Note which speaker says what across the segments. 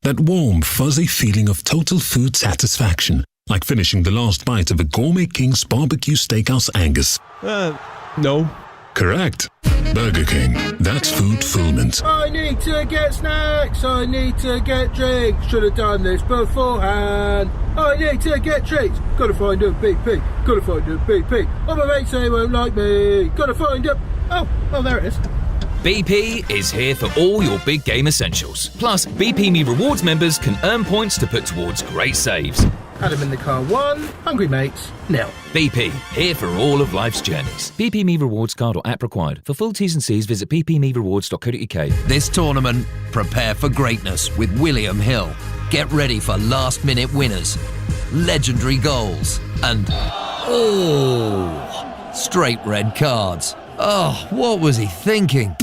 Speaker 1: That warm, fuzzy feeling of total food satisfaction, like finishing the last bite of a Gourmet King's Barbecue Steakhouse Angus.
Speaker 2: No.
Speaker 1: Correct. Burger King. That's food fulfillment.
Speaker 3: I need to get snacks. I need to get drinks. Should have done this beforehand. I need to get treats. Gotta find a BP. Gotta find a BP. Oh, my mates, they won't like me. Gotta find a... Oh, there it is.
Speaker 4: BP is here for all your big game essentials. Plus, BP Me Rewards members can earn points to put towards great saves.
Speaker 3: Adam in the car 1, hungry mates 0.
Speaker 4: BP, here for all of life's journeys. BP Me Rewards card or app required. For full T's and C's, visit bpmerewards.co.uk.
Speaker 5: This tournament, prepare for greatness with William Hill. Get ready for last-minute winners, legendary goals, and straight red cards. Oh, what was he thinking?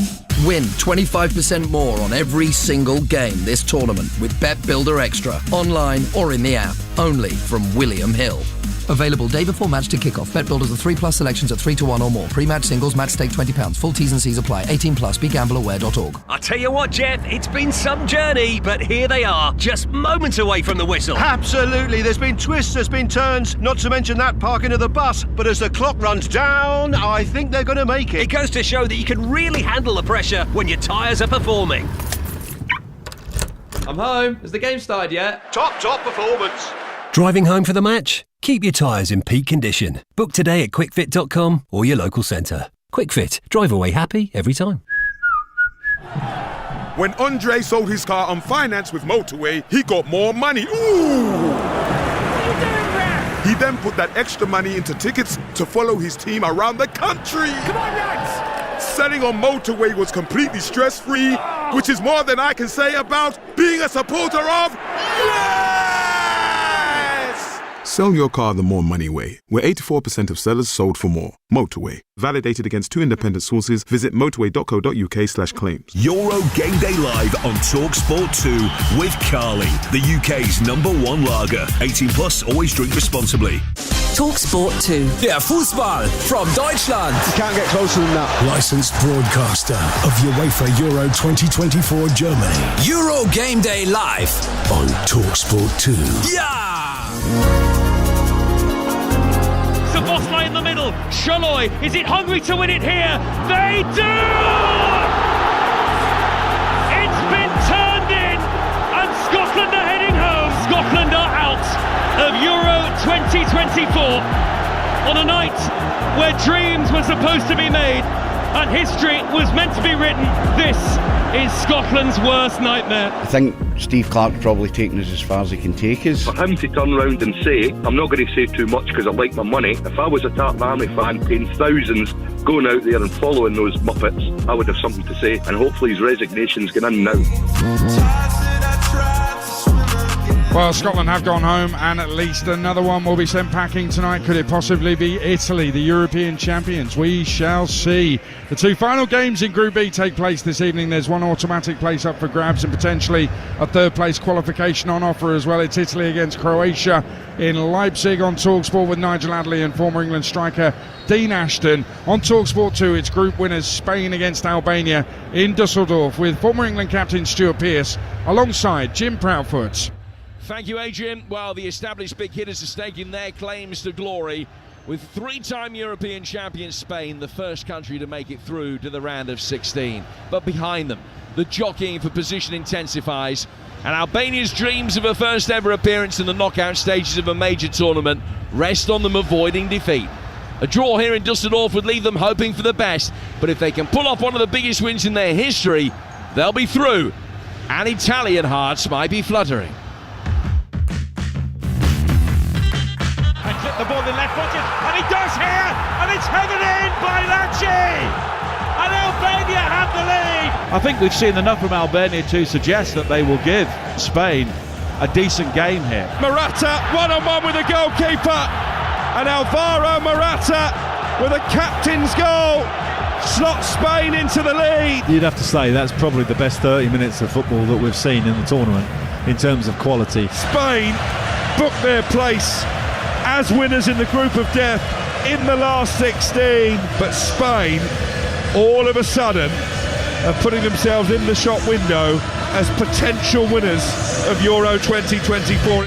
Speaker 5: Win 25% more on every single game this tournament with Bet Builder Extra, online or in the app. Only from William Hill. Available day before match to kick-off. Bet Builders with 3+ selections at 3-1 or more. Pre-match singles, match stake £20. Full T's and C's apply. 18+. BeGambleAware.org.
Speaker 6: I tell you what, Jeff, it's been some journey, but here they are, just moments away from the whistle.
Speaker 7: Absolutely. There's been twists, there's been turns, not to mention that parking of the bus. But as the clock runs down, I think they're going to make it.
Speaker 6: It goes to show that you can really handle the pressure when your tyres are performing.
Speaker 8: I'm home. Has the game started yet?
Speaker 7: Top performance.
Speaker 9: Driving home for the match? Keep your tyres in peak condition. Book today at quickfit.com or your local centre. Quickfit. Drive away happy every time.
Speaker 10: When Andre sold his car on finance with Motorway, he got more money. Ooh!
Speaker 11: What are you doing there?
Speaker 10: He then put that extra money into tickets to follow his team around the country.
Speaker 11: Come on, lads!
Speaker 10: Selling on Motorway was completely stress-free, which is more than I can say about being a supporter of... Sell your car the more money way, where 84% of sellers sold for more. Motorway. Validated against 2 independent sources. Visit motorway.co.uk/claims.
Speaker 12: Euro Game Day Live on TalkSport 2 with Carly, the UK's #1 lager. 18+, always drink responsibly.
Speaker 13: TalkSport 2.
Speaker 14: Der Fußball from Deutschland.
Speaker 15: You can't get closer than that.
Speaker 1: Licensed broadcaster of UEFA Euro 2024 Germany.
Speaker 14: Euro Game Day Live
Speaker 1: on TalkSport 2.
Speaker 14: Yeah!
Speaker 16: Sabosla in the middle. Sholoi, is it hungry to win it here? They do! It's been turned in, and Scotland are heading home. Scotland are out of Euro 2024 on a night where dreams were supposed to be made and history was meant to be written. This is Scotland's worst nightmare.
Speaker 17: I think Steve Clarke's probably taken us as far as he can take us.
Speaker 18: For him to turn around and say, I'm not going to say too much because I like my money. If I was a Tartan Army fan paying thousands going out there and following those Muppets, I would have something to say, and hopefully his resignation's going in now.
Speaker 19: Well, Scotland have gone home, and at least another one will be sent packing tonight. Could it possibly be Italy, the European champions? We shall see. The 2 final games in Group B take place this evening. There's one automatic place up for grabs and potentially a third-place qualification on offer as well. It's Italy against Croatia in Leipzig on TalkSport with Nigel Adderley and former England striker Dean Ashton. On TalkSport 2, it's group winners Spain against Albania in Dusseldorf with former England captain Stuart Pearce alongside Jim Proudfoot.
Speaker 20: Thank you, Adrian. Well, the established big hitters are staking their claims to glory with 3-time European champion Spain, the first country to make it through to the round of 16. But behind them, the jockeying for position intensifies, and Albania's dreams of a first ever appearance in the knockout stages of a major tournament rest on them avoiding defeat. A draw here in Dusseldorf would leave them hoping for the best, but if they can pull off one of the biggest wins in their history, they'll be through, and Italian hearts might be fluttering.
Speaker 16: The ball in left footed, and he does here, and it's headed in by Lacci, and Albania have the lead.
Speaker 21: I think we've seen enough from Albania to suggest that they will give Spain a decent game here.
Speaker 22: Morata one-on-one with the goalkeeper, and Alvaro Morata with a captain's goal slots Spain into the lead.
Speaker 21: You'd have to say that's probably the best 30 minutes of football that we've seen in the tournament in terms of quality.
Speaker 22: Spain book their place as winners in the group of death in the last 16, but Spain all of a sudden are putting themselves in the shop window as potential winners of Euro 2024.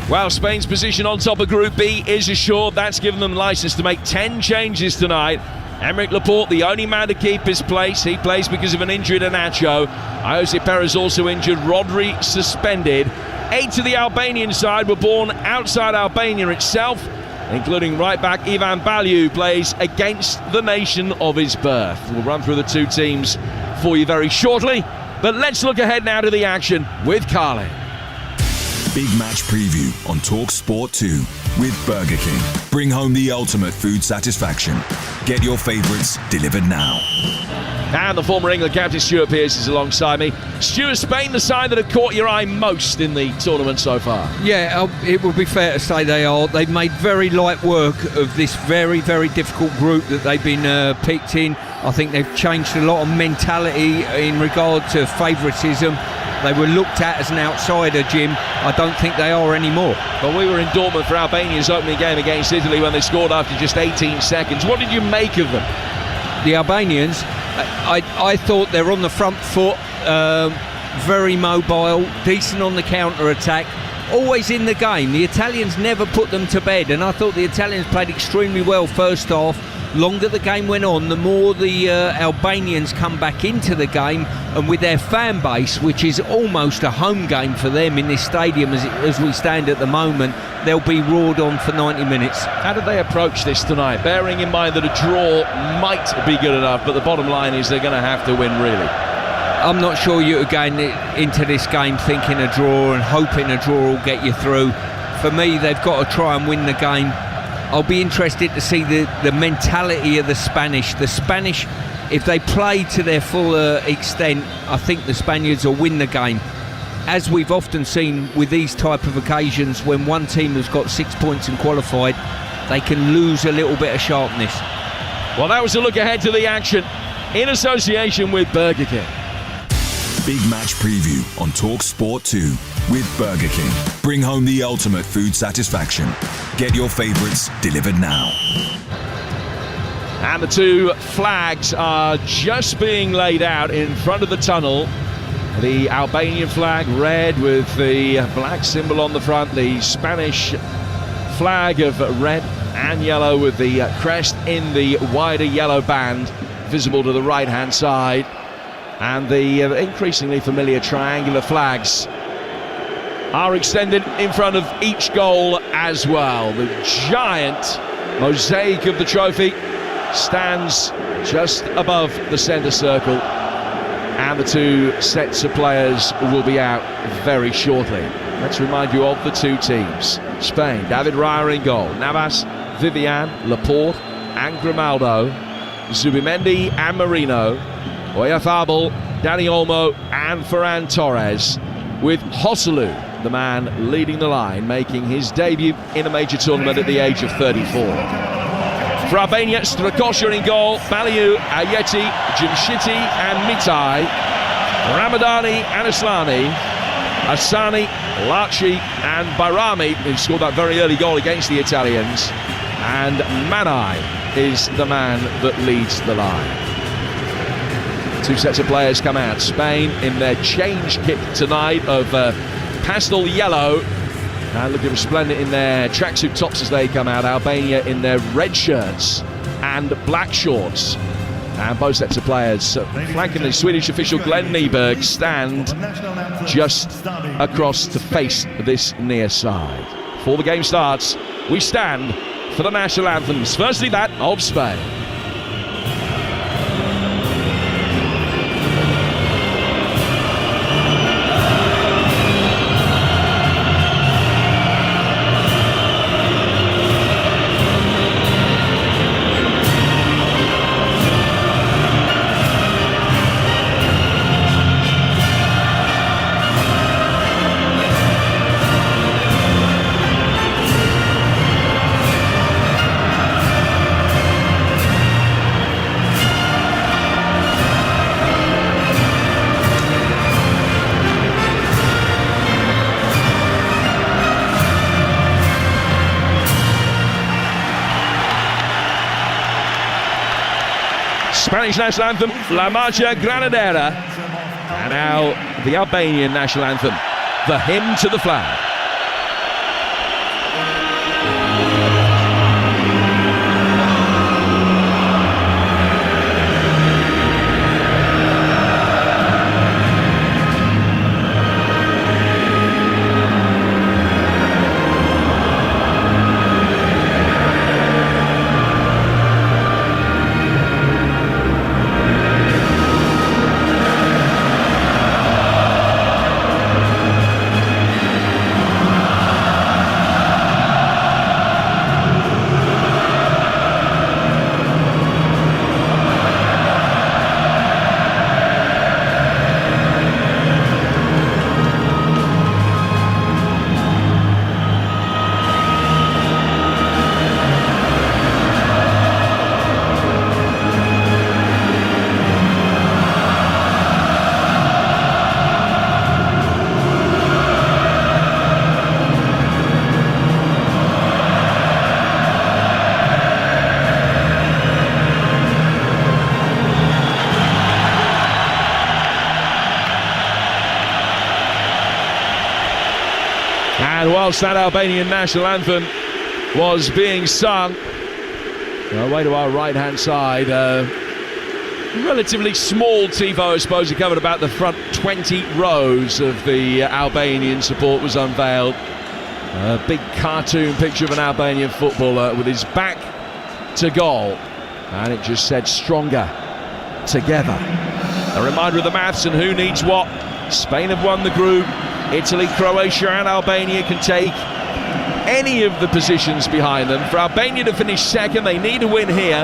Speaker 20: Well, Spain's position on top of Group B is assured. That's given them licence to make 10 changes tonight. Aymeric Laporte, the only man to keep his place. He plays because of an injury to Nacho. Jose Perez also injured. Rodri suspended. 8 of the Albanian side were born outside Albania itself, including right-back Ivan Balju, who plays against the nation of his birth. We'll run through the two teams for you very shortly, but let's look ahead now to the action with Carly.
Speaker 12: Big match preview on Talk Sport 2 with Burger King. Bring home the ultimate food satisfaction. Get your favourites delivered now.
Speaker 20: And the former England captain Stuart Pearce is alongside me. Stuart, Spain, the side that have caught your eye most in the tournament so far?
Speaker 2: Yeah, it would be fair to say they are. They've made very light work of this very, very difficult group that they've been picked in. I think they've changed a lot of mentality in regard to favouritism. They were looked at as an outsider, Jim. I don't think they are anymore.
Speaker 20: Well, we were in Dortmund for Albania's opening game against Italy when they scored after just 18 seconds. What did you make of them?
Speaker 2: The Albanians, I thought they're on the front foot, very mobile, decent on the counter-attack, always in the game. The Italians never put them to bed, and I thought the Italians played extremely well first half. Longer the game went on, the more the Albanians come back into the game, and with their fan base, which is almost a home game for them in this stadium as we stand at the moment, they'll be roared on for 90 minutes.
Speaker 20: How did they approach this tonight, bearing in mind that a draw might be good enough, but the bottom line is they're going to have to win, really?
Speaker 2: I'm not sure you're going into this game thinking a draw and hoping a draw will get you through. For me, they've got to try and win the game. I'll be interested to see the mentality of the Spanish. The Spanish, if they play to their full extent, I think the Spaniards will win the game. As we've often seen with these type of occasions, when one team has got 6 points and qualified, they can lose a little bit of sharpness.
Speaker 20: Well, that was a look ahead to the action in association with Burger King.
Speaker 12: Big match preview on Talk Sport 2 with Burger King. Bring home the ultimate food satisfaction. Get your favourites delivered now.
Speaker 20: And the two flags are just being laid out in front of the tunnel. The Albanian flag, red with the black symbol on the front. The Spanish flag of red and yellow with the crest in the wider yellow band visible to the right-hand side. And the increasingly familiar triangular flags are extended in front of each goal as well. The giant mosaic of the trophy stands just above the centre circle, and the two sets of players will be out very shortly. Let's remind you of the two teams. Spain, David Raya in goal, Navas, Vivian, Laporte and Grimaldo, Zubimendi and Marino, Oyarzabal, Dani Olmo and Ferran Torres, with Joselu, the man leading the line, making his debut in a major tournament at the age of 34. For Albania, Strakosha in goal, Balju, Ayeti, Jimshiti and Mitai, Ramadani and Aslani, Asani, Laci and Bayrami, who scored that very early goal against the Italians, and Manai is the man that leads the line. Two sets of players come out. Spain in their change kit tonight of pastel yellow, and looking resplendent in their tracksuit tops as they come out. Albania in their red shirts and black shorts. And both sets of players flanking the Swedish official Glenn Nyberg stand just across to face this near side. Before the game starts, we stand for the national anthems. Firstly, that of Spain. Spanish national anthem, La Marcha Granadera. And now the Albanian national anthem, the hymn to the flag. And whilst that Albanian national anthem was being sung, away to our right-hand side, relatively small tifo, I suppose. It covered about the front 20 rows of the Albanian support was unveiled. A big cartoon picture of an Albanian footballer with his back to goal, and it just said "stronger together." A reminder of the maths and who needs what. Spain have won the group. Italy, Croatia and Albania can take any of the positions behind them. For Albania to finish second, they need a win here,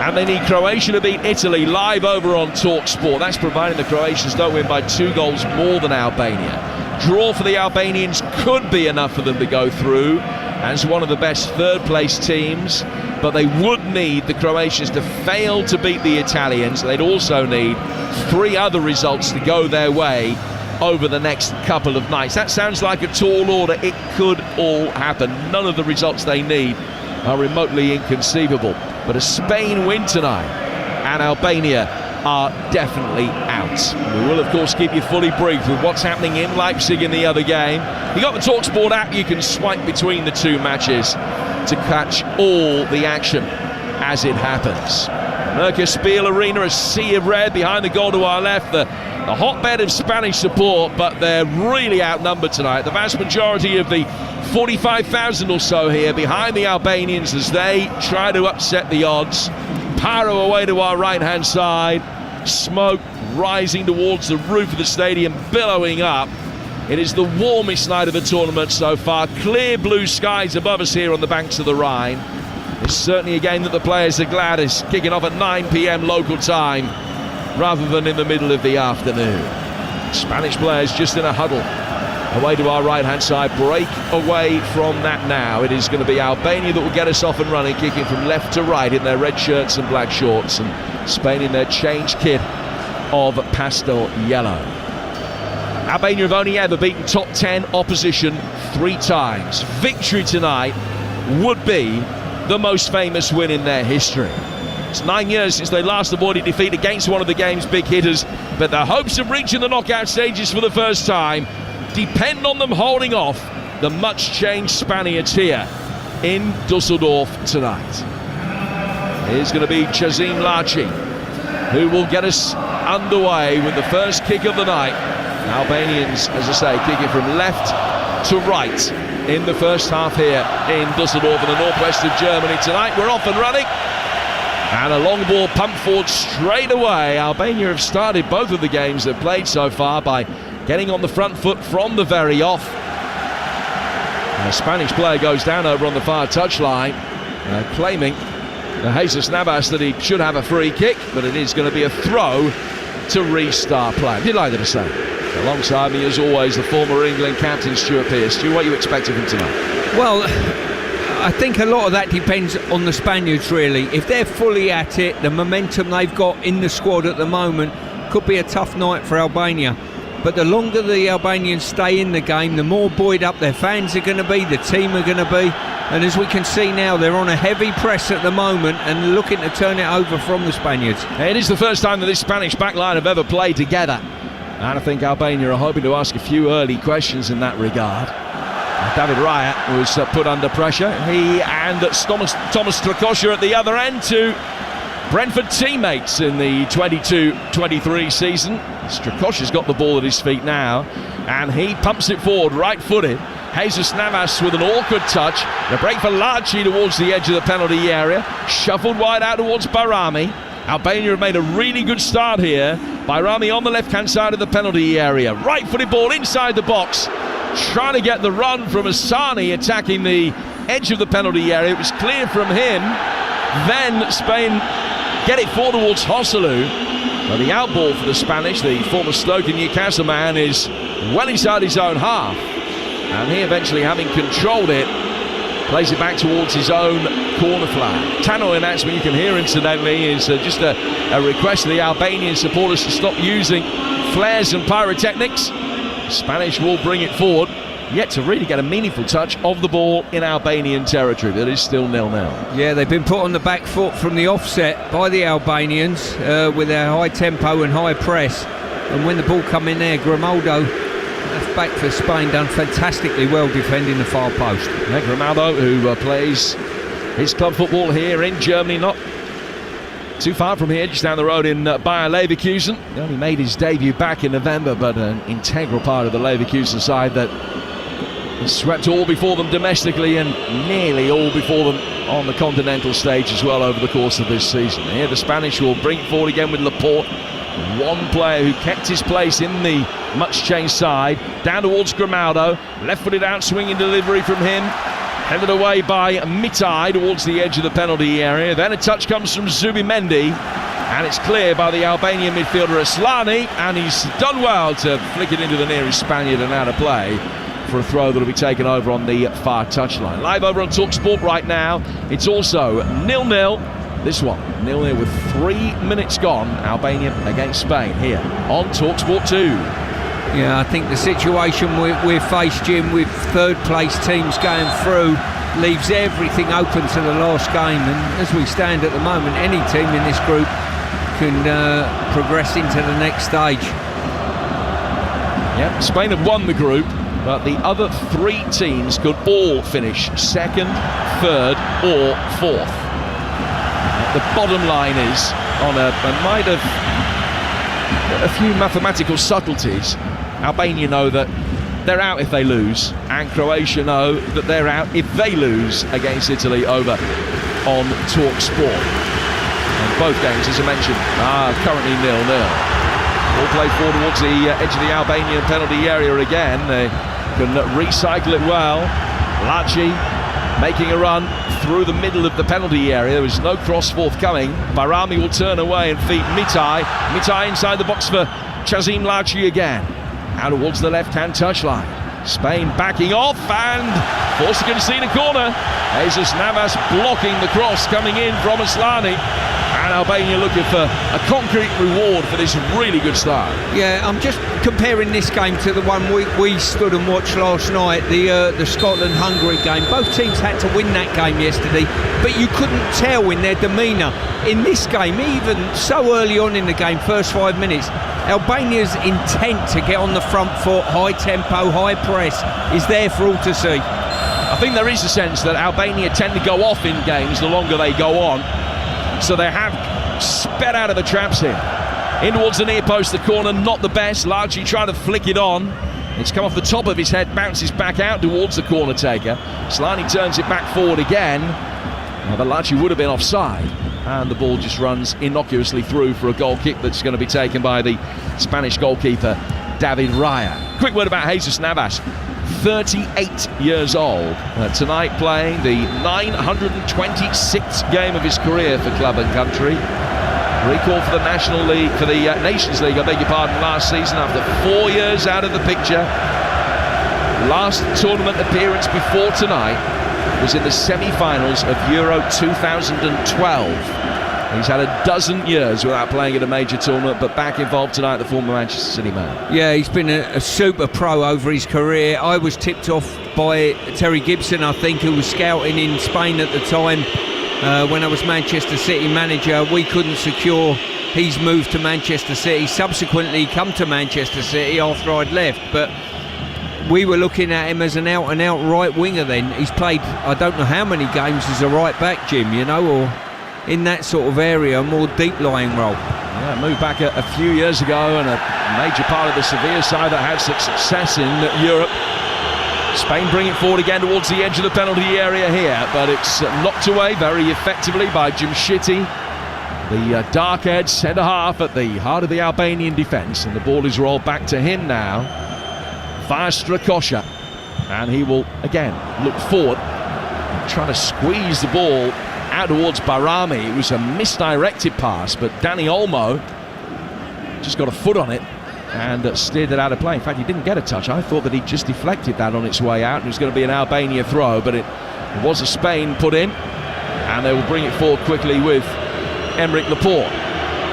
Speaker 20: and they need Croatia to beat Italy live over on TalkSport. That's providing the Croatians don't win by 2 goals more than Albania. Draw for the Albanians could be enough for them to go through as one of the best third-place teams, but they would need the Croatians to fail to beat the Italians. They'd also need 3 other results to go their way over the next couple of nights. That sounds like a tall order. It could all happen. None of the results they need are remotely inconceivable. But a Spain win tonight and Albania are definitely out. We will, of course, keep you fully briefed with what's happening in Leipzig in the other game. You got the TalkSport app. You can swipe between the 2 matches to catch all the action as it happens. Mercaspiel Arena, a sea of red behind the goal to our left. The hotbed of Spanish support, but they're really outnumbered tonight. The vast majority of the 45,000 or so here behind the Albanians as they try to upset the odds. Pyro away to our right-hand side. Smoke rising towards the roof of the stadium, billowing up. It is the warmest night of the tournament so far. Clear blue skies above us here on the banks of the Rhine. It's certainly a game that the players are glad is kicking off at 9 p.m. local time rather than in the middle of the afternoon. Spanish players just in a huddle. Away to our right-hand side, break away from that now. It is going to be Albania that will get us off and running, kicking from left to right in their red shirts and black shorts, and Spain in their changed kit of pastel yellow. Albania have only ever beaten top 10 opposition 3 times. Victory tonight would be the most famous win in their history. It's 9 years since they last avoided defeat against one of the game's big hitters, but their hopes of reaching the knockout stages for the first time depend on them holding off the much-changed Spaniards here in Dusseldorf tonight. Here's going to be Chazim Laci, who will get us underway with the first kick of the night. Albanians, as I say, kicking from left to right in the first half here in Dusseldorf in the northwest of Germany tonight. We're off and running. And a long ball pumped forward straight away. Albania have started both of the games they've played so far by getting on the front foot from the very off. And a Spanish player goes down over on the far touchline, claiming Jesus Navas that he should have a free kick, but it is going to be a throw to restart play. Delighted to say. Alongside me, as always, the former England captain Stuart Pearce. Stu, what are you expecting from tonight?
Speaker 2: Well, I think a lot of that depends on the Spaniards, really. If they're fully at it, the momentum they've got in the squad at the moment could be a tough night for Albania. But the longer the Albanians stay in the game, the more buoyed up their fans are going to be, the team are going to be. And as we can see now, they're on a heavy press at the moment and looking to turn it over from the Spaniards.
Speaker 20: It is the first time that this Spanish backline have ever played together. And I think Albania are hoping to ask a few early questions in that regard. David Raya was put under pressure. He and Thomas Strakosha at the other end, two Brentford teammates in the 22-23 season. Strakosha's got the ball at his feet now, and he pumps it forward, right-footed. Jesus Navas with an awkward touch. The break for Laci towards the edge of the penalty area. Shuffled wide out towards Bayrami. Albania have made a really good start here. Bayrami on the left-hand side of the penalty area. Right-footed ball inside the box. Trying to get the run from Asani attacking the edge of the penalty area. It was clear from him. Then Spain get it forward towards Joselu. But the outball for the Spanish, the former Stoke and Newcastle man, is well inside his own half. And he eventually, having controlled it, plays it back towards his own corner flag. Tannoy announcement, you can hear incidentally, is just a request to the Albanian supporters to stop using flares and pyrotechnics. Spanish will bring it forward, yet to really get a meaningful touch of the ball in Albanian territory. That is still 0-0.
Speaker 2: Yeah, they've been put on the back foot from the offset by the Albanians with their high tempo and high press. And when the ball come in there, Grimaldo, left back for Spain, done fantastically well defending the far post.
Speaker 20: Yeah, Grimaldo, who plays his club football here in Germany, not too far from here, just down the road in Bayer Leverkusen. He only made his debut back in November, but an integral part of the Leverkusen side that swept all before them domestically and nearly all before them on the continental stage as well over the course of this season. Here the Spanish will bring it forward again with Laporte. One player who kept his place in the much-changed side. Down towards Grimaldo. Left-footed out swinging delivery from him. Headed away by Mitai towards the edge of the penalty area. Then a touch comes from Zubimendi. And it's cleared by the Albanian midfielder Aslani. And he's done well to flick it into the nearest Spaniard and out of play for a throw that will be taken over on the far touchline. Live over on TalkSport right now. It's also 0-0. This one, 0-0 with 3 minutes gone. Albania against Spain here on TalkSport 2.
Speaker 2: Yeah, I think the situation we're faced, Jim, with third-place teams going through leaves everything open to the last game. And as we stand at the moment, any team in this group can progress into the next stage.
Speaker 20: Yeah, Spain have won the group, but the other 3 teams could all finish second, third, or fourth. The bottom line is, on a might of a few mathematical subtleties, Albania know that they're out if they lose, and Croatia know that they're out if they lose against Italy over on TalkSport. And both games, as I mentioned, are currently 0-0. All played forward towards the edge of the Albanian penalty area again. They can recycle it well. Laci making a run through the middle of the penalty area. There was no cross forthcoming. Bayrami will turn away and feed Mitai. Mitai inside the box for Chazim Laci again. Out towards the left-hand touchline. Spain backing off and forced to concede a corner. Jesus Navas blocking the cross coming in from Aslani. And Albania looking for a concrete reward for this really good start.
Speaker 2: Yeah, I'm just comparing this game to the one we stood and watched last night, the Scotland-Hungary game. Both teams had to win that game yesterday, but you couldn't tell in their demeanour. In this game, even so early on in the game, first 5 minutes, Albania's intent to get on the front foot, high tempo, high press, is there for all to see.
Speaker 20: I think there is a sense that Albania tend to go off in games the longer they go on. So they have sped out of the traps here. In towards the near post, the corner, not the best. Laci trying to flick it on. It's come off the top of his head, bounces back out towards the corner taker. Slani turns it back forward again. Now, the Laci would have been offside. And the ball just runs innocuously through for a goal kick that's going to be taken by the Spanish goalkeeper, David Raya. Quick word about Jesus Navas. 38 years old, tonight playing the 926th game of his career for club and country. Recall for the National League, for the Nations League, I beg your pardon, last season after 4 years out of the picture. Last tournament appearance before tonight was in the semi-finals of Euro 2012. He's had a dozen years without playing at a major tournament, but back involved tonight, the former Manchester City man.
Speaker 2: Yeah, he's been a super pro over his career. I was tipped off by Terry Gibson, I think, who was scouting in Spain at the time. When I was Manchester City manager, we couldn't secure his move to Manchester City. Subsequently come to Manchester City after I'd left, but we were looking at him as an out-and-out right winger then. He's played, I don't know how many games as a right back, Jim, you know, or in that sort of area, a more deep-lying role.
Speaker 20: Yeah, moved back a few years ago, and a major part of the Sevilla side that had success in Europe. Spain bring it forward again towards the edge of the penalty area here, but it's knocked away very effectively by Jimshiti, the dark-haired centre-half at the heart of the Albanian defence, and the ball is rolled back to him now via Strakosha, and he will again look forward, trying to squeeze the ball out towards Barami. It was a misdirected pass, but Dani Olmo just got a foot on it and steered it out of play. In fact, he didn't get a touch. I thought that he just deflected that on its way out, and it was going to be an Albania throw, but it was a Spain put in, and they will bring it forward quickly with Emerick Laporte.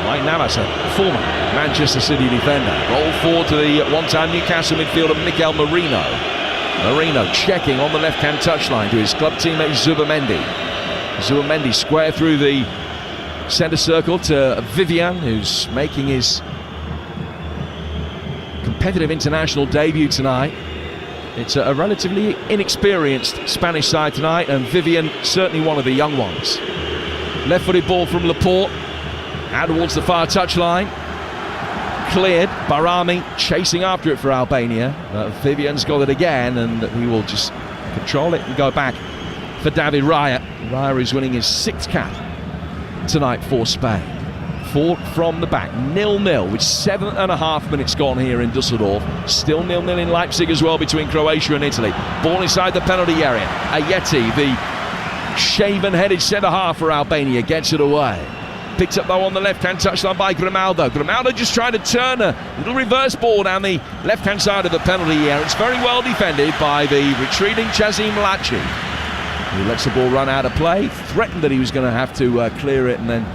Speaker 20: Mike Navas, a former Manchester City defender, roll forward to the one-time Newcastle midfielder Mikel Merino. Merino checking on the left-hand touchline to his club teammate Zubamendi. Zubamendi square through the centre circle to Vivian, who's making his competitive international debut tonight. It's a relatively inexperienced Spanish side tonight, and Vivian certainly one of the young ones. Left-footed ball from Laporte out towards the far touchline, cleared. Barami chasing after it for Albania. Vivian's got it again, and he will just control it and go back for David Raya. Raya is winning his 6th cap tonight for Spain. 4 from the back, 0-0 with 7.5 minutes gone here in Dusseldorf. Still 0-0 in Leipzig as well between Croatia and Italy. Ball inside the penalty area. Ayeti, the shaven-headed centre-half for Albania, gets it away. Picked up though on the left-hand touchline by Grimaldo. Grimaldo just trying to turn a little reverse ball down the left-hand side of the penalty area. It's very well defended by the retreating Chazim Lachi. He lets the ball run out of play, threatened that he was going to have to clear it, and then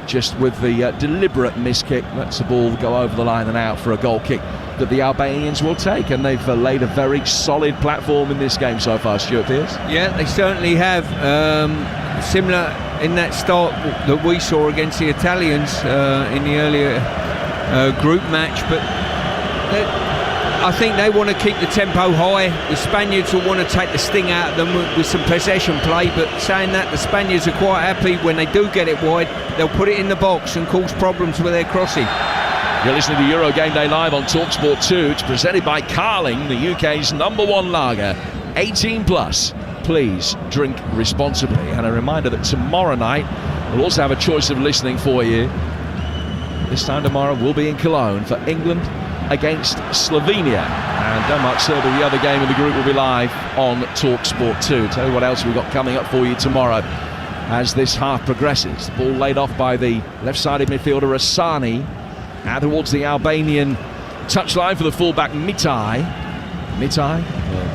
Speaker 20: just with the deliberate miskick, lets the ball go over the line and out for a goal kick that the Albanians will take. And they've laid a very solid platform in this game so far, Stuart Pearce.
Speaker 2: Yeah, they certainly have. Similar in that start that we saw against the Italians in the earlier group match, but I think they want to keep the tempo high. The Spaniards will want to take the sting out of them with some possession play, but saying that, the Spaniards are quite happy when they do get it wide, they'll put it in the box and cause problems with their crossing.
Speaker 20: You're listening to Euro Game Day live on TalkSport 2. It's presented by Carling, the UK's #1 lager, 18 plus. Please drink responsibly. And a reminder that tomorrow night we'll also have a choice of listening for you. This time tomorrow we'll be in Cologne for England against Slovenia, and Denmark Serbia, the other game of the group, will be live on TalkSport 2. Tell you what else we've got coming up for you tomorrow as this half progresses. The ball laid off by the left-sided midfielder Asani out towards the Albanian touchline for the fullback Mitai.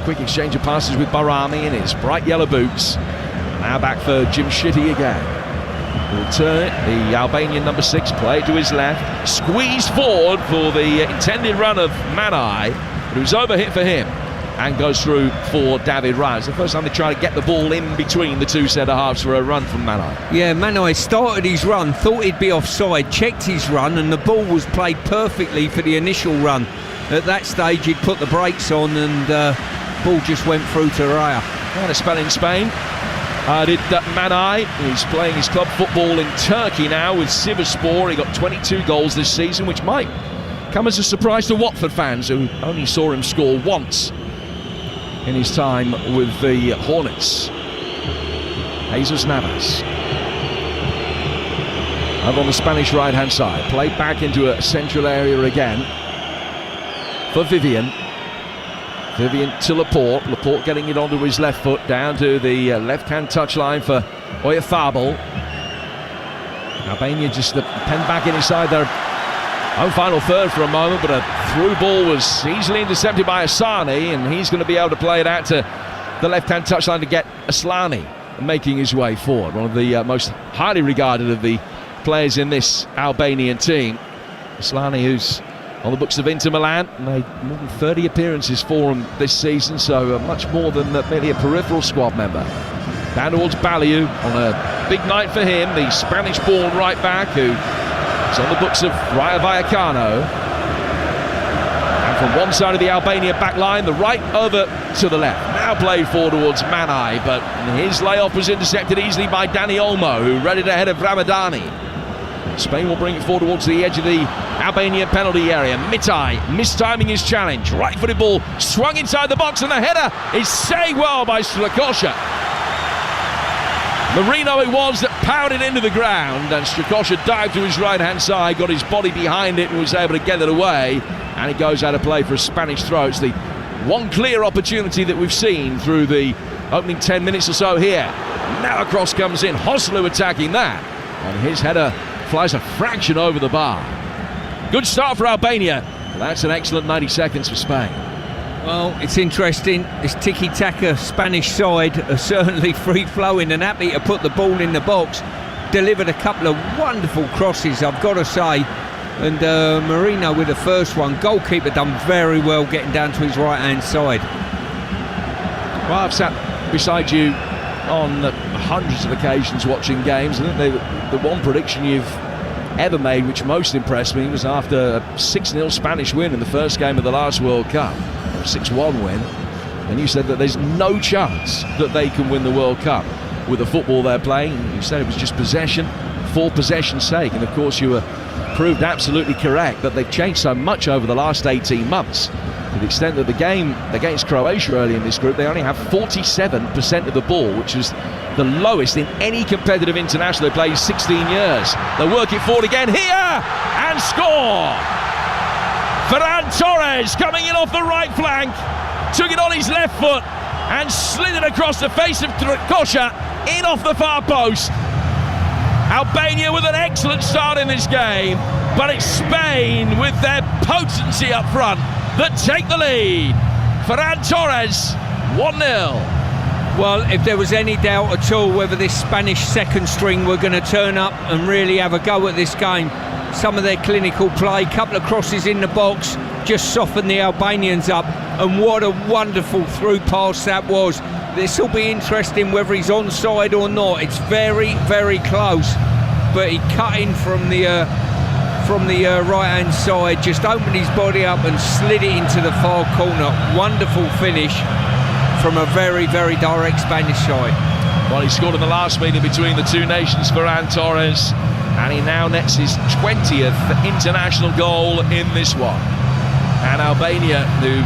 Speaker 20: Quick exchange of passes with Barami in his bright yellow boots. Now back for Jimshiti again. He'll turn it, the Albanian number 6, play to his left, squeeze forward for the intended run of Manai, but it was overhit for him and goes through for David Raya. It's the first time they try to get the ball in between the two centre-halves for a run from Manai.
Speaker 2: Yeah, Manai started his run, thought he'd be offside, checked his run, and the ball was played perfectly for the initial run. At that stage he'd put the brakes on, and ball just went through to Raya.
Speaker 20: And a spell in Spain. Did Manai, who's playing his club football in Turkey now with Sivasspor. He got 22 goals this season, which might come as a surprise to Watford fans, who only saw him score once in his time with the Hornets. Jesus Navas. Over on the Spanish right-hand side, played back into a central area again for Vivian. Vivian to Laporte. Laporte getting it onto his left foot, down to the left-hand touchline for Oyafabel. Albania just penned back inside their own final third for a moment, but a through ball was easily intercepted by Asani, and he's going to be able to play it out to the left-hand touchline to get Aslani. making his way forward. One of the most highly regarded of the players in this Albanian team. Aslani, who's on the books of Inter Milan, made more than 30 appearances for him this season, so much more than merely a peripheral squad member. Down towards Baliu on a big night for him, the Spanish-born right back who is on the books of Rayo Vallecano. And from one side of the Albania back line, the right over to the left. Now played forward towards Manai, but his layoff was intercepted easily by Dani Olmo, who read it ahead of Ramadani. Spain will bring it forward towards the edge of the Albanian penalty area. Mitai mistiming his challenge. Right-footed ball swung inside the box, and the header is saved well by Strakosha. Marino it was that powered it into the ground, and Strakosha dived to his right-hand side, got his body behind it and was able to get it away, and it goes out of play for a Spanish throw. It's the one clear opportunity that we've seen through the opening 10 minutes or so here. Now a cross comes in, Hoslu attacking that, and his header flies a fraction over the bar. Good start for Albania, but that's an excellent 90 seconds for Spain.
Speaker 2: Well, it's interesting. This tiki-taka Spanish side are certainly free-flowing and happy to put the ball in the box. Delivered a couple of wonderful crosses, I've got to say. And Marino with the first one. Goalkeeper done very well getting down to his right-hand side.
Speaker 20: Well, I've sat beside you on hundreds of occasions watching games. I think the one prediction you've ever made which most impressed me was after a 6-0 Spanish win in the first game of the last World Cup. 6-1 win, and you said that there's no chance that they can win the World Cup with the football they're playing. You said it was just possession for possession's sake, and of course you were proved absolutely correct that they've changed so much over the last 18 months, to the extent that the game against Croatia early in this group, they only have 47% of the ball, which is the lowest in any competitive international they played in 16 years. They work it forward again here and score. Ferran Torres coming in off the right flank, took it on his left foot and slid it across the face of Strakosha in off the far post. Albania with an excellent start in this game, but it's Spain with their potency up front that take the lead. Ferran Torres, 1-0.
Speaker 2: Well, if there was any doubt at all whether this Spanish second string were going to turn up and really have a go at this game, some of their clinical play, couple of crosses in the box, just softened the Albanians up, and what a wonderful through pass that was. This will be interesting whether he's onside or not. It's very, very close, but he cut in from the right-hand side, just opened his body up and slid it into the far corner. Wonderful finish from a very, very direct Spanish side.
Speaker 20: Well, he scored in the last meeting between the two nations, Ferran Torres, and he now nets his 20th international goal in this one. And Albania, who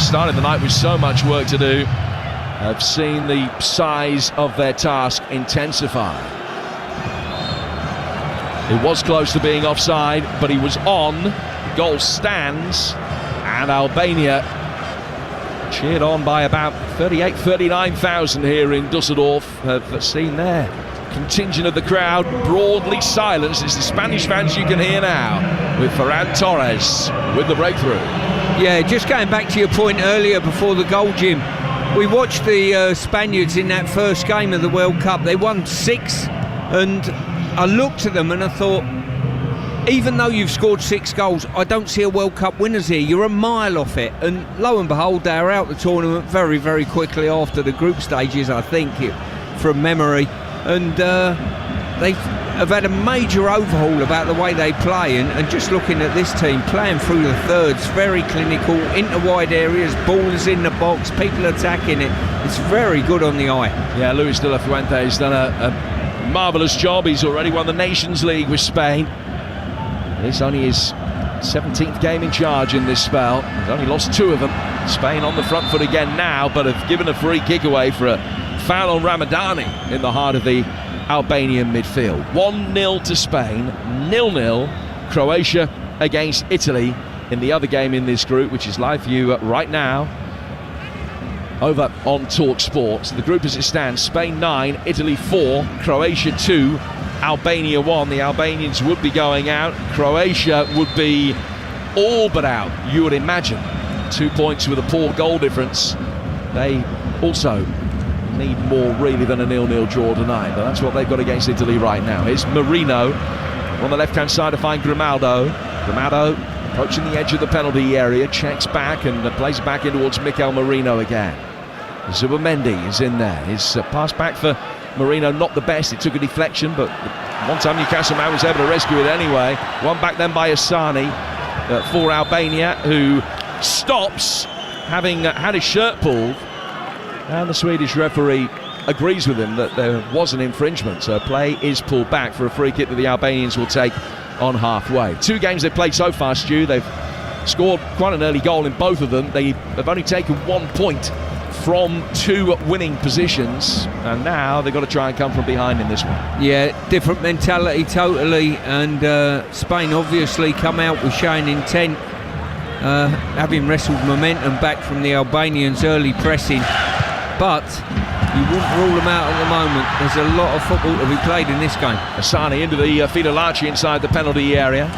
Speaker 20: started the night with so much work to do, have seen the size of their task intensify. It was close to being offside, but he was on. The goal stands, and Albania cheered on by about 39,000 here in Dusseldorf, have seen their contingent of the crowd broadly silenced. It's the Spanish fans you can hear now, with Ferran Torres with the breakthrough.
Speaker 2: Yeah, just going back to your point earlier before the goal, Jim, we watched the Spaniards in that first game of the World Cup. They won 6, and I looked at them and I thought, even though you've scored 6 goals, I don't see a World Cup winners here. You're a mile off it. And lo and behold, they're out the tournament very, very quickly after the group stages, I think, from memory. And they have had a major overhaul about the way they play, and just looking at this team playing through the thirds, very clinical, into wide areas, balls in the box, people attacking it. It's very good on the eye.
Speaker 20: Yeah, Luis de la Fuente has done a marvellous job. He's already won the Nations League with Spain. It's only his 17th game in charge in this spell. He's only lost 2 of them. Spain on the front foot again now, but have given a free kick away for a foul on Ramadani in the heart of the Albanian midfield. 1-0 to Spain, 0-0 Croatia against Italy in the other game in this group, which is live for you right now over on Talk Sport. So the group as it stands: Spain 9, Italy 4, Croatia 2, Albania 1. The Albanians would be going out. Croatia would be all but out, you would imagine. 2 points with a poor goal difference. They also need more really than a 0-0 draw tonight, but that's what they've got against Italy right now. Here's Marino on the left-hand side to find Grimaldo. Grimaldo approaching the edge of the penalty area, checks back and plays back in towards Mikel Merino again. Zubimendi is in there. His pass back for Merino, not the best. It took a deflection, but one time Newcastle man was able to rescue it anyway. One back then by Asani for Albania, who stops, having had his shirt pulled. And the Swedish referee agrees with him that there was an infringement, so play is pulled back for a free kick that the Albanians will take on halfway. 2 games they've played so far, Stu. They've scored quite an early goal in both of them. They have only taken 1 point from 2 winning positions, and now they've got to try and come from behind in this one.
Speaker 2: Yeah, different mentality totally, and Spain obviously come out with showing intent, having wrestled momentum back from the Albanians' early pressing, but you wouldn't rule them out at the moment. There's a lot of football to be played in this game.
Speaker 20: Asani into the feet of Larchi inside the penalty area.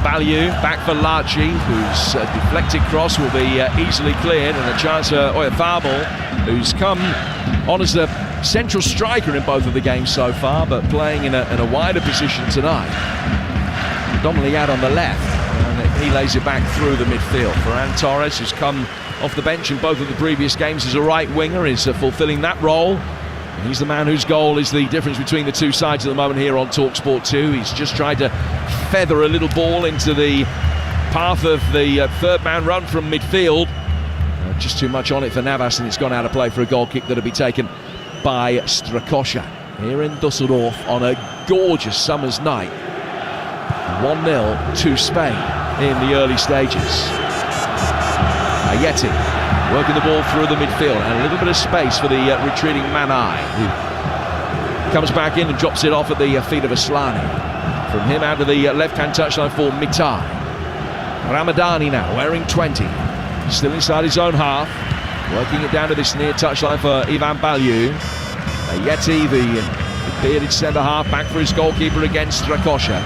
Speaker 20: Ballieu back for Larchi, whose deflected cross will be easily cleared, and a chance for Oyarzabal, who's come on as the central striker in both of the games so far, but playing in a wider position tonight. Predominantly out on the left, and he lays it back through the midfield. Ferran Torres, who's come off the bench in both of the previous games as a right winger, is fulfilling that role. He's the man whose goal is the difference between the two sides at the moment here on TalkSport 2. He's just tried to feather a little ball into the path of the third man run from midfield. Just too much on it for Navas, and it's gone out of play for a goal kick that'll be taken by Strakosha here in Dusseldorf on a gorgeous summer's night. 1-0 to Spain in the early stages. Ayeti working the ball through the midfield, and a little bit of space for the retreating Manai, who comes back in and drops it off at the feet of Aslani. From him out to the left-hand touchline for Mitai. Ramadani now, wearing 20, still inside his own half, working it down to this near touchline for Ivan Ballieu. Ayeti, the bearded centre-half, back for his goalkeeper against Strakosha.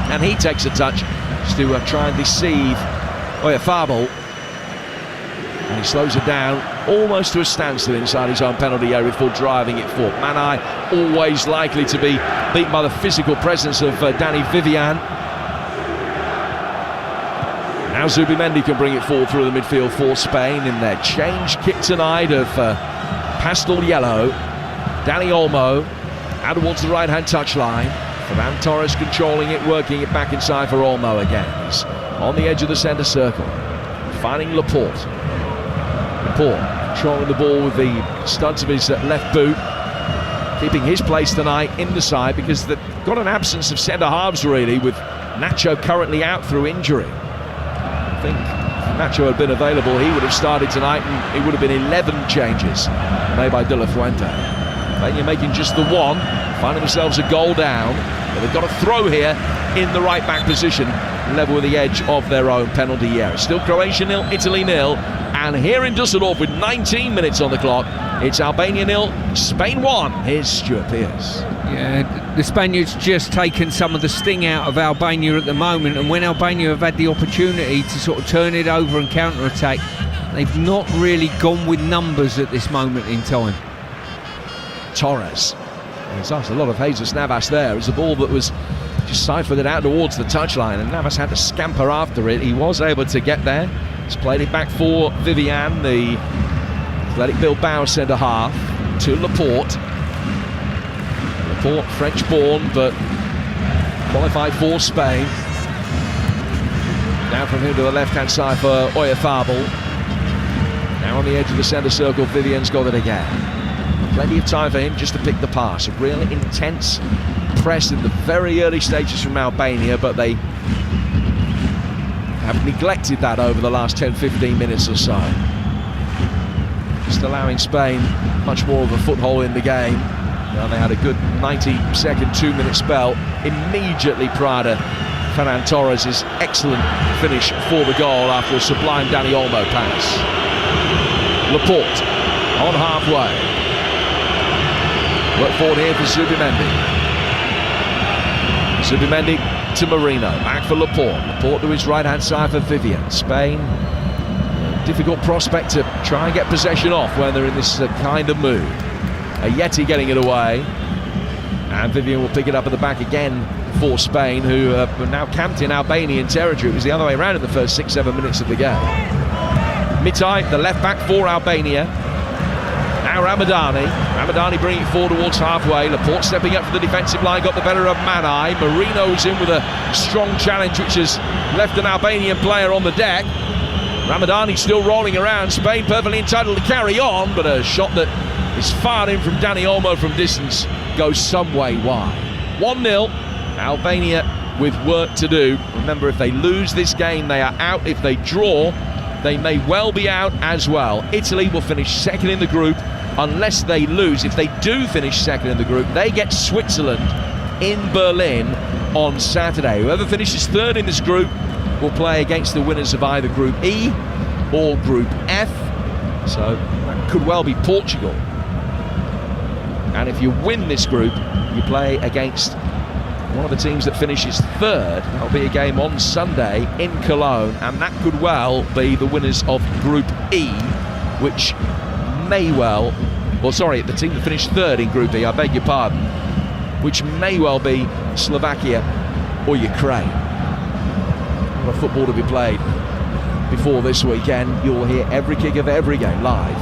Speaker 20: And he takes a touch to try and deceive Oyarzabal. And he slows it down almost to a standstill inside his own penalty area before driving it forward. Manai always likely to be beaten by the physical presence of Danny Vivian. Now Zubimendi can bring it forward through the midfield for Spain in their change kit tonight of pastel yellow. Dani Olmo out towards the right-hand touchline. Ferran Torres controlling it, working it back inside for Olmo again. He's on the edge of the centre circle, finding Laporte. Laporte controlling the ball with the studs of his left boot, keeping his place tonight in the side because they've got an absence of centre-halves really, with Nacho currently out through injury. I think if Nacho had been available, he would have started tonight, and it would have been 11 changes made by De La Fuente. Then you're making just the one, finding themselves a goal down, but they've got a throw here in the right-back position, level with the edge of their own penalty area. Still Croatia 0, Italy 0, and here in Dusseldorf with 19 minutes on the clock, it's Albania 0, Spain 1. Here's Stuart Pearce.
Speaker 2: Yeah, the Spaniards just taken some of the sting out of Albania at the moment, and when Albania have had the opportunity to sort of turn it over and counter-attack, they've not really gone with numbers at this moment in time.
Speaker 20: Torres. There's a lot of Jesus Navas there. It's a ball that was just siphoned out towards the touchline, and Navas had to scamper after it. He was able to get there. He's played it back for Vivian, the Athletic Bilbao centre-half, to Laporte. Laporte, French-born, but qualified for Spain. Now from him to the left-hand side for Oyarzabal. Now on the edge of the centre circle, Vivian's got it again. Plenty of time for him just to pick the pass. A really intense press in the very early stages from Albania, but they have neglected that over the last 10-15 minutes or so. Just allowing Spain much more of a foothold in the game. Well, they had a good 90-second, 2-minute spell immediately prior to Ferran Torres' excellent finish for the goal after a sublime Dani Olmo pass. Laporte on halfway. Work forward here for Zubimendi. Zubimendi to Marino. Back for Laporte. Laporte to his right-hand side for Vivian. Spain difficult prospect to try and get possession off when they're in this kind of mood. Yeti getting it away, and Vivian will pick it up at the back again for Spain, who are now camped in Albanian territory. It was the other way around in the first 6-7 minutes of the game. Mitai, the left back for Albania. Now Ramadani bringing it forward towards halfway. Laporte stepping up for the defensive line, got the better of Manai. Marino's in with a strong challenge, which has left an Albanian player on the deck. Ramadani still rolling around. Spain perfectly entitled to carry on, but a shot that is fired in from Dani Olmo from distance goes some way wide. 1-0, Albania with work to do. Remember, if they lose this game, they are out. If they draw, they may well be out as well. Italy will finish second in the group unless they lose. If they do finish second in the group, they get Switzerland in Berlin on Saturday. Whoever finishes third in this group will play against the winners of either Group E or Group F. So that could well be Portugal. And if you win this group, you play against one of the teams that finishes third. That'll be a game on Sunday in Cologne, and that could well be the winners of Group E, which may well, the team that finished third in Group E, I beg your pardon, which may well be Slovakia or Ukraine. What a football to be played before this weekend. You'll hear every kick of every game live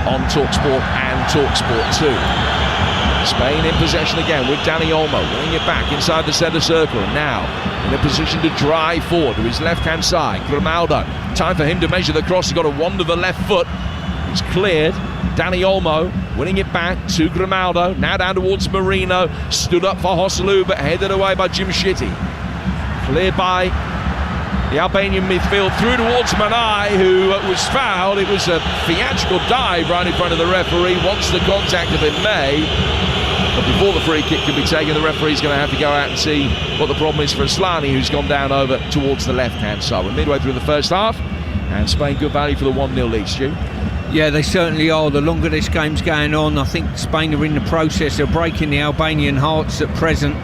Speaker 20: on TalkSport and TalkSport 2. Spain in possession again with Dani Olmo, winning it back inside the centre circle, and now in a position to drive forward to his left-hand side. Grimaldo, time for him to measure the cross. He's got to wander the left foot. It's cleared. Dani Olmo winning it back to Grimaldo, now down towards Marino, stood up for Joselu but headed away by Jim Shitty. Cleared by the Albanian midfield through towards Manai, who was fouled. It was a theatrical dive right in front of the referee. Wants the contact have been made, but before the free kick can be taken, the referee's going to have to go out and see what the problem is for Aslani, who's gone down over towards the left-hand side. We're midway through the first half, and Spain good value for the 1-0 lead, Stu.
Speaker 2: Yeah, they certainly are. The longer this game's going on, I think Spain are in the process of breaking the Albanian hearts at present.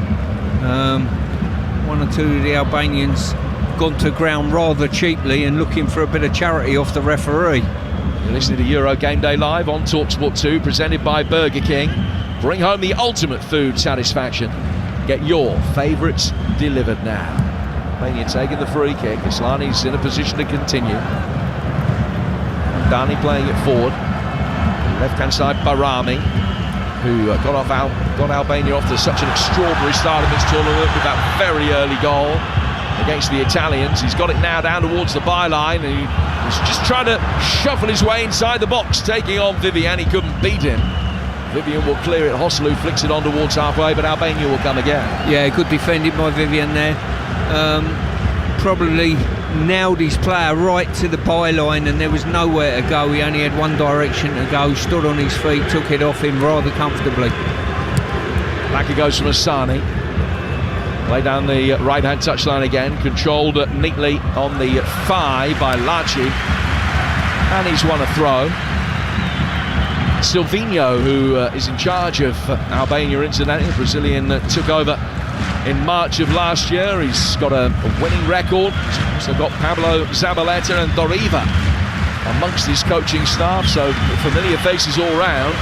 Speaker 2: One or two of the Albanians gone to ground rather cheaply and looking for a bit of charity off the referee.
Speaker 20: You're listening to Euro Game Day Live on TalkSport 2, presented by Burger King. Bring home the ultimate food satisfaction. Get your favourites delivered now. Albania taking the free kick. Aslani's in a position to continue. Dani playing it forward. Left-hand side, Barami, who got Albania off to such an extraordinary start in this tournament with that very early goal against the Italians. He's got it now down towards the byline, and he's just trying to shuffle his way inside the box, taking on Vivian. He couldn't beat him. Vivian will clear it. Joselu flicks it on towards halfway, but Albania will come again.
Speaker 2: Yeah, good defending by Vivian there. Probably nailed his player right to the byline, and there was nowhere to go. He only had one direction to go. Stood on his feet, took it off him rather comfortably.
Speaker 20: Back it goes from Asani. Play down the right-hand touchline again, controlled neatly on the thigh by Laci, and he's won a throw. Silvinho, who is in charge of Albania incidentally, the Brazilian that took over in March of last year. He's got a winning record. He's also got Pablo Zabaleta and Doriva amongst his coaching staff, so familiar faces all round.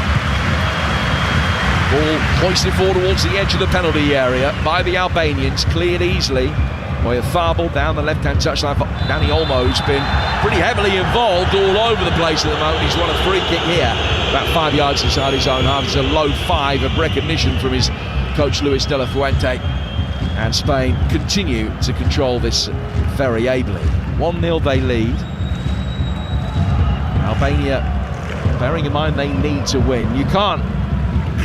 Speaker 20: Ball hoisted forward towards the edge of the penalty area by the Albanians, cleared easily by a Fable down the left-hand touchline for Dani Olmo, who's been pretty heavily involved all over the place at the moment. He's won a free kick here, about 5 yards inside his own half. It's a low 5 of recognition from his coach Luis de la Fuente, and Spain continue to control this very ably. 1-0 they lead. Albania, bearing in mind they need to win. You can't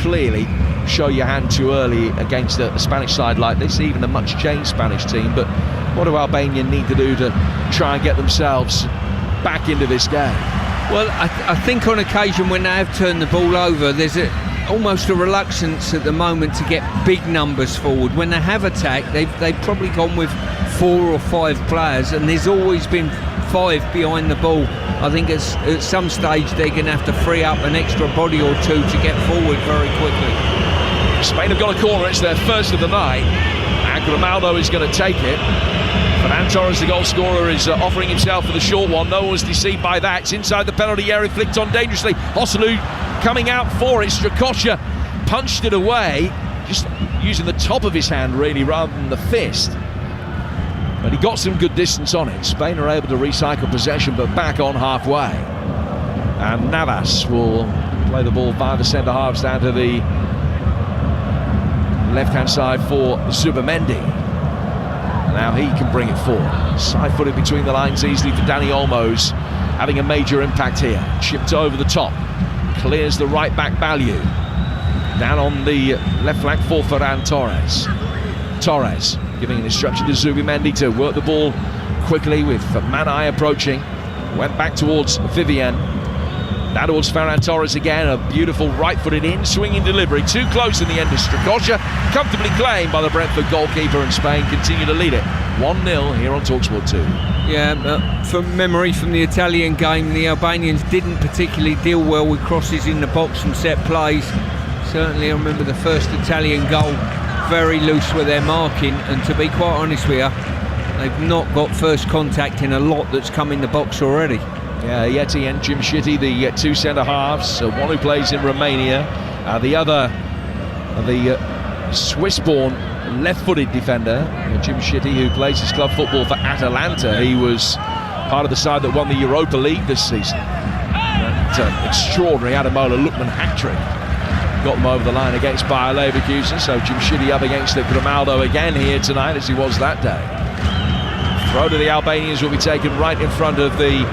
Speaker 20: clearly show your hand too early against a Spanish side like this, even a much changed Spanish team, but what do Albania need to do to try and get themselves back into this game?
Speaker 2: Well, I think on occasion when they have turned the ball over, there's almost a reluctance at the moment to get big numbers forward. When they have attacked, they've probably gone with 4 or 5 players, and there's always been 5 behind the ball. I think at some stage they're going to have to free up an extra body or two to get forward very quickly.
Speaker 20: Spain have got a corner. It's their first of the night, and Grimaldo is going to take it. Ferran Torres, the goal scorer, is offering himself for the short one. No one was deceived by that. It's inside the penalty area, flicked on dangerously. Joselu coming out for it. Strakosha punched it away, just using the top of his hand really rather than the fist. But he got some good distance on it. Spain are able to recycle possession, but back on halfway. And Navas will play the ball via the centre halves down to the left-hand side for Zubamendi. Now he can bring it forward. Side-footed between the lines easily for Dani Olmos, having a major impact here. Chipped over the top. Clears the right-back Balliu. Down on the left flank for Ferran Torres. Torres giving an instruction to Zubamendi to work the ball quickly with Manai approaching. Went back towards Vivian. Now towards Ferran Torres again. A beautiful right-footed in-swinging delivery. Too close in the end of Strakosha. Comfortably claimed by the Brentford goalkeeper, and Spain continue to lead it 1-0 here on TalkSport 2.
Speaker 2: Yeah, from memory from the Italian game, the Albanians didn't particularly deal well with crosses in the box from set plays. Certainly I remember the first Italian goal, very loose with their marking, and to be quite honest with you, they've not got first contact in a lot that's come in the box already.
Speaker 20: Yeah, Yeti and Jim Shitty, the two centre-halves, one who plays in Romania, the other, the Swiss-born left-footed defender, Jim Shitty, who plays his club football for Atalanta. He was part of the side that won the Europa League this season. That extraordinary Ademola Lookman hat-trick got them over the line against Bayer Leverkusen, so Jim Shitty up against Grimaldo again here tonight, as he was that day. Throw to the Albanians will be taken right in front of the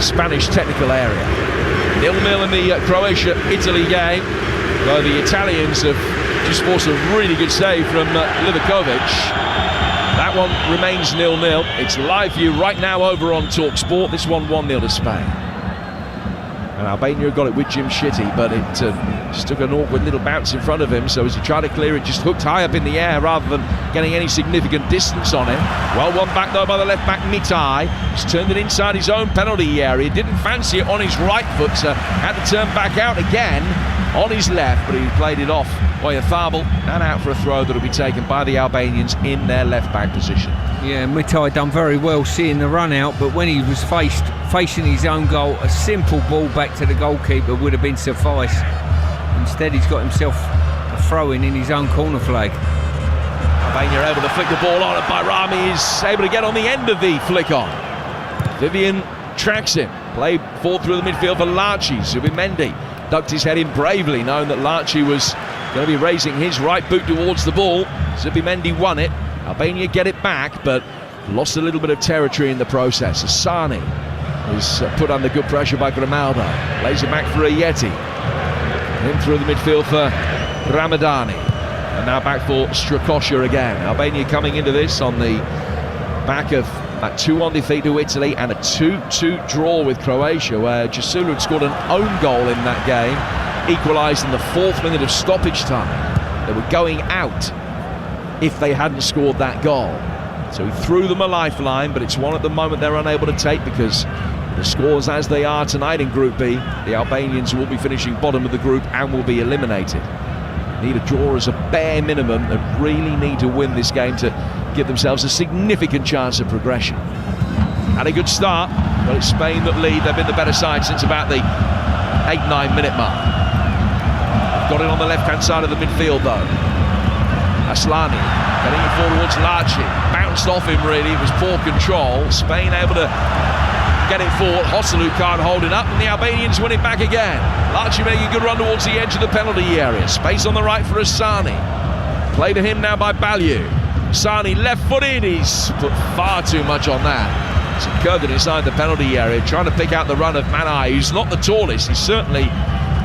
Speaker 20: Spanish technical area. 0-0 in the Croatia-Italy game, though the Italians have just forced a really good save from Livakovic. That one remains 0-0. It's live view right now over on TalkSport. This one 1-0 to Spain. And Albania got it with Jim Shitty, but it just took an awkward little bounce in front of him, so as he tried to clear it, just hooked high up in the air rather than getting any significant distance on it. Well won back though by the left back Mitai. He's turned it inside his own penalty area. Didn't fancy it on his right foot, so had to turn back out again on his left, but he played it off Oyarzábal and out for a throw that'll be taken by the Albanians in their left back position.
Speaker 2: Yeah, Mitai done very well seeing the run out, but when he was facing his own goal, a simple ball back to the goalkeeper would have been suffice. Instead he's got himself a throw-in his own corner flag.
Speaker 20: Albania able to flick the ball on, and Bayrami is able to get on the end of the flick on. Vivian tracks him, played forward through the midfield for Larchi. Zubamendi ducked his head in bravely, knowing that Larchi was going to be raising his right boot towards the ball. Zubamendi won it. Albania get it back, but lost a little bit of territory in the process. Asani is put under good pressure by Grimaldo. Lays it back for a Yeti. In through the midfield for Ramadani. And now back for Strakosha again. Albania coming into this on the back of that 2-1 defeat to Italy and a 2-2 draw with Croatia, where Jasulu had scored an own goal in that game, equalised in the 4th minute of stoppage time. They were going out if they hadn't scored that goal. So he threw them a lifeline, but it's one at the moment they're unable to take, because the scores as they are tonight in Group B, the Albanians will be finishing bottom of the group and will be eliminated. Need a draw as a bare minimum. They really need to win this game to give themselves a significant chance of progression. Had a good start, but it's Spain that lead. They've been the better side since about the 8-9 minute mark. Got it on the left-hand side of the midfield though. Aslani getting it forward towards Larchi. Bounced off him really, it was poor control. Spain able to get it forward. Joselu can't hold it up, and the Albanians win it back again. Larchi making a good run towards the edge of the penalty area. Space on the right for Asani. Play to him now by Balliu. Asani left-footed, he's put far too much on that. So curved it inside the penalty area, trying to pick out the run of Manai, who's not the tallest. He's certainly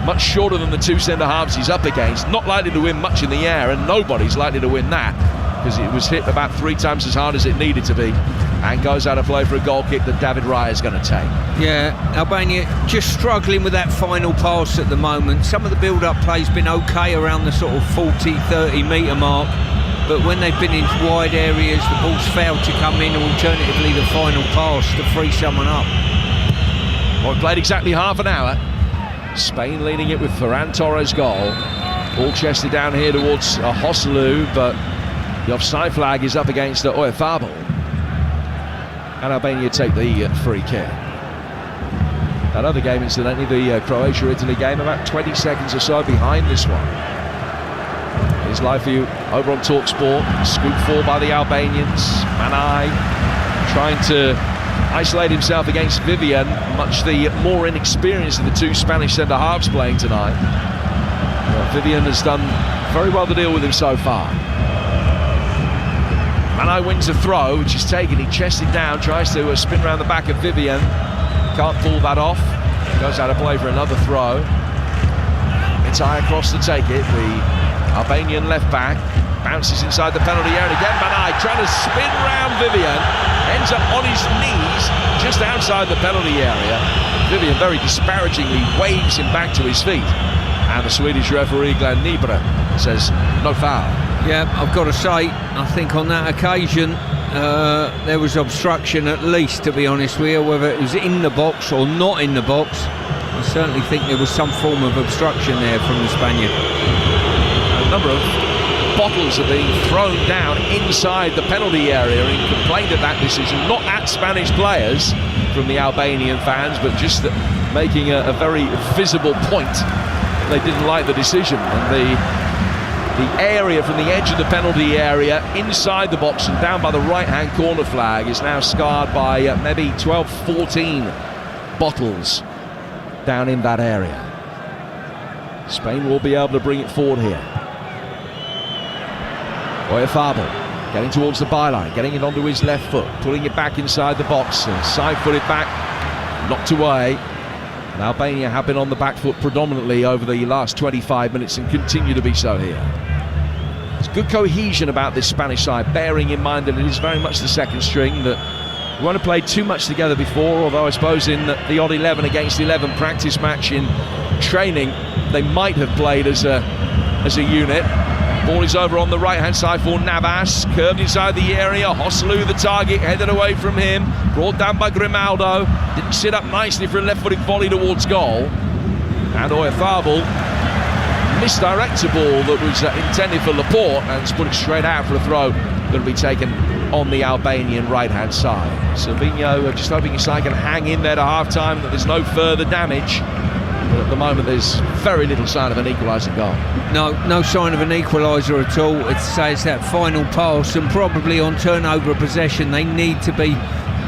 Speaker 20: much shorter than the two centre-halves he's up against. Not likely to win much in the air, and nobody's likely to win that, because it was hit about 3 times as hard as it needed to be, and goes out of play for a goal kick that David Raya is going to take. Yeah, Albania just struggling with that final pass at the moment. Some of the build-up play's been okay around the sort of 40-30 metre mark, but when they've been in wide areas, the ball's failed to come in, or alternatively the final pass to free someone up. Well, we played exactly half an hour. Spain leading it with Ferran Torres' goal. Ball chested down here towards Joselu, but The offside flag is up against Oyarzabal. And Albania take the free kick. That other game, incidentally, the Croatia-Italy game, about 20 seconds or so behind this one. Here's live for you over on TalkSport. Scooped for by the Albanians. Manai trying to isolate himself against Vivian, much the more inexperienced of the two Spanish centre-halves playing tonight. But Vivian has done very well to deal with him so far. Manai wins a throw, which is taken. He chests it down, tries to spin around the back of Vivian. Can't pull that off. Goes out of play for another throw. It's high across to take it. The Albanian left back bounces inside the penalty area again. Manai trying to spin round Vivian, ends up on his knees just outside the penalty area. Vivian very disparagingly waves him back to his feet, and the Swedish referee Glenn Nibra says no foul.
Speaker 2: Yeah, I've got to say, I think on that occasion there was obstruction, at least, to be honest with you. Whether it was in the box or not in the box, I certainly think there was some form of obstruction there from the Spaniard.
Speaker 20: A number of bottles are being thrown down inside the penalty area in complaint of that decision, not at Spanish players from the Albanian fans, but just making a very visible point. They didn't like the decision, and the area from the edge of the penalty area inside the box and down by the right-hand corner flag is now scarred by maybe 12-14 bottles down in that area. Spain will be able to bring it forward here. Oyarzabal getting towards the byline, getting it onto his left foot, pulling it back inside the box, and side-footed back, knocked away. And Albania have been on the back foot predominantly over the last 25 minutes and continue to be so here. There's good cohesion about this Spanish side, bearing in mind that it is very much the second string, that we won't have played too much together before, although I suppose in the odd 11 against 11 practice match in training, they might have played as a unit. Ball is over on the right-hand side for Navas, curved inside the area. Joselu, the target, headed away from him, brought down by Grimaldo. Didn't sit up nicely for a left-footed volley towards goal. And Oyarzabal misdirects a ball that was intended for Laporte and put it straight out for a throw that will be taken on the Albanian right-hand side. Silvino just hoping his side can hang in there to half-time, that there's no further damage. But at the moment there's very little sign of an equalising goal.
Speaker 2: No sign of an equaliser at all. It's that final pass, and probably on turnover of possession they need to be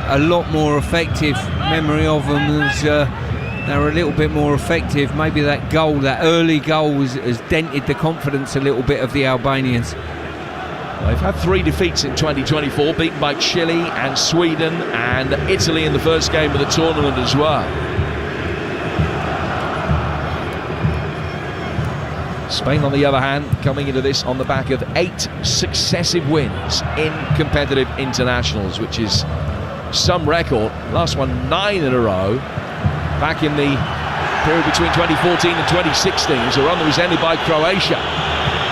Speaker 2: a lot more effective. Memory of them is they're a little bit more effective. Maybe that goal, that early goal, has dented the confidence a little bit of the Albanians.
Speaker 20: They've had 3 defeats in 2024, beaten by Chile and Sweden and Italy in the first game of the tournament as well. Spain, on the other hand, coming into this on the back of 8 successive wins in competitive internationals, which is some record. Last one 9 in a row back in the period between 2014 and 2016. It was a run that was ended by Croatia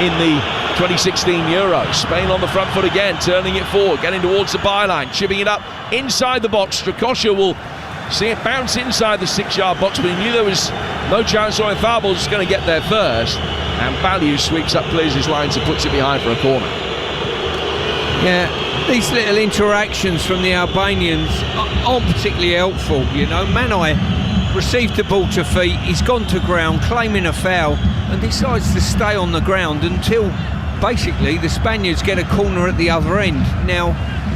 Speaker 20: in the 2016 Euros. Spain on the front foot again, turning it forward, getting towards the byline, chipping it up inside the box. Strakosha will see it bounce inside the 6-yard box, but he knew there was no chance Oyarzabal was going to get there first. And Balliu sweeps up, clears his lines and puts it behind for a corner.
Speaker 2: Yeah, these little interactions from the Albanians aren't particularly helpful, you know. Manai received the ball to feet, he's gone to ground, claiming a foul, and decides to stay on the ground until basically the Spaniards get a corner at the other end. Now,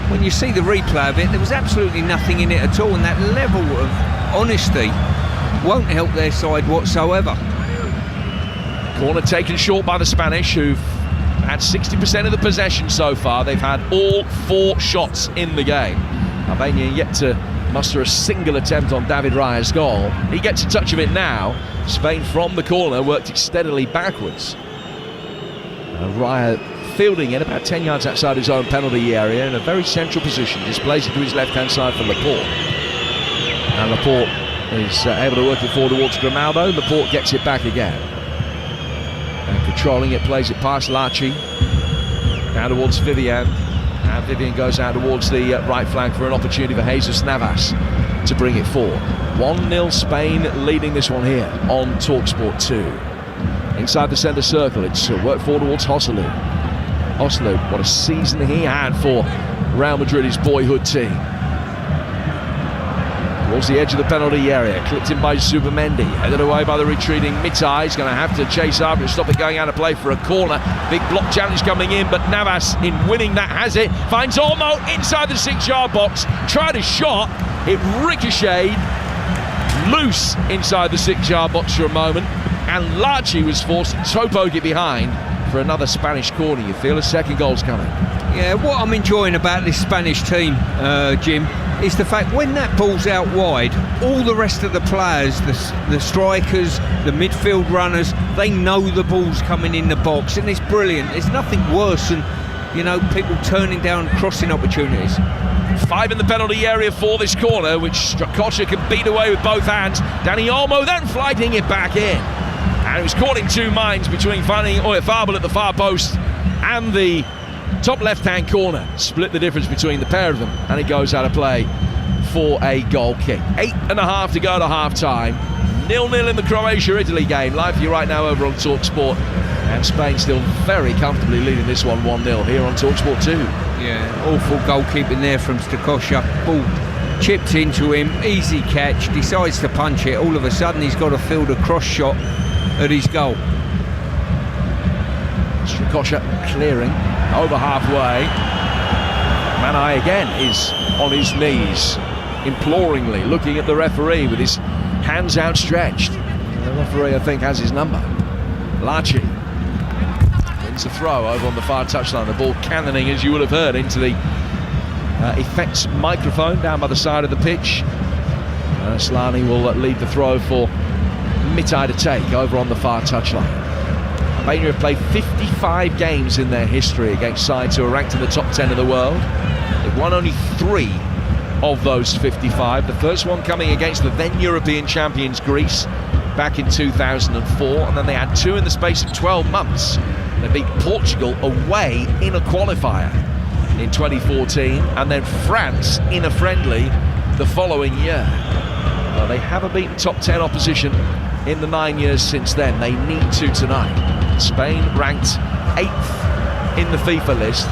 Speaker 2: when you see the replay of it, there was absolutely nothing in it at all, and that level of honesty won't help their side whatsoever.
Speaker 20: Corner taken short by the Spanish, who've had 60% of the possession so far. They've had all 4 shots in the game. Albania yet to muster a single attempt on David Raya's goal. He gets a touch of it now. Spain from the corner worked it steadily backwards. Raya fielding it about 10 yards outside his own penalty area in a very central position. Displays it to his left-hand side for Laporte. And Laporte is able to work it forward towards Grimaldo. Laporte gets it back again. And controlling it, plays it past Laci, down towards Vivian, and Vivian goes out towards the right flank for an opportunity for Jesus Navas to bring it forward. 1-0 Spain leading this one here on TalkSport 2. Inside the centre circle, it's worked forward towards Joselu. Oslo, what a season he had for Real Madrid, his boyhood team. Towards the edge of the penalty area, clipped in by Zubimendi, headed away by the retreating Mitai. He's going to have to chase after and stop it going out of play for a corner. Big block challenge coming in, but Navas, in winning that, has it. Finds Olmo inside the 6-yard box. Tried a shot, it ricocheted loose inside the 6-yard box for a moment, and Lachi was forced to toe poke it behind for another Spanish corner. You feel a second goal's coming.
Speaker 2: Yeah, what I'm enjoying about this Spanish team, Jim, is the fact when that ball's out wide, all the rest of the players, the strikers, the midfield runners, they know the ball's coming in the box, and it's brilliant. There's nothing worse than, people turning down crossing opportunities.
Speaker 20: 5 in the penalty area for this corner, which Strakosha can beat away with both hands. Dani Olmo then flighting it back in. And he was caught in two minds between finding Oyarzabal at the far post and the top left-hand corner. Split the difference between the pair of them, and it goes out of play for a goal kick. 8.5 to go to half-time. 0-0 in the Croatia-Italy game. Live for you right now over on TalkSport. And Spain still very comfortably leading this one 1-0 here on TalkSport 2.
Speaker 2: Yeah, awful goalkeeping there from Strakosha. Ball chipped into him, easy catch, decides to punch it. All of a sudden he's got to field a cross shot at his goal.
Speaker 20: Strakosha clearing over halfway. Manai again is on his knees, imploringly looking at the referee with his hands outstretched. The referee, I think, has his number. Lachi wins a throw over on the far touchline. The ball cannoning, as you will have heard, into the effects microphone down by the side of the pitch. Slani will lead the throw for Mitai to take over on the far touchline. Albania have played 55 games in their history against sides who are ranked in the top 10 of the world. They've won only 3 of those 55. The first one coming against the then European champions Greece back in 2004, and then they had 2 in the space of 12 months. They beat Portugal away in a qualifier in 2014, and then France in a friendly the following year. Well, they haven't beaten top 10 opposition in the 9 years since then. They need to tonight. Spain ranked 8th in the FIFA list,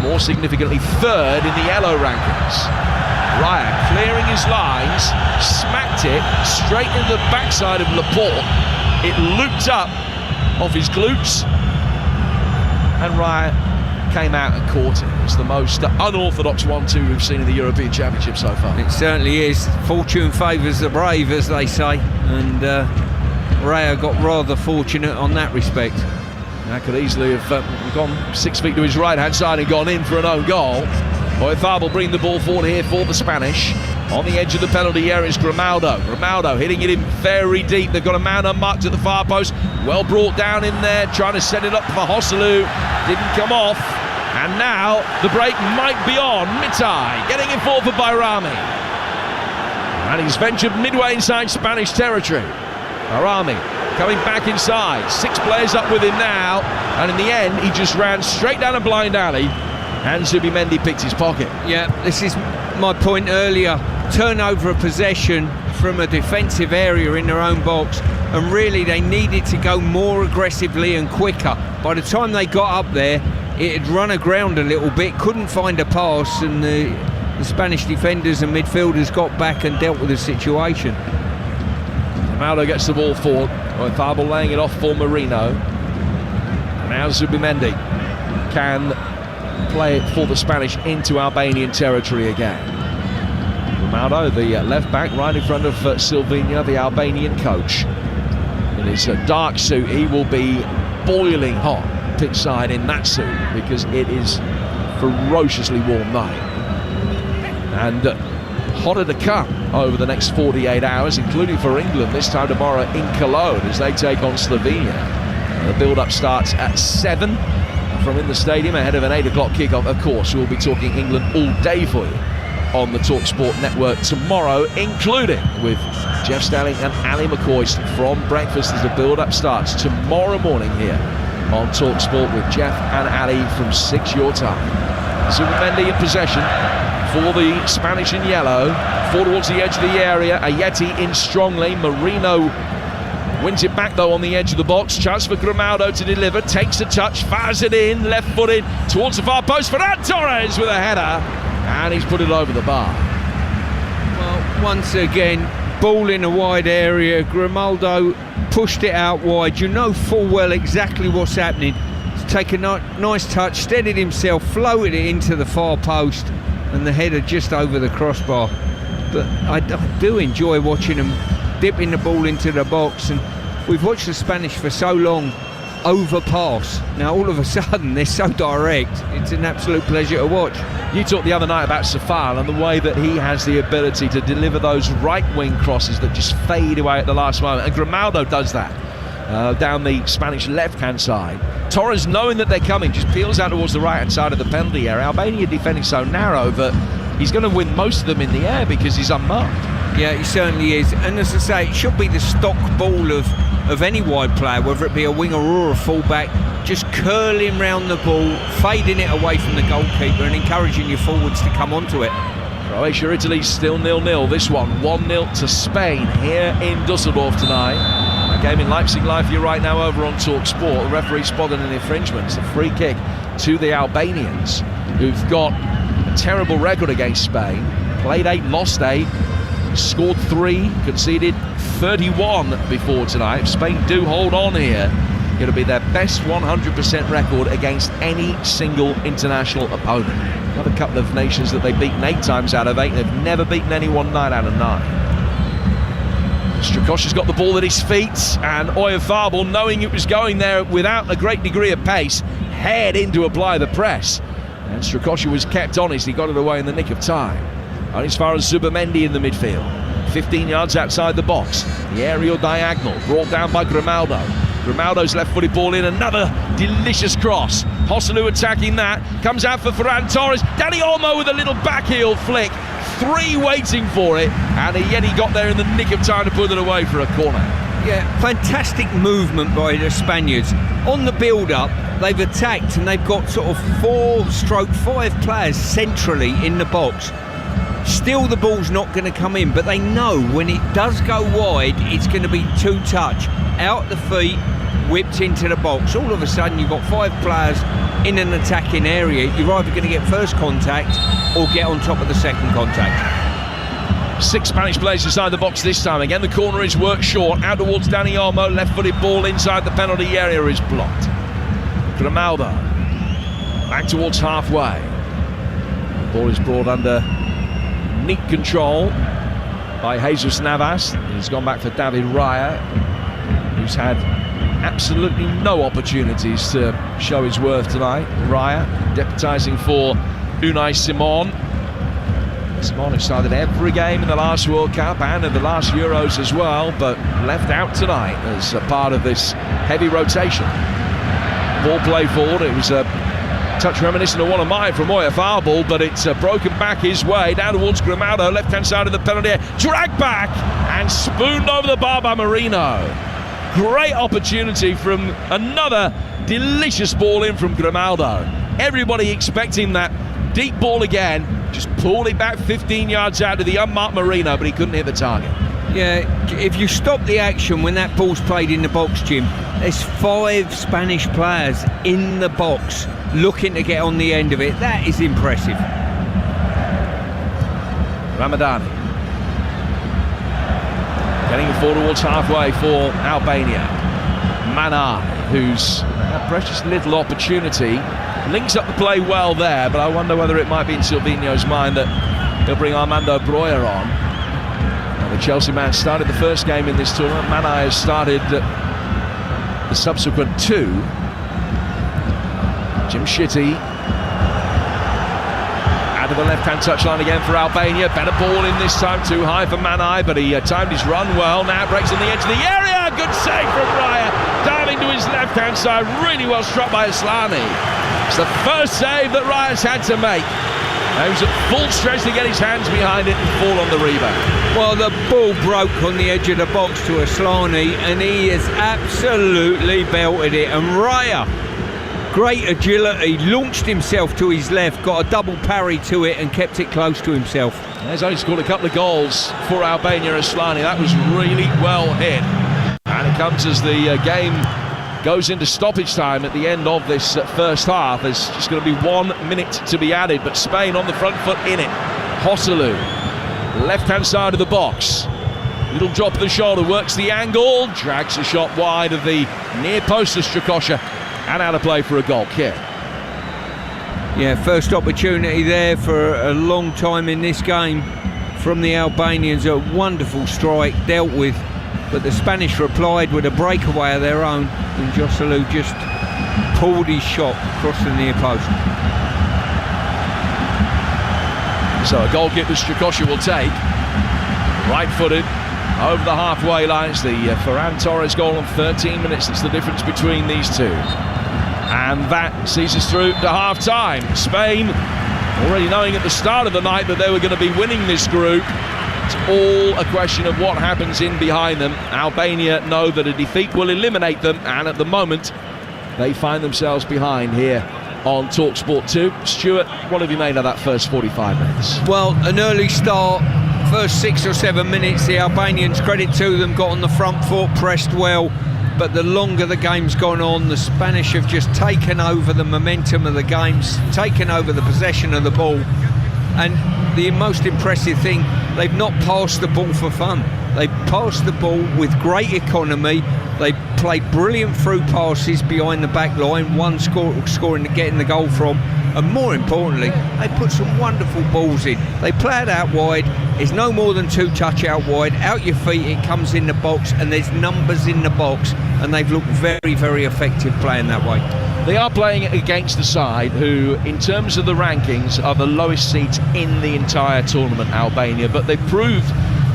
Speaker 20: more significantly 3rd in the yellow rankings. Raya clearing his lines, smacked it straight into the backside of Laporte. It looped up off his glutes, and Raya came out and caught it. It's the most unorthodox 1-2 we've seen in the European Championship so far.
Speaker 2: It certainly is. Fortune favours the brave, as they say, and Raya got rather fortunate on that respect.
Speaker 20: That could easily have gone 6 feet to his right-hand side and gone in for an own goal. Oyarzabal bring the ball forward here for the Spanish. On the edge of the penalty area is Grimaldo. Grimaldo hitting it in very deep. They've got a man unmarked at the far post. Well brought down in there, trying to set it up for Joselu. Didn't come off. And now the break might be on. Mitai getting it forward for Bayrami. And he's ventured midway inside Spanish territory. Bayrami coming back inside. 6 players up with him now. And in the end, he just ran straight down a blind alley. And Zubimendi picked his pocket.
Speaker 2: Yeah, this is my point earlier. Turnover of possession from a defensive area in their own box, and really they needed to go more aggressively and quicker. By the time they got up there, it had run aground a little bit, couldn't find a pass, and the Spanish defenders and midfielders got back and dealt with the situation.
Speaker 20: Ronaldo gets the ball forward. Oyarzabal laying it off for Marino. Now Zubimendi can play it for the Spanish into Albanian territory again. Ronaldo, the left back, right in front of Silvina, the Albanian coach. In his dark suit, he will be boiling hot pitch side in that suit, because it is ferociously warm night. And hotter to come over the next 48 hours, including for England this time tomorrow in Cologne as they take on Slovenia. The build-up starts at 7 from in the stadium ahead of an 8 o'clock kickoff. Of course, we'll be talking England all day for you on the TalkSport network tomorrow, including with Jeff Stelling and Ali McCoist from breakfast as the build-up starts tomorrow morning here on TalkSport with Jeff and Ali from 6 your time. Zubimendi in possession for the Spanish in yellow, forward towards the edge of the area. Ayeti in strongly. Marino Wins it back though on the edge of the box. Chance for Grimaldo to deliver. Takes a touch, fires it in, left-footed towards the far post. Ferran Torres with a header, and he's put it over the bar.
Speaker 2: Well, once again, ball in a wide area. Grimaldo pushed it out wide. You know full well exactly what's happening. He's taken a nice touch, steadied himself, floated it into the far post, and the header just over the crossbar. But I do enjoy watching them dipping the ball into the box, and we've watched the Spanish for so long overpass. Now all of a sudden they're so direct, it's an absolute pleasure to watch.
Speaker 20: You talked the other night about Safal and the way that he has the ability to deliver those right wing crosses that just fade away at the last moment, and Grimaldo does that down the Spanish left hand side. Torres, knowing that they're coming, just peels out towards the right hand side of the penalty area. Albania defending so narrow that he's going to win most of them in the air because he's unmarked.
Speaker 2: Yeah, he certainly is. And as I say, it should be the stock ball of any wide player, whether it be a winger or a fullback, just curling round the ball, fading it away from the goalkeeper and encouraging your forwards to come onto it.
Speaker 20: Croatia, Italy still 0-0. This one 1-0 to Spain here in Dusseldorf tonight. A game in Leipzig Live for you right now over on Talk Sport. The referee spotted an infringement. It's a free kick to the Albanians, who've got a terrible record against Spain. Played 8, lost 8. Scored 3, conceded 31 before tonight. If Spain do hold on here, it'll be their best 100% record against any single international opponent. Another couple of nations that they've beaten 8 times out of 8. They've never beaten anyone 9 out of 9. Strakosha's got the ball at his feet, and Oyarzabal, knowing it was going there without a great degree of pace, head in to apply the press. And Strakosha was kept honest. He got it away in the nick of time. And as far as Zubamendi in the midfield, 15 yards outside the box, the aerial diagonal brought down by Grimaldo. Grimaldo's left-footed ball in, another delicious cross. Hosselu attacking that, comes out for Ferran Torres. Dani Olmo with a little backheel flick, 3 waiting for it, and yet he got there in the nick of time to put it away for a corner.
Speaker 2: Yeah, fantastic movement by the Spaniards. On the build-up, they've attacked and they've got sort of 4/5 players centrally in the box. Still the ball's not going to come in, but they know when it does go wide, it's going to be 2 touch. Out the feet, whipped into the box. All of a sudden you've got 5 players in an attacking area. You're either going to get first contact or get on top of the second contact.
Speaker 20: 6 Spanish players inside the box this time. Again, the corner is worked short. Out towards Dani Olmo. Left-footed ball inside the penalty area is blocked. Grimaldo back towards halfway. The ball is brought under neat control by Jesus Navas. He's gone back for David Raya, who's had absolutely no opportunities to show his worth tonight. Raya deputising for Unai Simon. Simon, who started every game in the last World Cup and in the last Euros as well, but left out tonight as a part of this heavy rotation. Ball play forward. It was a touch reminiscent of one of mine from Oyarzabal, but it's broken back his way down towards Grimaldo, left-hand side of the penalty area, dragged back and spooned over the bar by Marino. Great opportunity from another delicious ball in from Grimaldo. Everybody expecting that deep ball again, just pulled it back 15 yards out to the unmarked Marino, but he couldn't hit the target.
Speaker 2: Yeah, if you stop the action when that ball's played in the box, Jim, there's 5 Spanish players in the box looking to get on the end of it. That is impressive.
Speaker 20: Ramadani getting it forward towards halfway for Albania. Mana, who's a precious little opportunity, links up the play well there, but I wonder whether it might be in Silvino's mind that he'll bring Armando Breuer on. Now, the Chelsea man started the first game in this tournament. Mana has started the subsequent 2. Jim Shitty out of the left-hand touchline again for Albania. Better ball in this time, too high for Manai, but he timed his run well. Now breaks on the edge of the area. Good save from Raya, diving to his left-hand side. Really well struck by Aslani. It's the first save that Raya's had to make. He was at full stretch to get his hands behind it and fall on the rebound.
Speaker 2: Well, the ball broke on the edge of the box to Aslani, and he has absolutely belted it. And Raya, great agility, launched himself to his left, got a double parry to it and kept it close to himself.
Speaker 20: He's only scored a couple of goals for Albania. Aslani, that was really well hit. And It comes as the game goes into stoppage time at the end of this first half. There's just going to be 1 minute to be added, but Spain on the front foot in it. Joselu, left-hand side of the box. Little drop of the shoulder, works the angle, drags the shot wide of the near post of Strakosha, and out of play for a goal kick.
Speaker 2: Yeah, first opportunity there for a long time in this game from the Albanians. A wonderful strike, dealt with, but the Spanish replied with a breakaway of their own, and Joselu just pulled his shot across the near post.
Speaker 20: So a goal kick that Strakosha will take, right-footed, over the halfway line. It's the Ferran Torres goal in 13 minutes. That's the difference between these two. And that sees us through to half-time. Spain, already knowing at the start of the night that they were going to be winning this group. It's all a question of what happens in behind them. Albania know that a defeat will eliminate them, and at the moment, they find themselves behind here on TalkSport 2. Stuart, what have you made of that first 45 minutes?
Speaker 2: Well, an early start. First 6 or 7 minutes, the Albanians, credit to them, got on the front foot, pressed well, but the longer the game's gone on, the Spanish have just taken over the momentum of the games, taken over the possession of the ball, and the most impressive thing, they've not passed the ball for fun. They passed the ball with great economy. They played brilliant through passes behind the back line, one scoring and getting the goal from. And more importantly, they put some wonderful balls in. They play it out wide. It's no more than 2 touch out wide. Out your feet, it comes in the box, and there's numbers in the box. And they've looked very, very effective playing that way.
Speaker 20: They are playing against the side who, in terms of the rankings, are the lowest seeds in the entire tournament, Albania. But they've proved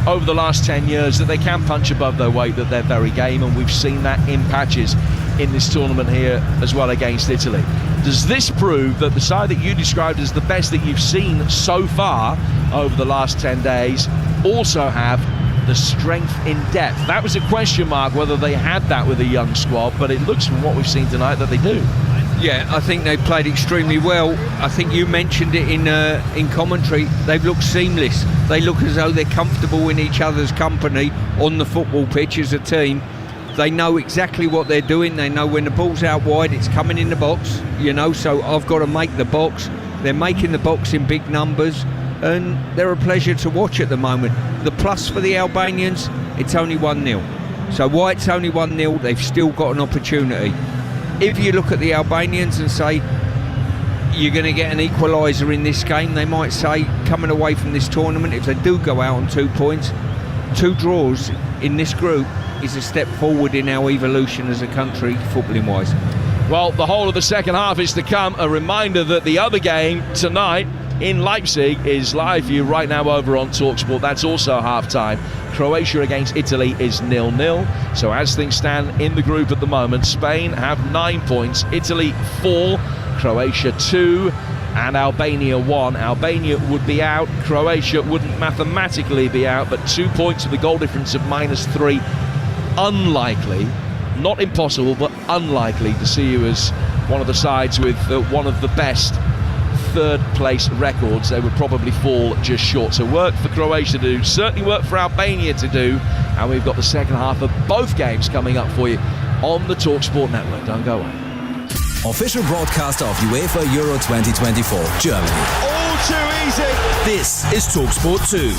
Speaker 20: over the last 10 years that they can punch above their weight, that they're very game, and we've seen that in patches in this tournament here as well against Italy. Does this prove that the side that you described as the best that you've seen so far over the last 10 days also have the strength in depth? That was a question mark whether they had that with a young squad, but it looks from what we've seen tonight that they do.
Speaker 2: Yeah, I think they played extremely well. I think you mentioned it in commentary. They've looked seamless. They look as though they're comfortable in each other's company on the football pitch as a team. They know exactly what they're doing. They know when the ball's out wide, it's coming in the box, you know, so I've got to make the box. They're making the box in big numbers, and they're a pleasure to watch at the moment. The plus for the Albanians, it's only 1-0. So why it's only 1-0, they've still got an opportunity. If you look at the Albanians and say, you're going to get an equaliser in this game, they might say, coming away from this tournament, if they do go out on 2 points, 2 draws in this group is a step forward in our evolution as a country, footballing wise.
Speaker 20: Well, the whole of the second half is to come. A reminder that the other game tonight in Leipzig is live for you right now over on TalkSport. That's also half-time. Croatia against Italy is 0-0. So as things stand in the group at the moment, Spain have 9 points, Italy 4, Croatia 2, and Albania 1. Albania would be out, Croatia wouldn't mathematically be out, but 2 points with a goal difference of -3. Unlikely, not impossible, but unlikely to see you as one of the sides with one of the best third place records. They would probably fall just short. So work for Croatia to do, certainly work for Albania to do, and we've got the second half of both games coming up for you on the TalkSport network. Don't go away.
Speaker 14: Official broadcaster of UEFA Euro 2024, Germany.
Speaker 22: All too easy.
Speaker 14: This is TalkSport 2.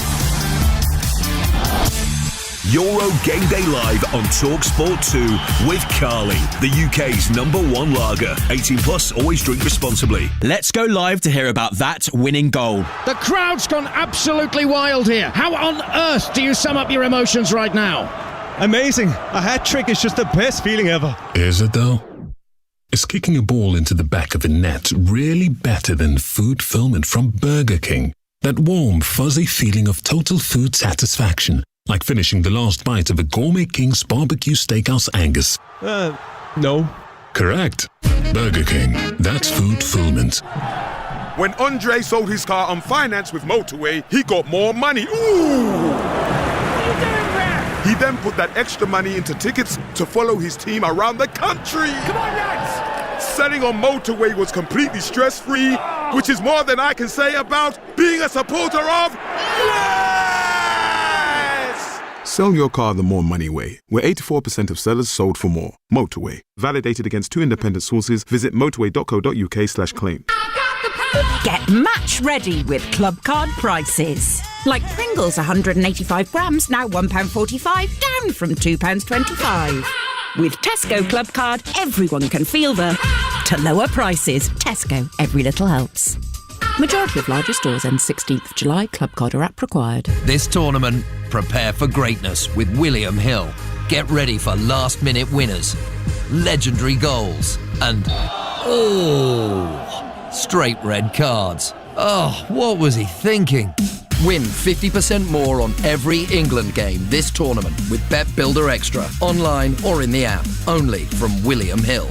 Speaker 12: Euro Game Day Live on TalkSport 2 with Carly, the UK's #1 lager. 18 plus, always drink responsibly.
Speaker 13: Let's go live to hear about that winning goal.
Speaker 15: The crowd's gone absolutely wild here. How on earth do you sum up your emotions right now?
Speaker 23: Amazing. A hat-trick is just the best feeling ever.
Speaker 1: Is it though? Is kicking a ball into the back of the net really better than food fulfillment from Burger King? That warm, fuzzy feeling of total food satisfaction. Like finishing the last bite of a Gourmet King's barbecue steakhouse Angus.
Speaker 23: No.
Speaker 1: Correct. Burger King. That's food fulfillment.
Speaker 10: When Andre sold his car on finance with Motorway, he got more money. Ooh!
Speaker 11: What are you doing there?
Speaker 10: He then put that extra money into tickets to follow his team around the country.
Speaker 11: Come on, lads!
Speaker 10: Selling on Motorway was completely stress-free, which is more than I can say about being a supporter of... Sell your car the more money way, where 84% of sellers sold for more. Motorway. Validated against 2 independent sources. Visit motorway.co.uk/claim.
Speaker 3: Get match ready with Club Card prices. Like Pringles 185 grams, now £1.45, down from £2.25. With Tesco Club Card, everyone can feel to lower prices. Tesco, every little helps. Majority of larger stores end 16th of July. Club Card or app required.
Speaker 4: This tournament, prepare for greatness with William Hill. Get ready for last-minute winners, legendary goals, and straight red cards. Oh, what was he thinking? Win 50% more on every England game this tournament with Bet Builder Extra, online or in the app. Only from William Hill.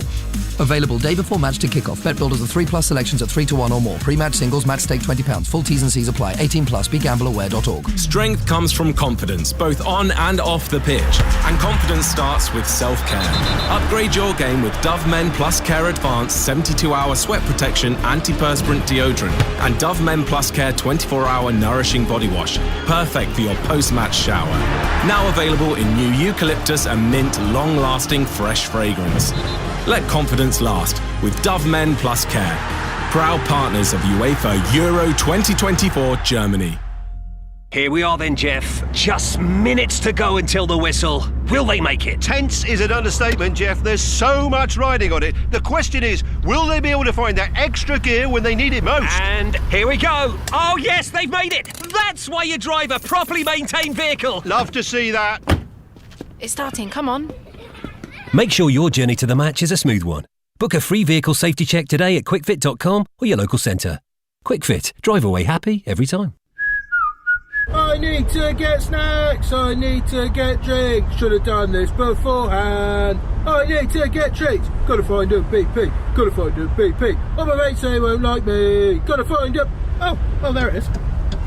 Speaker 4: Available day before match to kick-off. Bet Builders are 3+ selections at 3-1 or more. Pre-match singles, match stake £20. Full T's and C's apply. 18+. BeGambleAware.org.
Speaker 5: Strength comes from confidence, both on and off the pitch. And confidence starts with self-care. Upgrade your game with Dove Men Plus Care Advanced 72-hour sweat protection antiperspirant deodorant and Dove Men Plus Care 24-hour nourishing body wash. Perfect for your post-match shower. Now available in new eucalyptus and mint long-lasting fresh fragrance. Let confidence last with Dove Men Plus Care. Proud partners of UEFA Euro 2024 Germany.
Speaker 6: Here we are then, Jeff. Just minutes to go until the whistle. Will they make it?
Speaker 7: Tense is an understatement, Jeff. There's so much riding on it. The question is, will they be able to find that extra gear when they need it most?
Speaker 6: And here we go. Oh, yes, they've made it. That's why you drive a properly maintained vehicle.
Speaker 7: Love to see that.
Speaker 24: It's starting, come on.
Speaker 9: Make sure your journey to the match is a smooth one. Book a free vehicle safety check today at quickfit.com or your local centre. QuickFit, drive away happy every time.
Speaker 25: I need to get snacks, I need to get drinks, should have done this beforehand. I need to get treats, gotta find a BP, gotta find a BP. Oh, my mates say won't like me, gotta find a... Oh, there it is.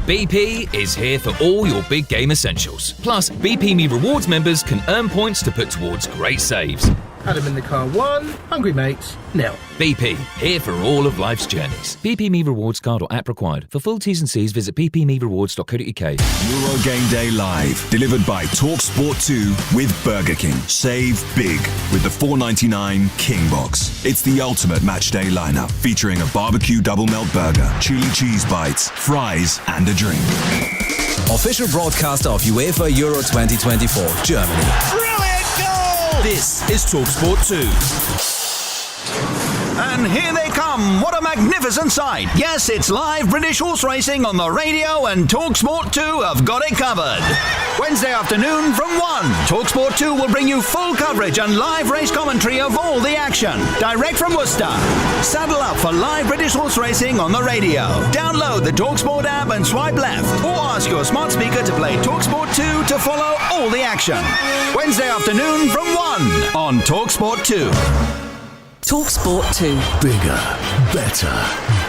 Speaker 26: BP is here for all your big game essentials. Plus, BP Me Rewards members can earn points to put towards great saves.
Speaker 25: Adam in the car 1, hungry mates, nil.
Speaker 26: BP, here for all of life's journeys. BP Me Rewards card or app required. For full T's and C's, visit ppmerewards.co.uk.
Speaker 12: Euro Game Day Live, delivered by TalkSport 2 with Burger King. Save big with the $4.99 King Box. It's the ultimate match day lineup, featuring a barbecue double melt burger, chili cheese bites, fries, and a drink.
Speaker 14: Official broadcaster of UEFA Euro 2024, Germany.
Speaker 27: Brilliant goal!
Speaker 14: This is TalkSport 2.
Speaker 27: And here they come. What a magnificent sight. Yes, it's live British horse racing on the radio, and TalkSport 2 have got it covered. Wednesday afternoon from 1, TalkSport 2 will bring you full coverage and live race commentary of all the action, direct from Worcester. Saddle up for live British horse racing on the radio. Download the TalkSport app and swipe left, or ask your smart speaker to play TalkSport 2 to follow all the action. Wednesday afternoon from 1 on TalkSport 2.
Speaker 14: TalkSport 2.
Speaker 28: Bigger, better,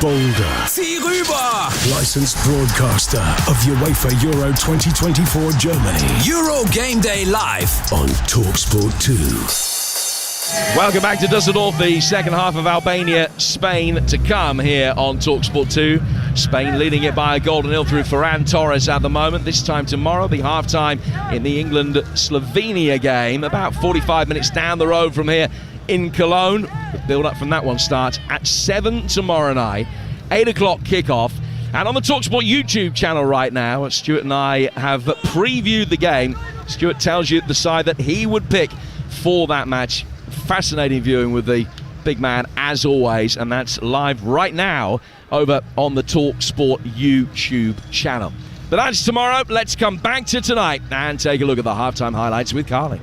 Speaker 28: bolder.
Speaker 14: Zieh rüber!
Speaker 28: Licensed broadcaster of UEFA Euro 2024 Germany.
Speaker 14: Euro Game Day Live
Speaker 28: on TalkSport 2.
Speaker 20: Welcome back to Dusseldorf, the second half of Albania-Spain to come here on TalkSport 2. Spain leading it by a goal to nil through Ferran Torres at the moment. This time tomorrow, the half-time in the England-Slovenia game. About 45 minutes down the road from here in Cologne. The build-up from that one starts at 7 tomorrow night. 8 o'clock kickoff. And on the TalkSport YouTube channel right now, Stuart and I have previewed the game. Stuart tells you the side that he would pick for that match. Fascinating viewing with the big man as always, and that's live right now over on the TalkSport YouTube channel. But that's tomorrow. Let's come back to tonight and take a look at the halftime highlights with Carly.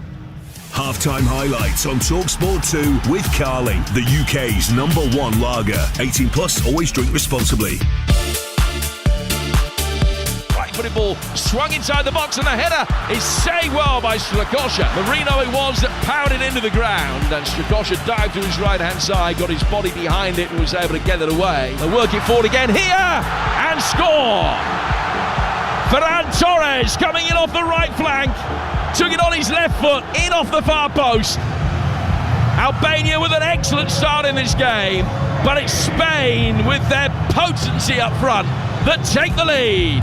Speaker 12: Halftime highlights on TalkSport 2 with Carly, the UK's #1 lager. 18 plus, always drink responsibly.
Speaker 20: Right-footed ball swung inside the box, and the header is saved well by Strakosha. Marino it was that powered it into the ground, and Strakosha dived to his right-hand side, got his body behind it, and was able to get it away. They work it forward again here, and score! Ferran Torres coming in off the right flank. Took it on his left foot, in off the far post. Albania with an excellent start in this game, but it's Spain with their potency up front that take the lead.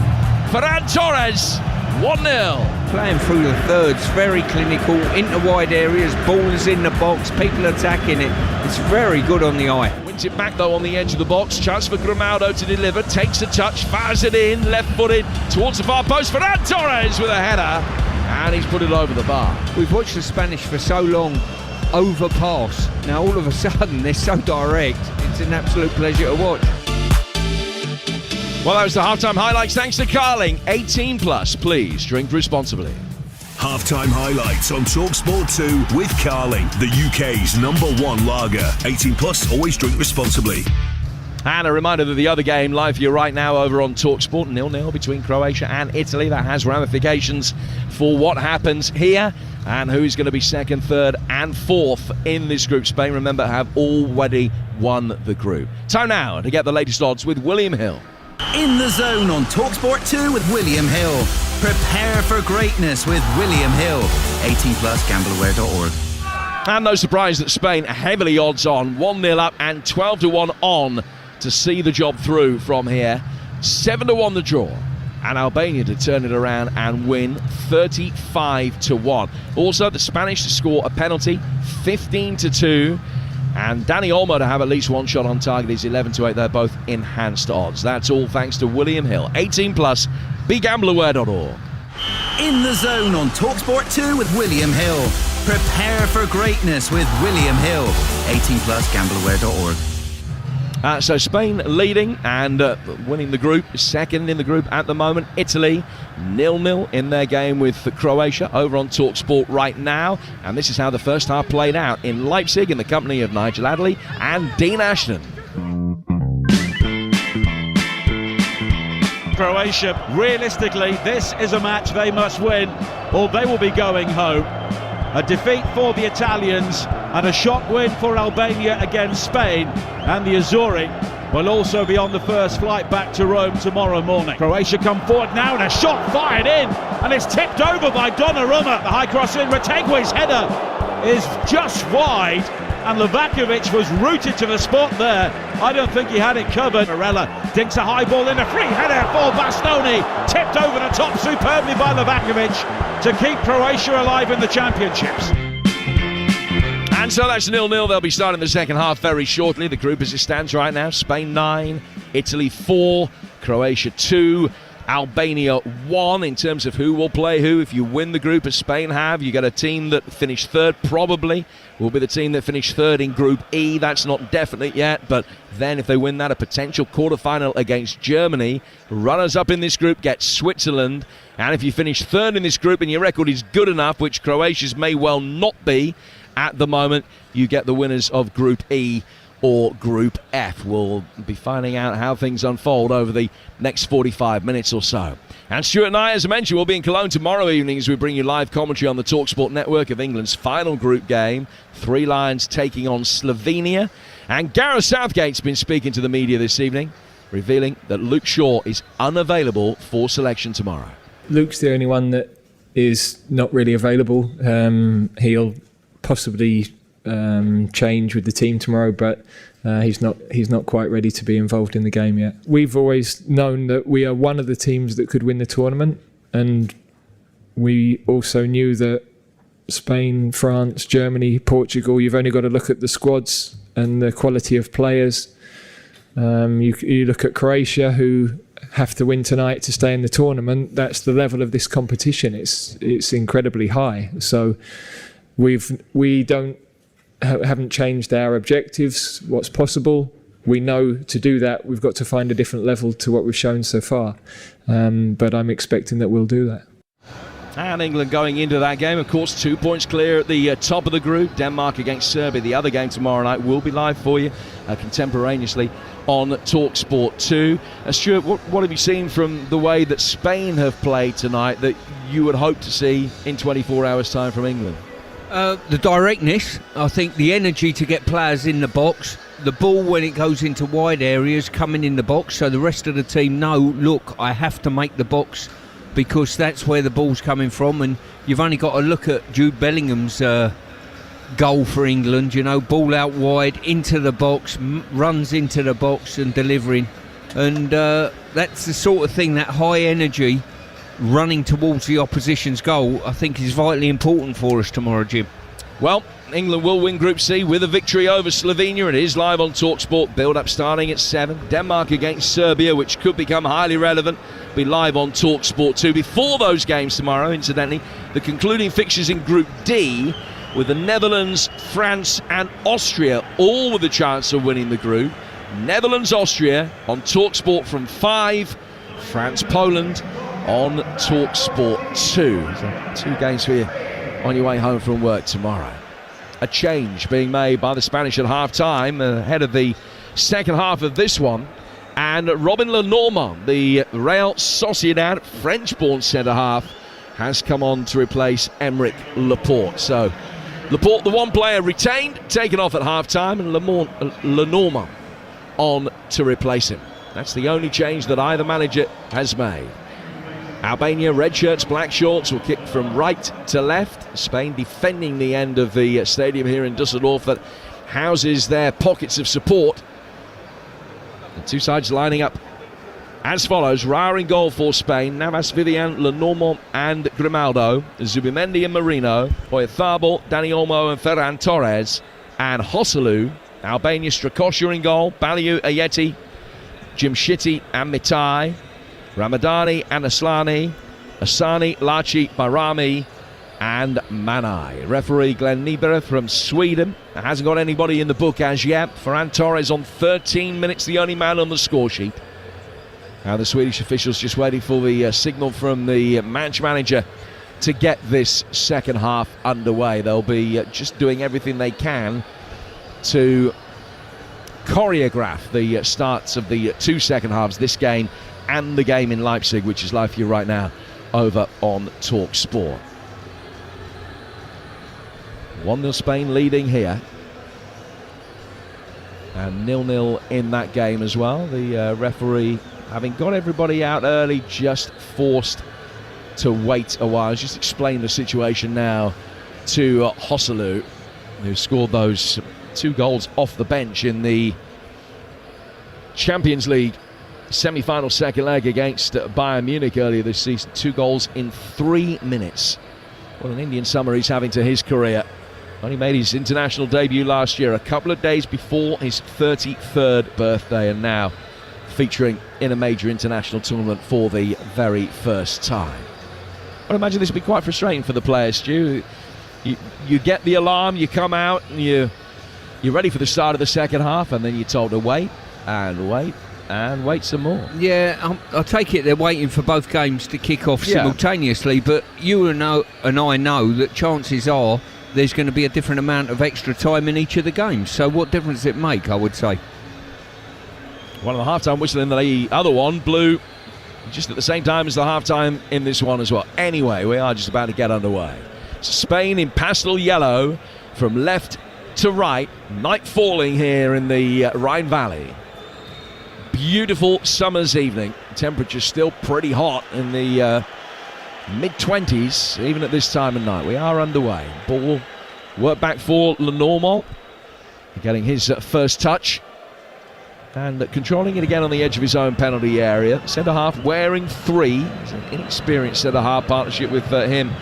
Speaker 20: Ferran Torres, 1-0.
Speaker 2: playing through the thirds, very clinical, into wide areas, ball is in the box, people attacking it. It's very good on the eye.
Speaker 20: Wins it back though on the edge of the box. Chance for Grimaldo to deliver. Takes a touch, fires it in, left-footed towards the far post. Ferran Torres with a header, and he's put it over the bar.
Speaker 2: We've watched the Spanish for so long overpass. Now all of a sudden they're so direct. It's an absolute pleasure to watch.
Speaker 20: Well, that was the halftime highlights. Thanks to Carling. 18 plus, please drink responsibly.
Speaker 12: Halftime highlights on TalkSport 2 with Carling, the UK's #1 lager. 18 plus, always drink responsibly.
Speaker 20: And a reminder that the other game live for you right now over on TalkSport, 0-0 between Croatia and Italy. That has ramifications for what happens here and who's going to be second, third and fourth in this group. Spain, remember, have already won the group. Time now to get the latest odds with William Hill.
Speaker 14: In the Zone on TalkSport 2 with William Hill. Prepare for greatness with William Hill. 18 plus, gambleaware.org.
Speaker 20: And no surprise that Spain are heavily odds on, 1-0 up and 12-1 on to see the job through from here. 7-1 the draw. And Albania to turn it around and win 35-1. Also, the Spanish to score a penalty, 15-2. And Dani Olmo to have at least one shot on target is 11-8. They're both enhanced odds. That's all thanks to William Hill. 18 plus, begambleaware.org.
Speaker 14: In the Zone on TalkSport 2 with William Hill. Prepare for greatness with William Hill. 18 plus, gambleaware.org.
Speaker 20: So Spain leading and winning the group, second in the group at the moment. Italy 0-0 in their game with Croatia over on TalkSport right now. And this is how the first half played out in Leipzig in the company of Nigel Adderley and Dean Ashton.
Speaker 8: Croatia, realistically, this is a match they must win or they will be going home. A defeat for the Italians and a shock win for Albania against Spain, and the Azzurri will also be on the first flight back to Rome tomorrow morning. Croatia come forward now and a shot fired in, and it's tipped over by Donnarumma. The high cross in, Retegui's header is just wide, and Livakovic was rooted to the spot there. I don't think he had it covered. Morella dinks a high ball in, a free header for Bastoni, tipped over the top superbly by Livakovic to keep Croatia alive in the championships.
Speaker 20: And so that's 0-0. They'll be starting the second half very shortly. The group as it stands right now, Spain 9, Italy 4, Croatia 2, Albania 1 in terms of who will play who. If you win the group as Spain have, you get a team that finished third, probably will be the team that finished third in Group E. That's not definite yet, but then if they win that, a potential quarterfinal against Germany. Runners up in this group get Switzerland, and if you finish third in this group and your record is good enough, which Croatia's may well not be at the moment, you get the winners of Group E or Group F. We'll be finding out how things unfold over the next 45 minutes or so. And Stuart and I, as I mentioned, will be in Cologne tomorrow evening as we bring you live commentary on the TalkSport network of England's final group game. Three Lions taking on Slovenia. And Gareth Southgate's been speaking to the media this evening, revealing that Luke Shaw is unavailable for selection tomorrow.
Speaker 16: Luke's the only one that is not really available. He'll possibly change with the team tomorrow, but he's not quite ready to be involved in the game yet. We've always known that we are one of the teams that could win the tournament, and we also knew that Spain, France, Germany, Portugal, you've only got to look at the squads and the quality of players. You look at Croatia, who have to win tonight to stay in the tournament. That's the level of this competition. It's incredibly high. So we haven't changed our objectives, what's possible. We know to do that, we've got to find a different level to what we've shown so far. But I'm expecting that we'll do that.
Speaker 20: And England going into that game, of course, 2 points clear at the top of the group. Denmark against Serbia. The other game tomorrow night will be live for you contemporaneously on TalkSport 2. Stuart, what have you seen from the way that Spain have played tonight that you would hope to see in 24 hours' time from England?
Speaker 2: The directness, I think the energy to get players in the box, the ball when it goes into wide areas coming in the box, so the rest of the team know, look, I have to make the box because that's where the ball's coming from. And you've only got to look at Jude Bellingham's goal for England, ball out wide into the box, runs into the box and delivering. And that's the sort of thing, that high energy running towards the opposition's goal, I think is vitally important for us tomorrow, Jim.
Speaker 20: Well, England will win Group C with a victory over Slovenia. It is live on TalkSport. Build-up starting at 7. Denmark against Serbia, which could become highly relevant, be live on TalkSport 2. Before those games tomorrow, incidentally, the concluding fixtures in Group D, with the Netherlands, France and Austria all with a chance of winning the group. Netherlands-Austria on TalkSport from 5. France-Poland on TalkSport 2. So 2 games for you on your way home from work tomorrow. A change being made by the Spanish at half-time ahead of the second half of this one. And Robin Lenormand, the Real Sociedad French-born centre-half, has come on to replace Aymeric Laporte. So Laporte, the one player retained, taken off at half-time, and Lenormand on to replace him. That's the only change that either manager has made. Albania, red shirts, black shorts, will kick from right to left. Spain defending the end of the stadium here in Düsseldorf that houses their pockets of support. The two sides lining up as follows. Raya in goal for Spain. Navas, Vivian, Lenormand and Grimaldo. Zubimendi and Marino. Oyarzabal, Dani Olmo and Ferran Torres. And Joselu. Albania, Strakosha in goal. Baliu, Ayeti, Jimshiti and Mitai. Ramadani and Aslani, Asani, Laci, Barami and Manai. Referee Glenn Niebuhr from Sweden. Hasn't got anybody in the book as yet. Ferran Torres on 13 minutes, the only man on the score sheet. Now the Swedish officials just waiting for the signal from the match manager to get this second half underway. They'll be just doing everything they can to choreograph the starts of the 2 second halves, this game and the game in Leipzig, which is live for you right now over on TalkSport. 1-0 Spain leading here. And 0-0 in that game as well. The referee, having got everybody out early, just forced to wait a while. Just explain the situation now to Joselu, who scored those 2 goals off the bench in the Champions League semi-final second leg against Bayern Munich earlier this season. 2 goals in 3 minutes. What an Indian summer he's having to his career. Only made his international debut last year, a couple of days before his 33rd birthday, and now featuring in a major international tournament for the very first time. I imagine this will be quite frustrating for the players, Stu. You get the alarm, you come out, and you're ready for the start of the second half, and then you're told to wait and wait and wait some more.
Speaker 2: Yeah, I take it they're waiting for both games to kick off simultaneously, but you and I know that chances are there's going to be a different amount of extra time in each of the games. So what difference does it make, I would say?
Speaker 20: One of the half-time whistle in the other one blew just at the same time as the half-time in this one as well. Anyway, we are just about to get underway. Spain in pastel yellow from left to right. Night falling here in the Rhine Valley. Beautiful summer's evening. Temperature's still pretty hot in the mid-20s, even at this time of night. We are underway. Ball work back for Lenormand, getting his first touch and controlling it again on the edge of his own penalty area. Centre-half wearing 3. He's an inexperienced centre-half partnership with him,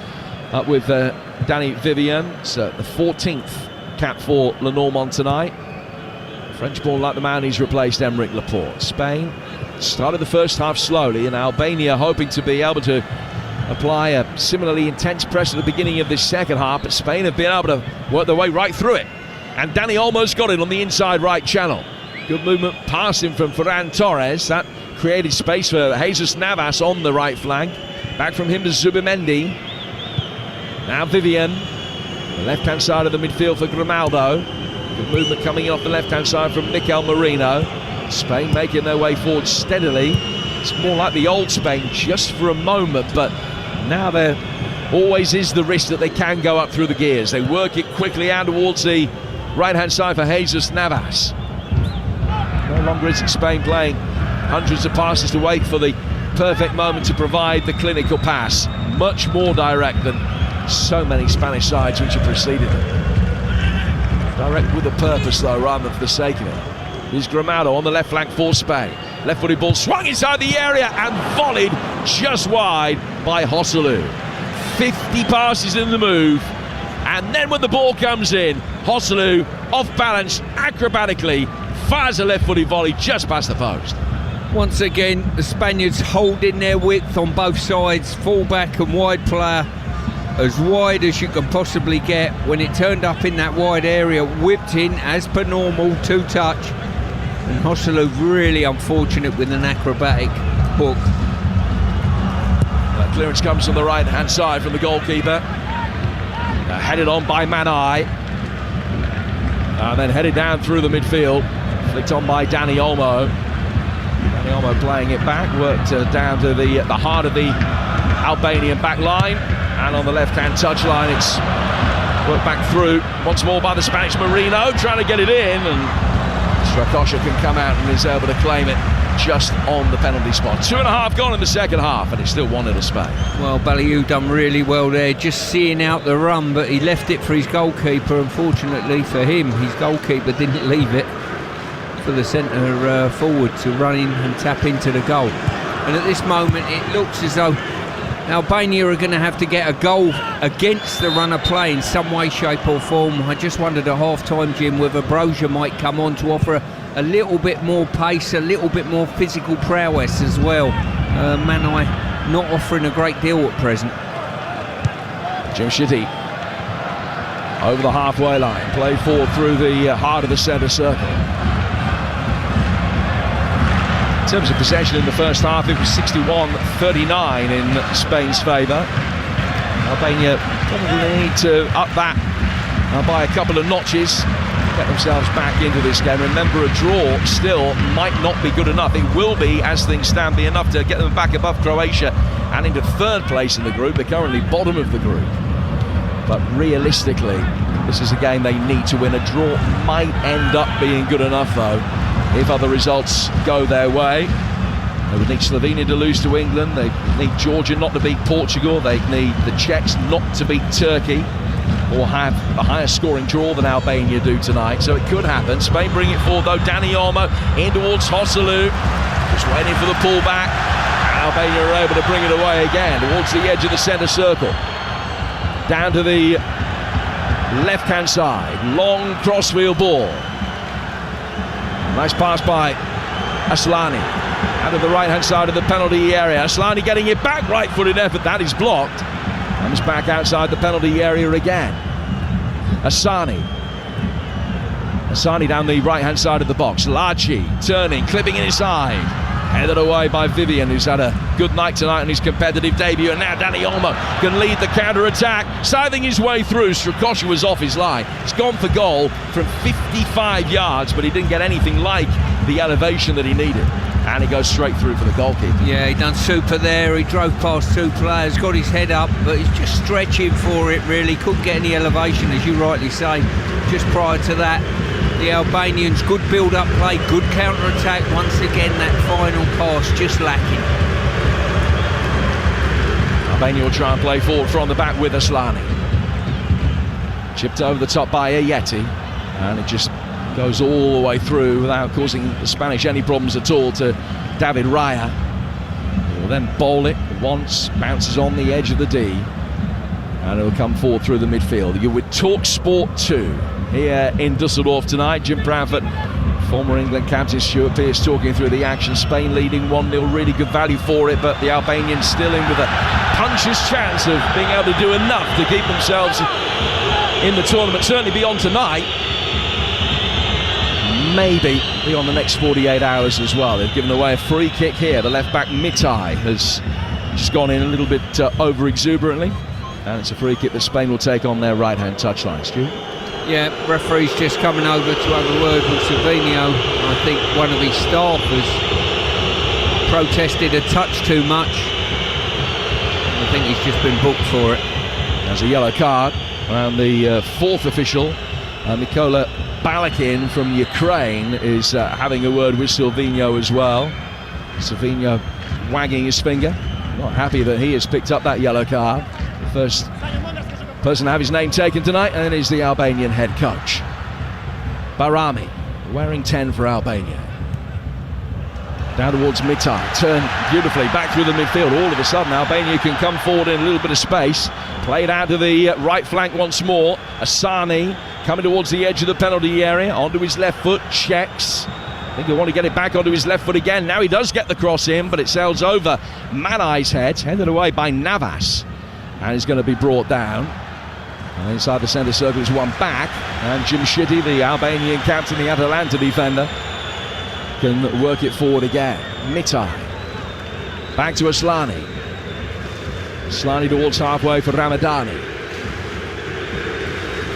Speaker 20: with Danny Vivian. It's the 14th cap for Lenormand tonight. French ball like the man he's replaced, Aymeric Laporte. Spain started the first half slowly, and Albania hoping to be able to apply a similarly intense press at the beginning of this second half, but Spain have been able to work their way right through it. And Dani almost got it on the inside right channel. Good movement past him from Ferran Torres. That created space for Jesus Navas on the right flank. Back from him to Zubimendi. Now Vivian. The left-hand side of the midfield for Grimaldo. Good movement coming in off the left-hand side from Mikel Merino. Spain making their way forward steadily. It's more like the old Spain just for a moment, but now there always is the risk that they can go up through the gears. They work it quickly out towards the right-hand side for Jesus Navas. No longer is it Spain playing hundreds of passes to wait for the perfect moment to provide the clinical pass. Much more direct than so many Spanish sides which have preceded them. Direct with a purpose though, rather than for the sake of it. Here's Grimaldo on the left flank for Spain. Left-footed ball swung inside the area and volleyed just wide by Joselu. 50 passes in the move, and then when the ball comes in, Joselu, off balance, acrobatically, fires a left-footed volley just past the post.
Speaker 2: Once again, the Spaniards holding their width on both sides, full-back and wide player, as wide as you can possibly get. When it turned up in that wide area, whipped in as per normal, two-touch. And Joselu really unfortunate with an acrobatic hook.
Speaker 20: That clearance comes from the right-hand side from the goalkeeper. Headed on by Manai. Then headed down through the midfield. Flicked on by Dani Olmo. Dani Olmo playing it back. Worked down to the heart of the Albanian back line. And on the left-hand touchline, it's worked back through. Once more by the Spanish Marino. Trying to get it in. And Strakosha can come out and is able to claim it just on the penalty spot. 2.5 gone in the second half, and it's still 1-0 Spain.
Speaker 2: Well, Ballyhoo done really well there, just seeing out the run, but he left it for his goalkeeper. Unfortunately for him, his goalkeeper didn't leave it for the centre forward to run in and tap into the goal. And at this moment, it looks as though Albania are going to have to get a goal against the run of play in some way, shape or form. I just wondered at half-time, Jim, whether Brozier might come on to offer a little bit more pace, a little bit more physical prowess as well. Manai not offering a great deal at present.
Speaker 20: Jemshidi over the halfway line, play forward through the heart of the centre circle. In terms of possession in the first half, it was 61-39 in Spain's favour. Albania probably need to up that by a couple of notches, get themselves back into this game. Remember, a draw still might not be good enough. It will be, as things stand, be enough to get them back above Croatia and into third place in the group. They're currently bottom of the group. But realistically, this is a game they need to win. A draw might end up being good enough, though, if other results go their way. They would need Slovenia to lose to England. They need Georgia not to beat Portugal. They need the Czechs not to beat Turkey or have a higher scoring draw than Albania do tonight. So it could happen. Spain bring it forward, though. Dani Olmo in towards Joselu. Just waiting for the pullback. Albania are able to bring it away again towards the edge of the centre circle. Down to the left-hand side. Long crossfield ball. Nice pass by Aslani. Out of the right-hand side of the penalty area. Aslani getting it back. Right-footed effort. That is blocked. Comes back outside the penalty area again. Asani down the right-hand side of the box. Laci turning, clipping it inside. Headed away by Vivian, who's had a good night tonight on his competitive debut. And now Dani Olmo can lead the counter-attack, scything his way through. Strakosha was off his line. He's gone for goal from 55 yards, but he didn't get anything like the elevation that he needed. And he goes straight through for the goalkeeper.
Speaker 2: Yeah, he done super there. He drove past two players, got his head up, but he's just stretching for it, really. Couldn't get any elevation, as you rightly say. Just prior to that, the Albanians, good build-up play, good counter-attack. Once again, that final pass just lacking.
Speaker 20: Albania will try and play forward from the back with Aslani. Chipped over the top by Ayeti, and it just goes all the way through without causing the Spanish any problems at all to David Raya. He'll then bowl it once, bounces on the edge of the D, and it'll come forward through the midfield. You're with TalkSport 2 here in Dusseldorf tonight. Jim Proudfoot, former England captain Stuart Pearce talking through the action. Spain leading 1-0, really good value for it, but the Albanians still in with a puncher's chance of being able to do enough to keep themselves in the tournament, certainly beyond tonight. Maybe beyond the next 48 hours as well. They've given away a free kick here. The left back Mitai has just gone in a little bit over exuberantly, and it's a free kick that Spain will take on their right-hand touchline. Stu?
Speaker 2: Yeah, referee's just coming over to have a word with Silvino. I think one of his staff has protested a touch too much. I think he's just been booked for it.
Speaker 20: There's a yellow card around the fourth official, Mikola Balakin from Ukraine, is having a word with Silvino as well. Silvino wagging his finger, not happy that he has picked up that yellow card. The first person to have his name taken tonight, and it is the Albanian head coach. Barami, wearing 10 for Albania. Now towards Mitai, turn beautifully back through the midfield. All of a sudden Albania can come forward in a little bit of space. Played out to the right flank once more. Asani coming towards the edge of the penalty area, onto his left foot, checks. I think he'll want to get it back onto his left foot again. Now he does get the cross in, but it sails over Manai's head, headed away by Navas, and is going to be brought down. And inside the centre circle is one back, and Jim Shitty, the Albanian captain, the Atalanta defender, can work it forward again. Mitai back to Aslani. Aslani towards halfway for Ramadani.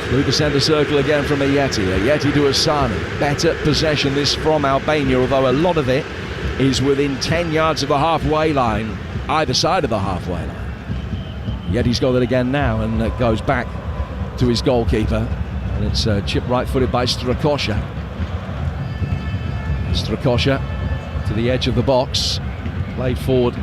Speaker 20: Through the centre circle again from Ayeti. Ayeti to Asani. Better possession this from Albania, although a lot of it is within 10 yards of the halfway line, either side of the halfway line. Ayeti's got it again now, and it goes back to his goalkeeper, and it's chipped right-footed by Strakosha. Strakosha to the edge of the box, played forward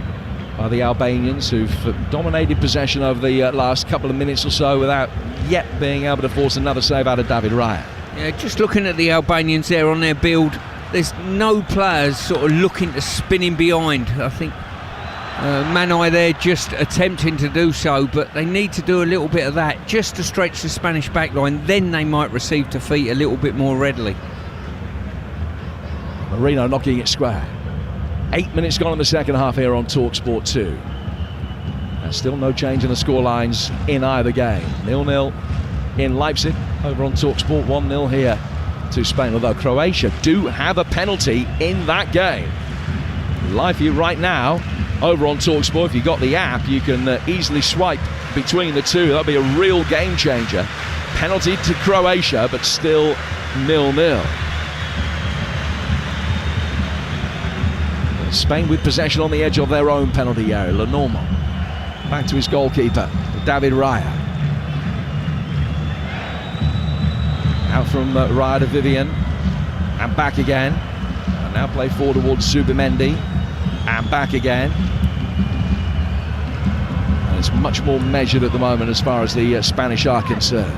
Speaker 20: by the Albanians, who've dominated possession over the last couple of minutes or so without yet being able to force another save out of David Raya.
Speaker 2: Yeah, just looking at the Albanians there on their build, there's no players sort of looking to spin in behind. I think Manai there just attempting to do so, but they need to do a little bit of that just to stretch the Spanish backline, then they might receive defeat a little bit more readily.
Speaker 20: Marino knocking it square. 8 minutes gone in the second half here on TalkSport 2. And still no change in the scorelines in either game. 0-0 in Leipzig over on TalkSport, 1-0 here to Spain, although Croatia do have a penalty in that game. Live for you right now over on TalkSport. If you've got the app, you can easily swipe between the two. That'll be a real game changer. Penalty to Croatia, but still 0-0. Spain with possession on the edge of their own penalty area. Lenormand back to his goalkeeper, David Raya. Out from Raya to Vivian, and back again. And now play forward towards Zubimendi, and back again. And it's much more measured at the moment as far as the Spanish are concerned.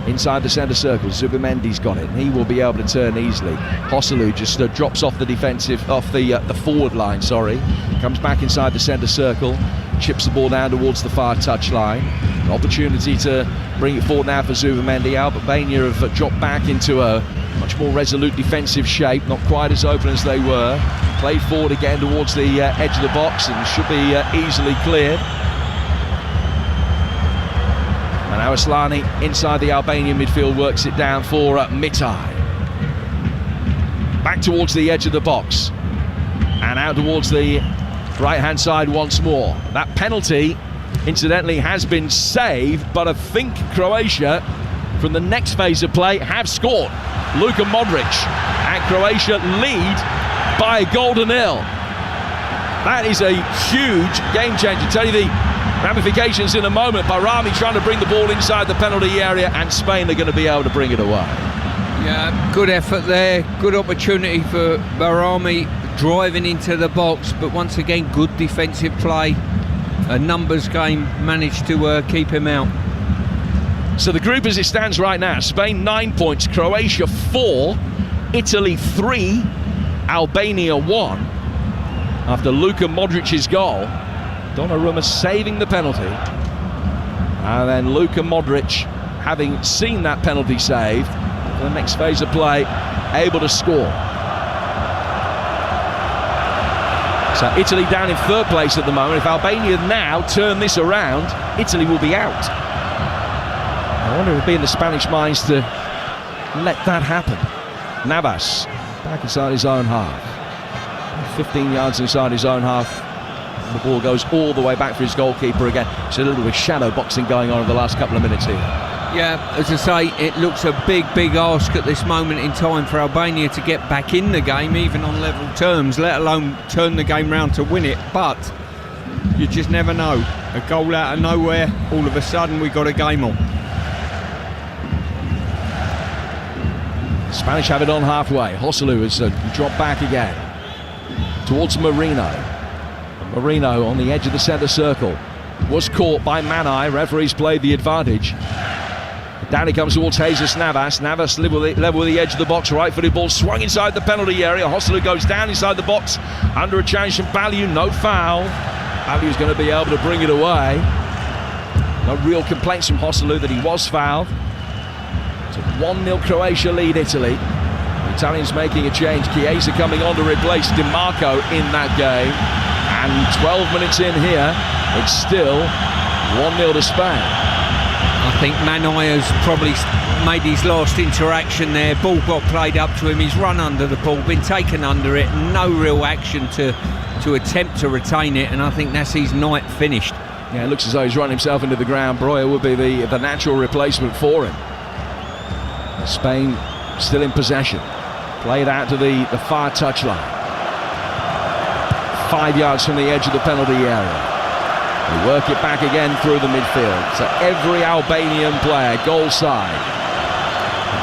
Speaker 20: Inside the centre circle, Zubimendi's got it, and he will be able to turn easily. Joselu just drops off the forward line, comes back inside the centre circle, chips the ball down towards the far touchline. An opportunity to bring it forward now for Zubimendi. Albania have dropped back into a much more resolute defensive shape, not quite as open as they were. Played forward again towards the edge of the box, and should be easily cleared. And now Aslani inside the Albanian midfield works it down for Mitai. Back towards the edge of the box. And out towards the right-hand side once more. That penalty, incidentally, has been saved, but I think Croatia, from the next phase of play, have scored. Luka Modric, and Croatia lead by a goal to nil. That is a huge game changer. Tell you the ramifications in a moment. Barami trying to bring the ball inside the penalty area, and Spain are going to be able to bring it away.
Speaker 2: Yeah, good effort there, good opportunity for Barami driving into the box, but once again good defensive play. A numbers game, managed to keep him out.
Speaker 20: So the group as it stands right now: Spain 9 points, Croatia 4, Italy 3, Albania 1 after Luka Modric's goal. Donnarumma saving the penalty, and then Luka Modric, having seen that penalty save, for the next phase of play, able to score. So Italy down in third place at the moment. If Albania now turn this around, Italy will be out. I wonder if it'll be in the Spanish minds to let that happen. Navas back inside his own half, 15 yards inside his own half. The ball goes all the way back for his goalkeeper again. It's a little bit of shadow boxing going on in the last couple of minutes here.
Speaker 2: Yeah, as I say, it looks a big ask at this moment in time for Albania to get back in the game, even on level terms, let alone turn the game round to win it. But you just never know. A goal out of nowhere, all of a sudden we got a game on.
Speaker 20: Spanish have it on halfway. Joselu has dropped back again towards Marino. Marino on the edge of the centre circle was caught by Manai. Referees played the advantage. Down he comes towards Jesus Navas. Navas level with the edge of the box. Right-footed ball swung inside the penalty area. Joselu goes down inside the box under a challenge from Balliu. No foul. Balliu's going to be able to bring it away. No real complaints from Joselu that he was fouled. It's a 1-0 Croatia lead Italy. The Italians making a change. Chiesa coming on to replace Di Marco in that game. And 12 minutes in here, it's still 1-0 to Spain.
Speaker 2: I think Manai has probably made his last interaction there. Ball got played up to him. He's run under the ball, been taken under it. No real action to attempt to retain it, and I think that's his night finished.
Speaker 20: Yeah, it looks as though he's run himself into the ground. Breuer would be the natural replacement for him. Spain still in possession. Played out to the far touchline. 5 yards from the edge of the penalty area. They work it back again through the midfield. So every Albanian player, goal side.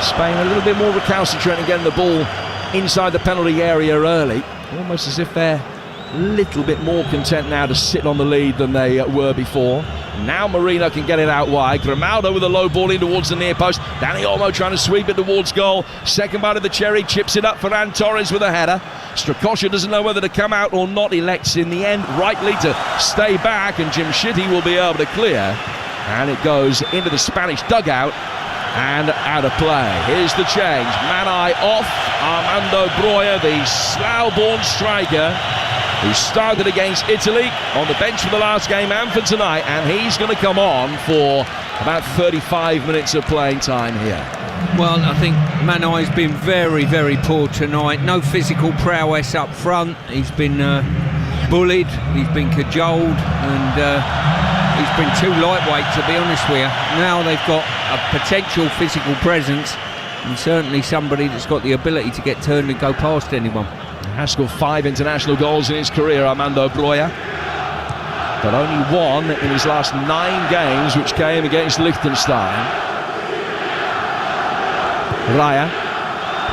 Speaker 20: Spain a little bit more recalcitrant and getting the ball inside the penalty area early. Almost as if they're a little bit more content now to sit on the lead than they were before. Now Marino can get it out wide. Grimaldo with a low ball in towards the near post. Dani Olmo trying to sweep it towards goal. Second bite of the cherry, chips it up for Ferran Torres with a header. Strakosha doesn't know whether to come out or not. Elects in the end rightly to stay back, and Jim Shitty will be able to clear. And it goes into the Spanish dugout and out of play. Here's the change. Manai off. Armando Breuer, the Slough-born striker, who started against Italy on the bench for the last game and for tonight, and he's going to come on for about 35 minutes of playing time here.
Speaker 2: Well, I think Manai's been very, very poor tonight. No physical prowess up front. He's been bullied, he's been cajoled, and he's been too lightweight, to be honest with you. Now they've got a potential physical presence, and certainly somebody that's got the ability to get turned and go past anyone.
Speaker 20: Has scored 5 international goals in his career, Armando Breuer, but only 1 in his last 9 games, which came against Liechtenstein. Raya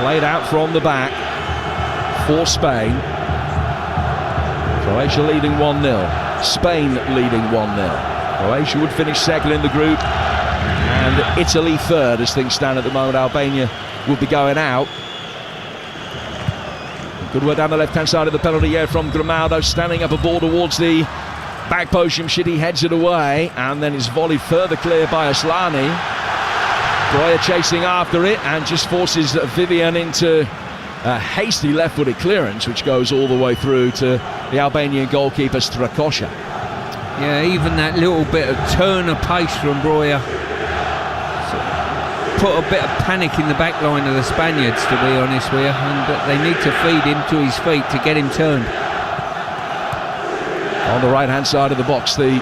Speaker 20: played out from the back for Spain. Croatia leading 1-0. Spain leading 1-0. Croatia would finish second in the group, and Italy third as things stand at the moment. Albania would be going out. Good work down the left-hand side of the penalty area from Grimaldo, standing up a ball towards the back post. Shitty heads it away, and then is volleyed further clear by Aslani. Breuer chasing after it and just forces Vivian into a hasty left-footed clearance, which goes all the way through to the Albanian goalkeeper Strakosha.
Speaker 2: Yeah, even that little bit of turn of pace from Breuer put a bit of panic in the back line of the Spaniards, to be honest with you, and they need to feed him to his feet to get him turned.
Speaker 20: On the right-hand side of the box, the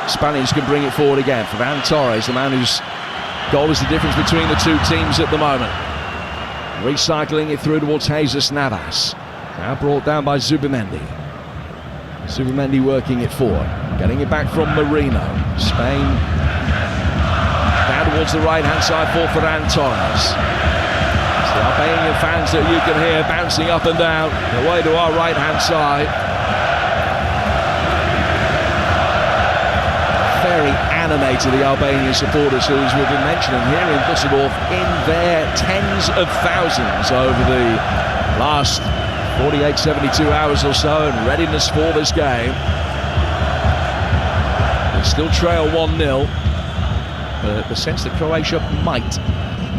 Speaker 20: Spaniards can bring it forward again. Ferran Torres, the man whose goal is the difference between the two teams at the moment. Recycling it through towards Jesus Navas. Now brought down by Zubimendi. Zubimendi working it forward. Getting it back from Marino. Spain down towards the right-hand side for Ferran Torres. It's the Albanian fans that you can hear bouncing up and down the way to our right-hand side. Very animated, the Albanian supporters, as we've been mentioning here in Düsseldorf, in their tens of thousands over the last 48, 72 hours or so, and readiness for this game. They still trail 1-0, but the sense that Croatia might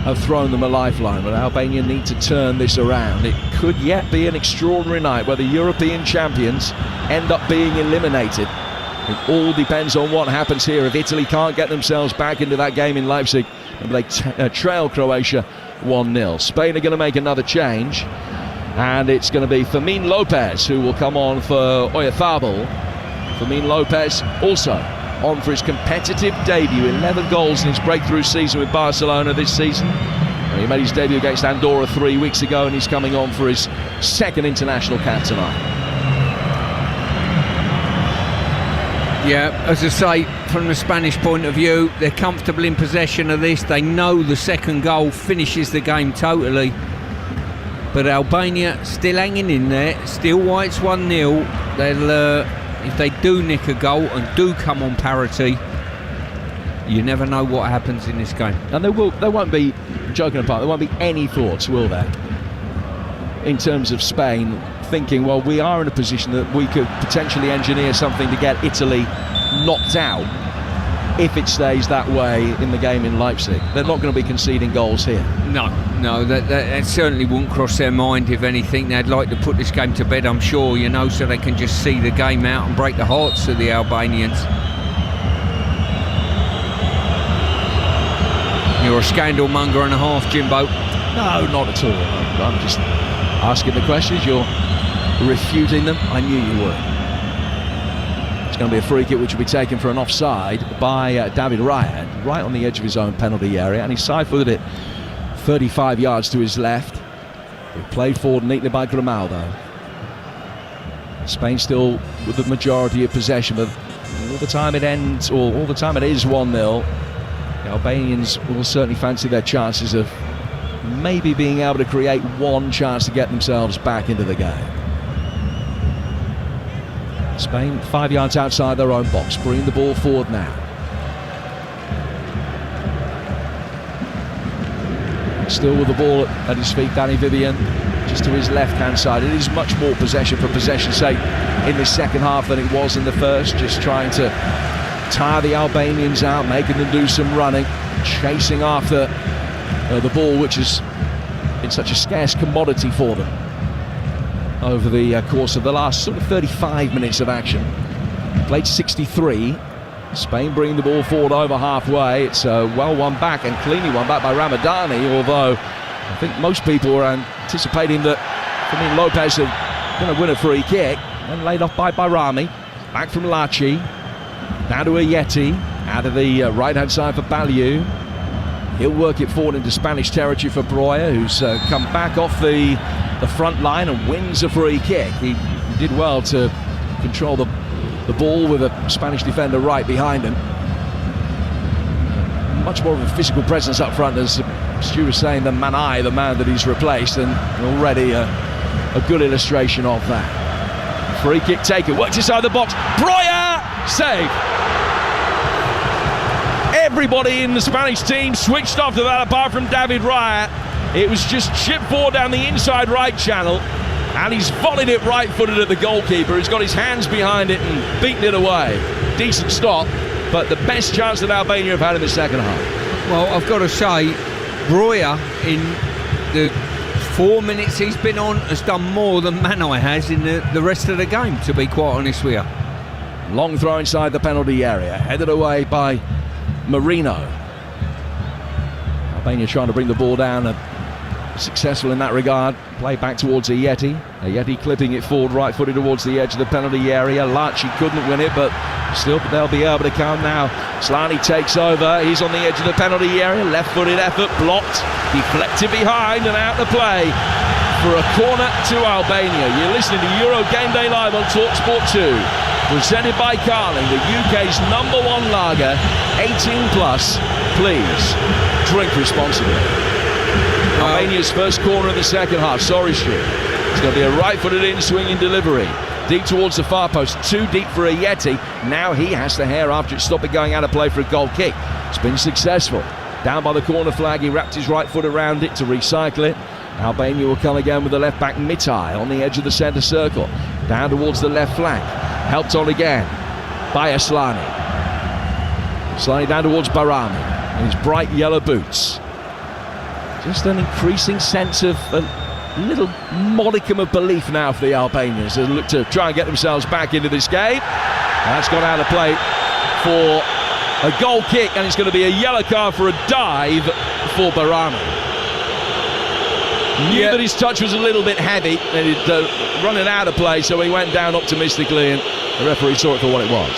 Speaker 20: have thrown them a lifeline, but Albania need to turn this around. It could yet be an extraordinary night where the European champions end up being eliminated. It all depends on what happens here. If Italy can't get themselves back into that game in Leipzig, and they trail Croatia 1-0. Spain are going to make another change, and it's going to be Fermin Lopez who will come on for Oyarzabal. Fermin Lopez also on for his competitive debut. 11 goals in his breakthrough season with Barcelona this season. He made his debut against Andorra 3 weeks ago, and he's coming on for his second international cap tonight.
Speaker 2: Yeah, as I say, from the Spanish point of view, they're comfortable in possession of this. They know the second goal finishes the game totally. But Albania still hanging in there. Still why it's 1-0. They'll, if they do nick a goal and do come on parity, You never know what happens in this game.
Speaker 20: And there won't be, joking apart, there won't be any thoughts, will there, in terms of Spain thinking, well, we are in a position that we could potentially engineer something to get Italy knocked out if it stays that way in the game in Leipzig. They're not going to be conceding goals here.
Speaker 2: No, that certainly wouldn't cross their mind. If anything, they'd like to put this game to bed, I'm sure, so they can just see the game out and break the hearts of the Albanians. You're a scandal monger and a half, Jimbo.
Speaker 20: No, not at all. I'm just asking the questions. You're refuting them. I knew you would. It's going to be a free kick which will be taken for an offside by David Raya, right on the edge of his own penalty area, and he side-footed it 35 yards to his left. He played forward neatly by Grimaldo. Spain still with the majority of possession, but all the time it ends, or all the time it is 1-0. The Albanians will certainly fancy their chances of maybe being able to create one chance to get themselves back into the game. Spain 5 yards outside their own box, bringing the ball forward now. Still with the ball at his feet, Danny Vivian, just to his left-hand side. It is much more possession for possession's sake in this second half than it was in the first, just trying to tire the Albanians out, making them do some running, chasing after the ball, which has been such a scarce commodity for them over the course of the last sort of 35 minutes of action. Played 63. Spain bringing the ball forward over halfway. It's well won back and cleanly won back by Ramadani, although I think most people were anticipating that Fermin Lopez is going to win a free kick, and laid off by Bayrami. Back from Laci. Now to Ayeti, out of the right-hand side for Baliu. He'll work it forward into Spanish territory for Breuer, who's come back off the front line and wins a free kick. He did well to control the ball with a Spanish defender right behind him. Much more of a physical presence up front, as Stu was saying, than Manai, the man that he's replaced, and already a good illustration of that. Free kick taken, works inside the box. Breuer! Save! Everybody in the Spanish team switched off to that apart from David Raya. It was just chipped forward down the inside right channel, and he's volleyed it right-footed at the goalkeeper. He's got his hands behind it and beaten it away. Decent stop, but the best chance that Albania have had in the second half.
Speaker 2: Well, I've got to say, Breuer, in the 4 minutes he's been on, has done more than Manai has in the rest of the game, to be quite honest with you.
Speaker 20: Long throw inside the penalty area, headed away by Marino. Albania trying to bring the ball down, successful in that regard. Play back towards Ayeti. Ayeti clipping it forward right-footed towards the edge of the penalty area. Laci couldn't win it, but still they'll be able to come now. Slani takes over. He's on the edge of the penalty area. Left-footed effort, blocked, deflected behind and out to play for a corner to Albania. You're listening to Euro Game Day Live on TalkSport 2. Presented by Carling, the UK's #1 lager, 18 plus. Please drink responsibly. Albania's first corner of the second half. Sorry, Stu. It's going to be a right-footed in-swinging delivery. Deep towards the far post. Too deep for Ayeti. Now he has to hair after it, stop it going out of play for a goal kick. It's been successful. Down by the corner flag, he wrapped his right foot around it to recycle it. Albania will come again with the left-back Mitai on the edge of the centre circle. Down towards the left flank. Helped on again by Aslani. Slani down towards Bayrami in his bright yellow boots. Just an increasing sense of a little modicum of belief now for the Albanians. They look to try and get themselves back into this game. That's gone out of play for a goal kick, and it's going to be a yellow card for a dive for Bayrami. Knew that his touch was a little bit heavy and he'd running out of play, so he went down optimistically, and the referee saw it for what it was.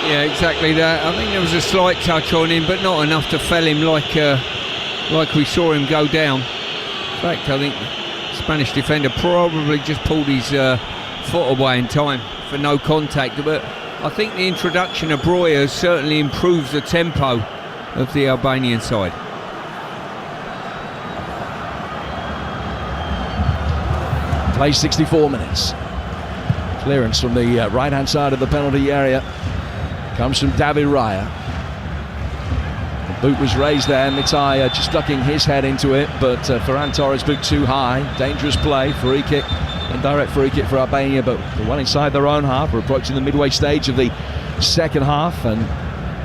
Speaker 2: Yeah, exactly that. I think there was a slight touch on him, but not enough to fell him like we saw him go down. In fact, I think the Spanish defender probably just pulled his foot away in time for no contact, but I think the introduction of Breuer certainly improves the tempo of the Albanian side.
Speaker 20: Play 64 minutes. Clearance from the right-hand side of the penalty area comes from David Raya. Boot was raised there, Mitai just ducking his head into it, but Ferran Torres boot too high. Dangerous play, free kick, indirect free kick for Albania, but they're well inside their own half. We're approaching the midway stage of the second half, and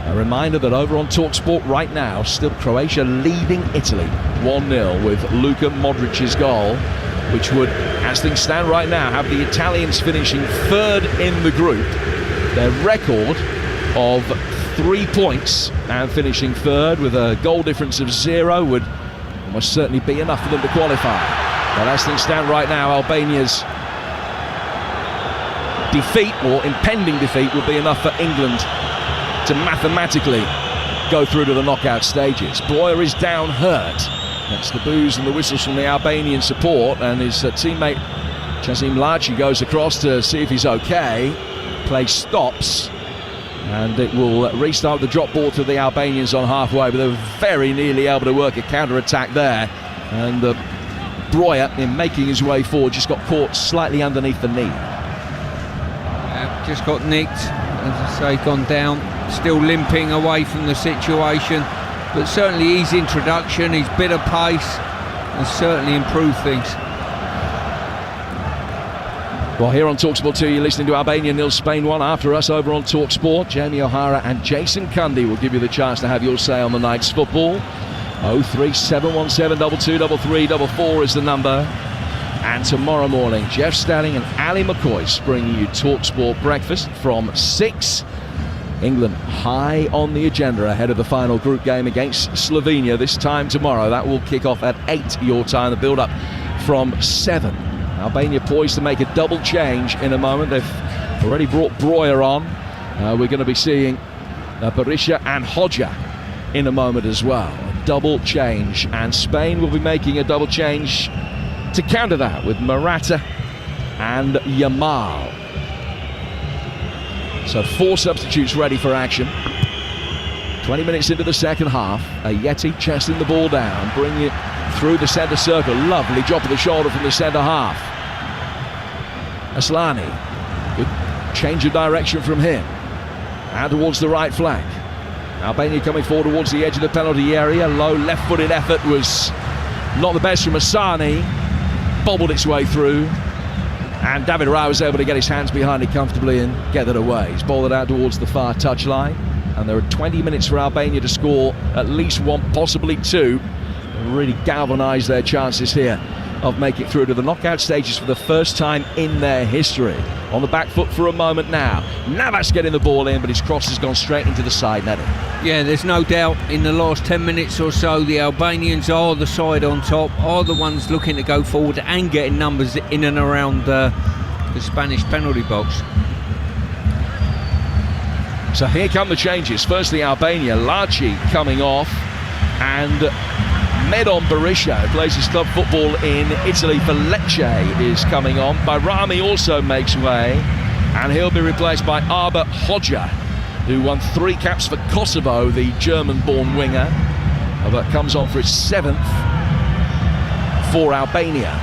Speaker 20: a reminder that over on TalkSport right now, still Croatia leading Italy 1-0 with Luka Modric's goal, which would, as things stand right now, have the Italians finishing third in the group. Their record of 3 points and finishing third with a goal difference of 0 would almost certainly be enough for them to qualify. But as things stand right now, Albania's defeat, or impending defeat, would be enough for England to mathematically go through to the knockout stages. Breuer is down hurt. That's the boos and the whistles from the Albanian support, and his teammate Chazim Laci goes across to see if he's okay. Play stops, and it will restart the drop ball to the Albanians on halfway, but they were very nearly able to work a counter-attack there, and Breuer, in making his way forward, just got caught slightly underneath the knee.
Speaker 2: Just got nicked, as I say, gone down, still limping away from the situation, but certainly his introduction, his bit of pace has certainly improved things.
Speaker 20: Well, here on TalkSport 2, you're listening to Albania 0, Spain 1. After us, over on TalkSport, Jamie O'Hara and Jason Cundy will give you the chance to have your say on the night's football. 03717 223344 is the number. And tomorrow morning, Jeff Stanning and Ali McCoy bringing you TalkSport breakfast from 6. England high on the agenda ahead of the final group game against Slovenia this time tomorrow. That will kick off at 8 your time, the build-up from 7. Albania poised to make a double change in a moment. They've already brought Breuer on. We're going to be seeing Berisha and Hodja in a moment as well. A double change, and Spain will be making a double change to counter that with Morata and Yamal. So 4 substitutes ready for action. 20 minutes into the second half, Yeti chesting the ball down, bringing it through the centre circle. Lovely drop of the shoulder from the centre half. Aslani, good change of direction from him. And towards the right flank. Albania coming forward towards the edge of the penalty area. Low left-footed effort was not the best from Asani. Bobbled its way through. And David Rao was able to get his hands behind it comfortably and get it away. He's bowled it out towards the far touchline. And there are 20 minutes for Albania to score at least 1, possibly 2. And really galvanise their chances here of making it through to the knockout stages for the first time in their history. On the back foot for a moment now. Navas getting the ball in, but his cross has gone straight into the side netting. Yeah, there's no doubt in the last 10 minutes or so, the Albanians are the side on top, are the ones looking to go forward and getting numbers in and around the Spanish penalty box. So here come the changes. Firstly, Albania, Laci coming off, and Medon Berisha, who plays his club football in Italy for Lecce, is coming on. Bayrami also makes way, and he'll be replaced by Arba Hodja, who won 3 caps for Kosovo, the German-born winger, but comes on for his 7th for Albania.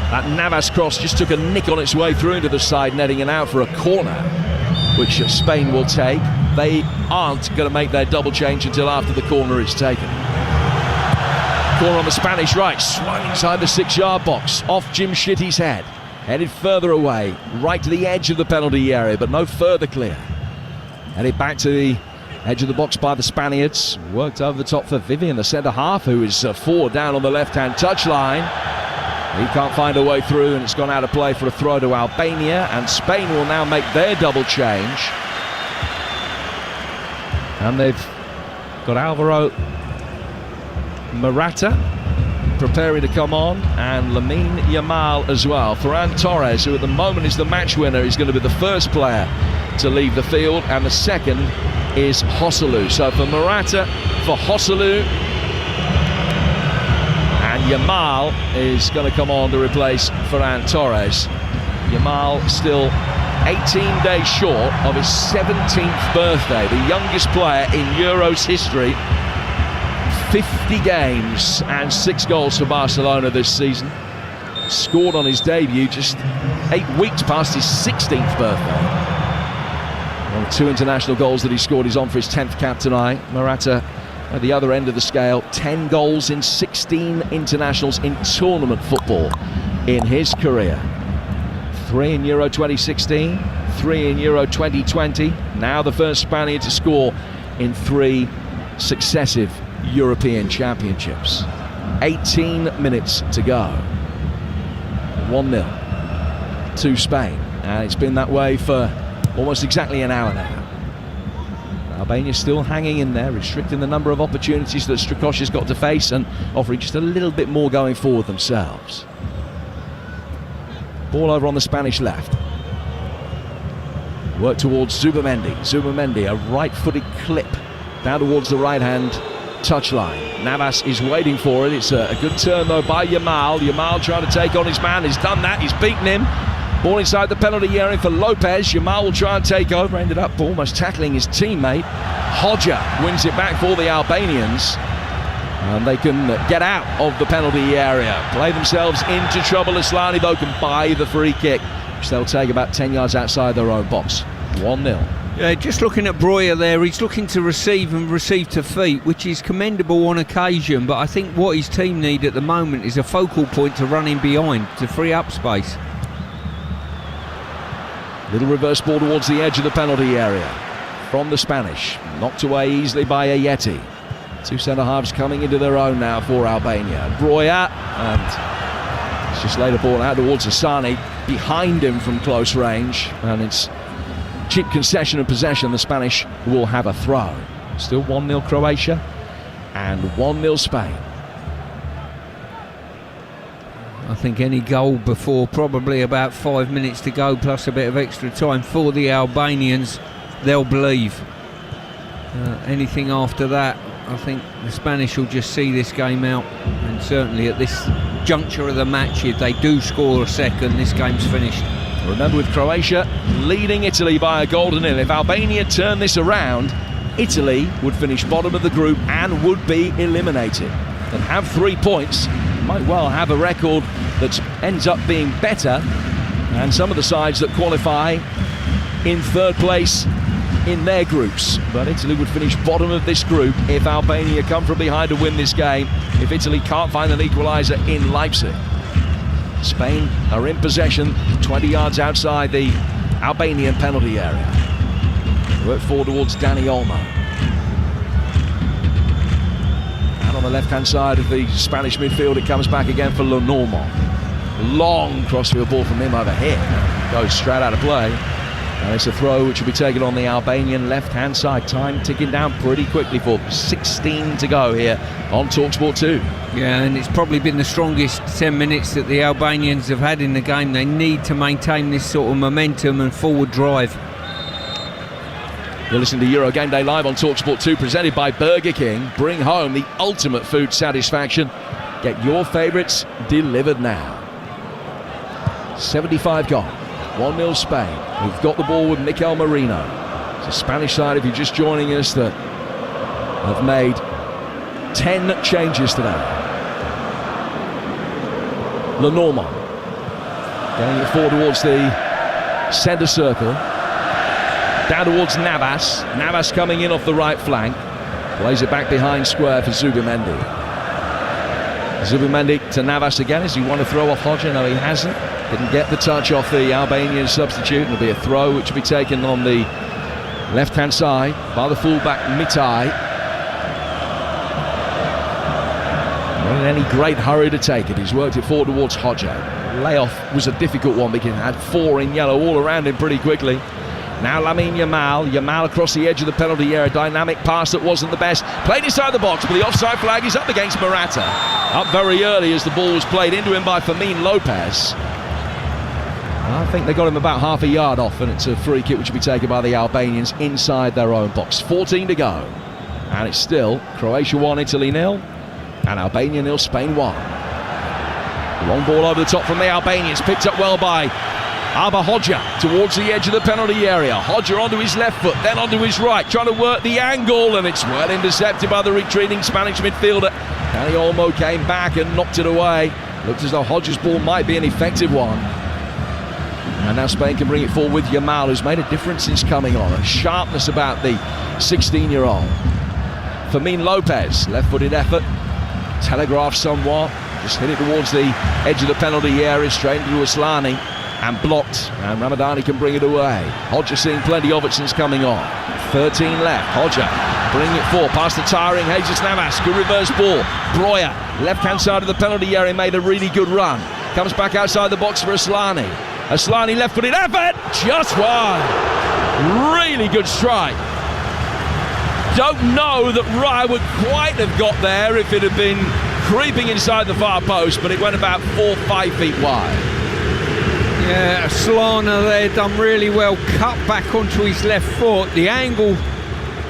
Speaker 20: That Navas cross just took a nick on its way through into the side netting and out for a corner, which Spain will take. They aren't going to make their double change until after the corner is taken. Corner on the Spanish right, swung inside the 6-yard box, off Jim Shitty's head, headed further away, right to the edge of the penalty area, but no further clear. Headed back to the edge of the box by the Spaniards, worked over the top for Vivian, the centre half, who is 4 down on the left-hand touchline. He can't find a way through, and it's gone out of play for a throw to Albania, and Spain will now make their double change. And they've got Alvaro Morata preparing to come on, and Lamine Yamal as well. Ferran Torres, who at the moment is the match winner, is going to be the first player to leave the field, and the second is Joselu. So for Morata, for Joselu, and Yamal is going to come on to replace Ferran Torres. Yamal still 18 days short of his 17th birthday, the youngest player in Euros history. 50 games and 6 goals for Barcelona this season. Scored on his debut just 8 weeks past his 16th birthday. Well, 2 international goals that he scored. He's on for his 10th cap tonight. Morata At the other end of the scale, 10 goals in 16 internationals in tournament football in his career. 3 in Euro 2016, 3 in Euro 2020. Now the first Spaniard to score in 3 successive European Championships. 18 minutes to go. 1-0 to Spain. And it's been that way for almost exactly an hour now. Albania still hanging in there, restricting the number of opportunities that Strakosha's got to face and offering just a little bit more going forward themselves. Ball over on the Spanish left. Work towards Zubamendi. Zubamendi, a right-footed clip down towards the right-hand touchline. Navas is waiting for it. It's a good turn though by Yamal. Yamal trying to take on his man. He's done that. He's beaten him. Ball inside the penalty area for Lopez. Yamal will try and take over. Ended up almost tackling his teammate. Hodja wins it back for the Albanians. And they can get out of the penalty area. Play themselves into trouble. Aslani though can buy the free kick, which they'll take about 10 yards outside their own box. 1-0.
Speaker 2: Yeah, just looking at Breuer there, he's looking to receive and receive to feet, which is commendable on occasion, but I think what his team need at the moment is a focal point to run in behind, to free up space.
Speaker 20: Little reverse ball towards the edge of the penalty area from the Spanish. Knocked away easily by Ayeti. 2 centre-halves coming into their own now for Albania. Breuer, and it's just laid a ball out towards Asani, behind him from close range, and it's cheap concession of possession. The Spanish will have a throw. Still 1-0 Croatia and 1-0 Spain.
Speaker 2: I think any goal before probably about 5 minutes to go plus a bit of extra time for the Albanians, they'll believe. Anything after that, I think the Spanish will just see this game out, and certainly at this juncture of the match, if they do score a second, this game's finished.
Speaker 20: Remember, with Croatia leading Italy by a goal to nil, if Albania turn this around, Italy would finish bottom of the group and would be eliminated. And have 3 points, might well have a record that ends up being better than some of the sides that qualify in 3rd place in their groups. But Italy would finish bottom of this group if Albania come from behind to win this game, if Italy can't find an equaliser in Leipzig. Spain are in possession, 20 yards outside the Albanian penalty area. Work forward towards Dani Olmo. And on the left-hand side of the Spanish midfield, it comes back again for Lenormand. Long crossfield ball from him over here. Goes straight out of play. And it's a throw which will be taken on the Albanian left-hand side. Time ticking down pretty quickly for 16 to go here on TalkSport 2.
Speaker 2: Yeah, and it's probably been the strongest 10 minutes that the Albanians have had in the game. They need to maintain this sort of momentum and forward drive.
Speaker 20: You're listening to Euro Game Day live on TalkSport 2, presented by Burger King. Bring home the ultimate food satisfaction. Get your favourites delivered now. 75 gone. 1-0 Spain. We've got the ball with Mikel Merino. It's a Spanish side, if you're just joining us, that have made 10 changes today. Lenormand getting it forward towards the centre circle. Down towards Navas. Navas coming in off the right flank. Plays it back behind square for Zubamendi. Zubamendi to Navas again. Does he want to throw off Hodja? No, he hasn't. Didn't get the touch off the Albanian substitute. It'll be a throw which will be taken on the left-hand side by the fullback Mitai. Not in any great hurry to take it. He's worked it forward towards Hodja. Layoff was a difficult one because he had 4 in yellow all around him pretty quickly. Now Lamine Yamal. Yamal across the edge of the penalty area. Dynamic pass that wasn't the best. Played inside the box, but the offside flag is up against Morata. Up very early as the ball was played into him by Fermin Lopez. I think they got him about half a yard off, and it's a free kick which will be taken by the Albanians inside their own box. 14 to go. And it's still Croatia 1, Italy 0. And Albania 0, Spain 1. Long ball over the top from the Albanians. Picked up well by Arba Hodja towards the edge of the penalty area. Hodja onto his left foot, then onto his right, trying to work the angle, and it's well intercepted by the retreating Spanish midfielder. Dani Olmo came back and knocked it away. Looked as though Hodja's ball might be an effective one. And now Spain can bring it forward with Yamal, who's made a difference since coming on. A sharpness about the 16-year-old. Fermin Lopez, left-footed effort, telegraphed somewhat, just hit it towards the edge of the penalty area, straight into Aslani, and blocked, and Ramadani can bring it away. Hodger seeing plenty of it since coming on. 13 left, Hodger bringing it forward, past the tiring Jesus Navas, good reverse ball. Breuer, left-hand side of the penalty area, made a really good run. Comes back outside the box for Aslani. Aslani left-footed effort, just one. Really good strike. Don't know that Raya would quite have got there if it had been creeping inside the far post, but it went about 4-5 feet wide.
Speaker 2: Yeah, Aslana there done really well, cut back onto his left foot. The angle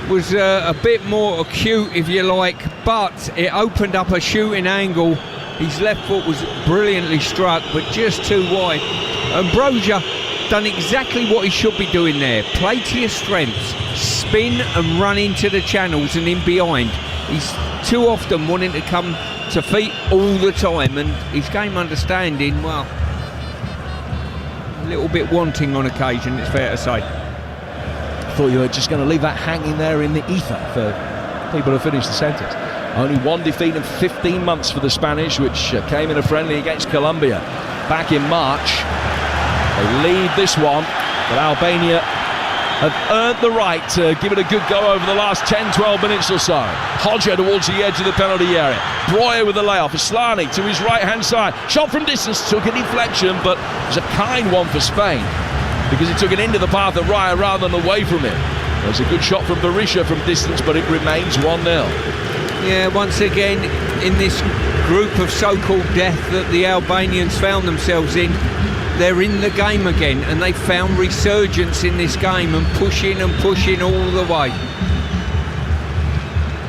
Speaker 2: was a bit more acute, if you like, but it opened up a shooting angle. His left foot was brilliantly struck, but just too wide. And Broja done exactly what he should be doing there. Play to your strengths, spin and run into the channels and in behind. He's too often wanting to come to feet all the time, and his game understanding, well, a little bit wanting on occasion, it's fair to say.
Speaker 20: Thought you were just going to leave that hanging there in the ether for people to finish the sentence. Only one defeat in 15 months for the Spanish, which came in a friendly against Colombia back in March. They lead this one, but Albania have earned the right to give it a good go over the last 10-12 minutes or so. Hodger towards the edge of the penalty area. Breuer with the layoff. Aslani to his right-hand side. Shot from distance, took a deflection, but it was a kind one for Spain because he took it into the path of Raya rather than away from it. There's a good shot from Berisha from distance, but it remains 1-0.
Speaker 2: Yeah, once again, in this group of so-called death that the Albanians found themselves in, they're in the game again, and they found resurgence in this game and pushing all the way.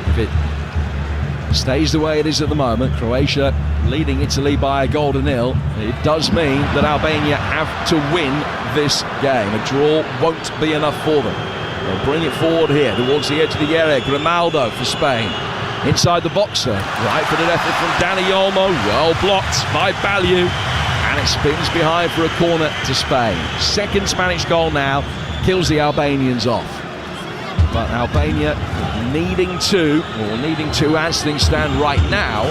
Speaker 20: If it stays the way it is at the moment, Croatia leading Italy by a goal to nil, it does mean that Albania have to win this game. A draw won't be enough for them. They'll bring it forward here towards the edge of the area. Grimaldo for Spain. Inside the boxer, right-footed effort from Dani Olmo, well blocked by Balliu, and it spins behind for a corner to Spain. Second Spanish goal now, kills the Albanians off. But Albania needing to as things stand right now,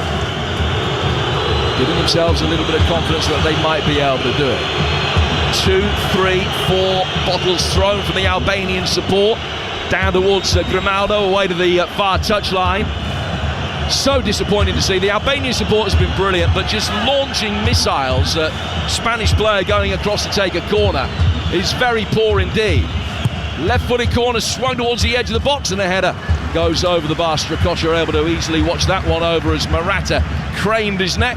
Speaker 20: giving themselves a little bit of confidence that they might be able to do it. 2, 3, 4 bottles thrown from the Albanian support, down towards Grimaldo, away to the far touchline. So disappointing to see. The Albanian support has been brilliant, but just launching missiles at Spanish player going across to take a corner is very poor indeed. Left-footed corner swung towards the edge of the box, and the header goes over the bar. Strakosha able to easily watch that one over as Morata craned his neck.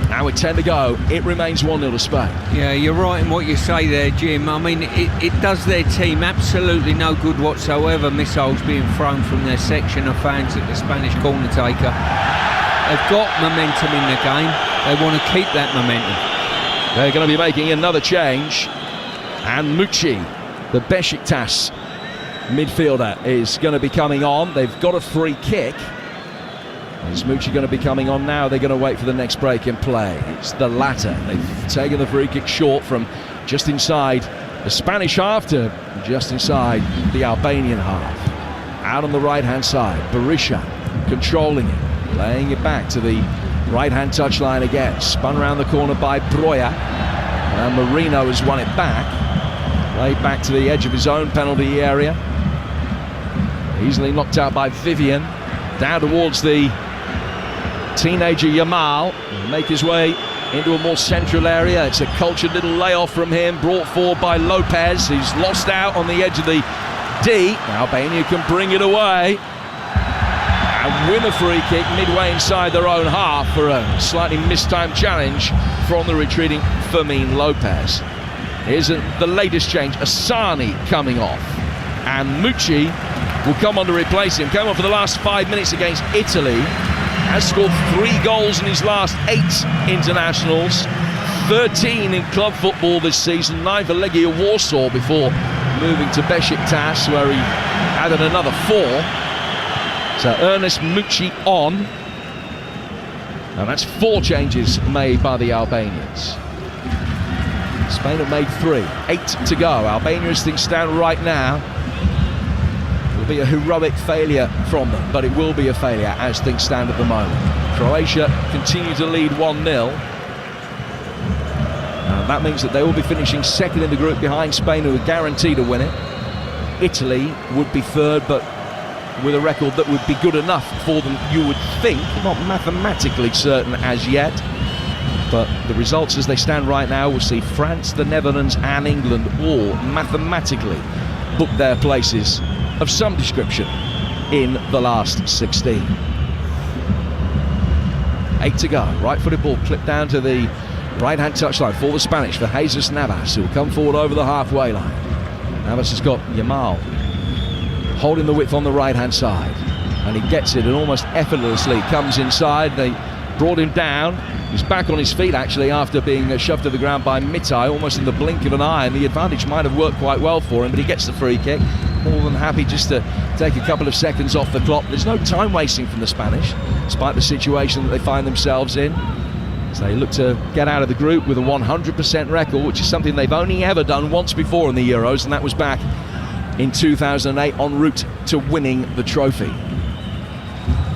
Speaker 20: Now with 10 to go, it remains 1-0 to Spain.
Speaker 2: Yeah, you're right in what you say there, Jim. I mean, it does their team absolutely no good whatsoever, missiles being thrown from their section of fans at the Spanish corner taker. They've got momentum in the game. They want to keep that momentum.
Speaker 20: They're going to be making another change. And Mucci, the Besiktas midfielder, is going to be coming on. They've got a free kick. Is Mucci going to be coming on now? They're going to wait for the next break in play. It's the latter. They've taken the free kick short from just inside the Spanish half to just inside the Albanian half. Out on the right-hand side, Berisha controlling it, laying it back to the right-hand touchline again. Spun around the corner by Breuer. And Marino has won it back. Laid back to the edge of his own penalty area. Easily knocked out by Vivian. Down towards the teenager Yamal, make his way into a more central area. It's a cultured little layoff from him, brought forward by Lopez. He's lost out on the edge of the D. Albania can bring it away and win a free kick midway inside their own half for a slightly mistimed challenge from the retreating Fermin Lopez. Here's the latest change, Asani coming off, and Mucci will come on to replace him. Came on for the last 5 minutes against Italy. Has scored 3 goals in his last 8 internationals. 13 in club football this season. 9 for Legia Warsaw before moving to Besiktas, where he added another 4. So Ernest Mucci on. And that's 4 changes made by the Albanians. Spain have made 3. 8 to go. Albania, as things stand right now, would be a heroic failure from them, but it will be a failure as things stand at the moment. Croatia continue to lead 1-0. That means that they will be finishing second in the group behind Spain, who are guaranteed to win it. Italy would be third, but with a record that would be good enough for them, you would think. Not mathematically certain as yet, but the results as they stand right now will see France, the Netherlands and England all mathematically book their places of some description in the last 16. 8 to go. Right-footed ball clipped down to the right-hand touchline for the Spanish, for Jesus Navas, who will come forward over the halfway line. Navas has got Yamal holding the width on the right-hand side, and he gets it and almost effortlessly comes inside. They brought him down. He's back on his feet actually after being shoved to the ground by Mitai almost in the blink of an eye, and the advantage might have worked quite well for him, but he gets the free kick. More than happy just to take a couple of seconds off the clock. There's no time wasting from the Spanish, despite the situation that they find themselves in. So they look to get out of the group with a 100% record, which is something they've only ever done once before in the Euros, and that was back in 2008 en route to winning the trophy.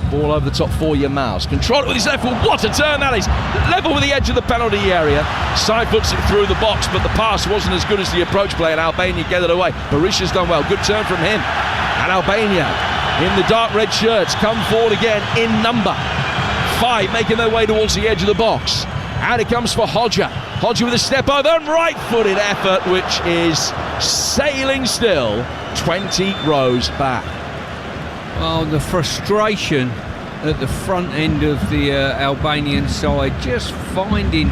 Speaker 20: Ball over the top for Yamal. Control it with his left foot. What a turn that is! Level with the edge of the penalty area. Side foots it through the box, but the pass wasn't as good as the approach play, and Albania get it away. Berisha's done well. Good turn from him. And Albania, in the dark red shirts, come forward again in number 5, making their way towards the edge of the box. Out it comes for Hodja. Hodja with a step over and right-footed effort, which is sailing still 20 rows back.
Speaker 2: Oh, the frustration at the front end of the Albanian side, just finding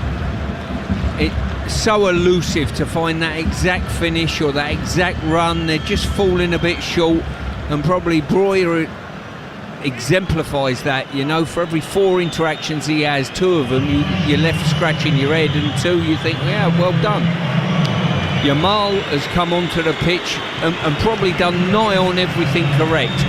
Speaker 2: it so elusive to find that exact finish or that exact run. They're just falling a bit short, and probably Breuer exemplifies that. You know, for every 4 interactions he has, 2 of them you're left scratching your head, and 2 you think, yeah, well done. Yamal has come onto the pitch and probably done nigh on everything correct.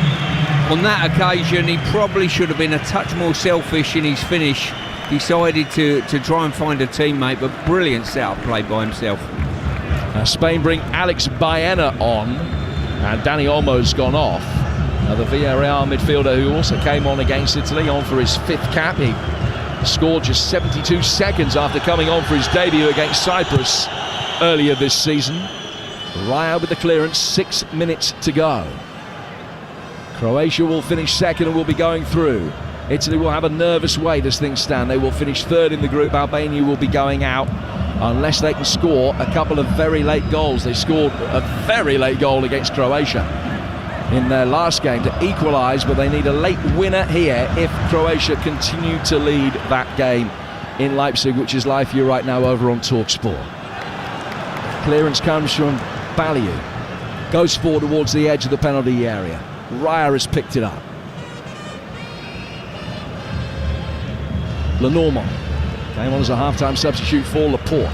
Speaker 2: On that occasion, he probably should have been a touch more selfish in his finish. Decided to try and find a teammate, but brilliant setup play by himself.
Speaker 20: Spain bring Alex Baena on, and Dani Olmo's gone off. The Villarreal midfielder who also came on against Italy, on for his 5th cap. He scored just 72 seconds after coming on for his debut against Cyprus earlier this season. Raya with the clearance, 6 minutes to go. Croatia will finish second and will be going through. Italy will have a nervous wait as things stand. They will finish 3rd in the group. Albania will be going out unless they can score a couple of very late goals. They scored a very late goal against Croatia in their last game to equalise, but they need a late winner here if Croatia continue to lead that game in Leipzig, which is live for you right now over on TalkSport. Clearance comes from Baliu. Goes forward towards the edge of the penalty area. Raya has picked it up. Lenormand came on as a half-time substitute for Laporte.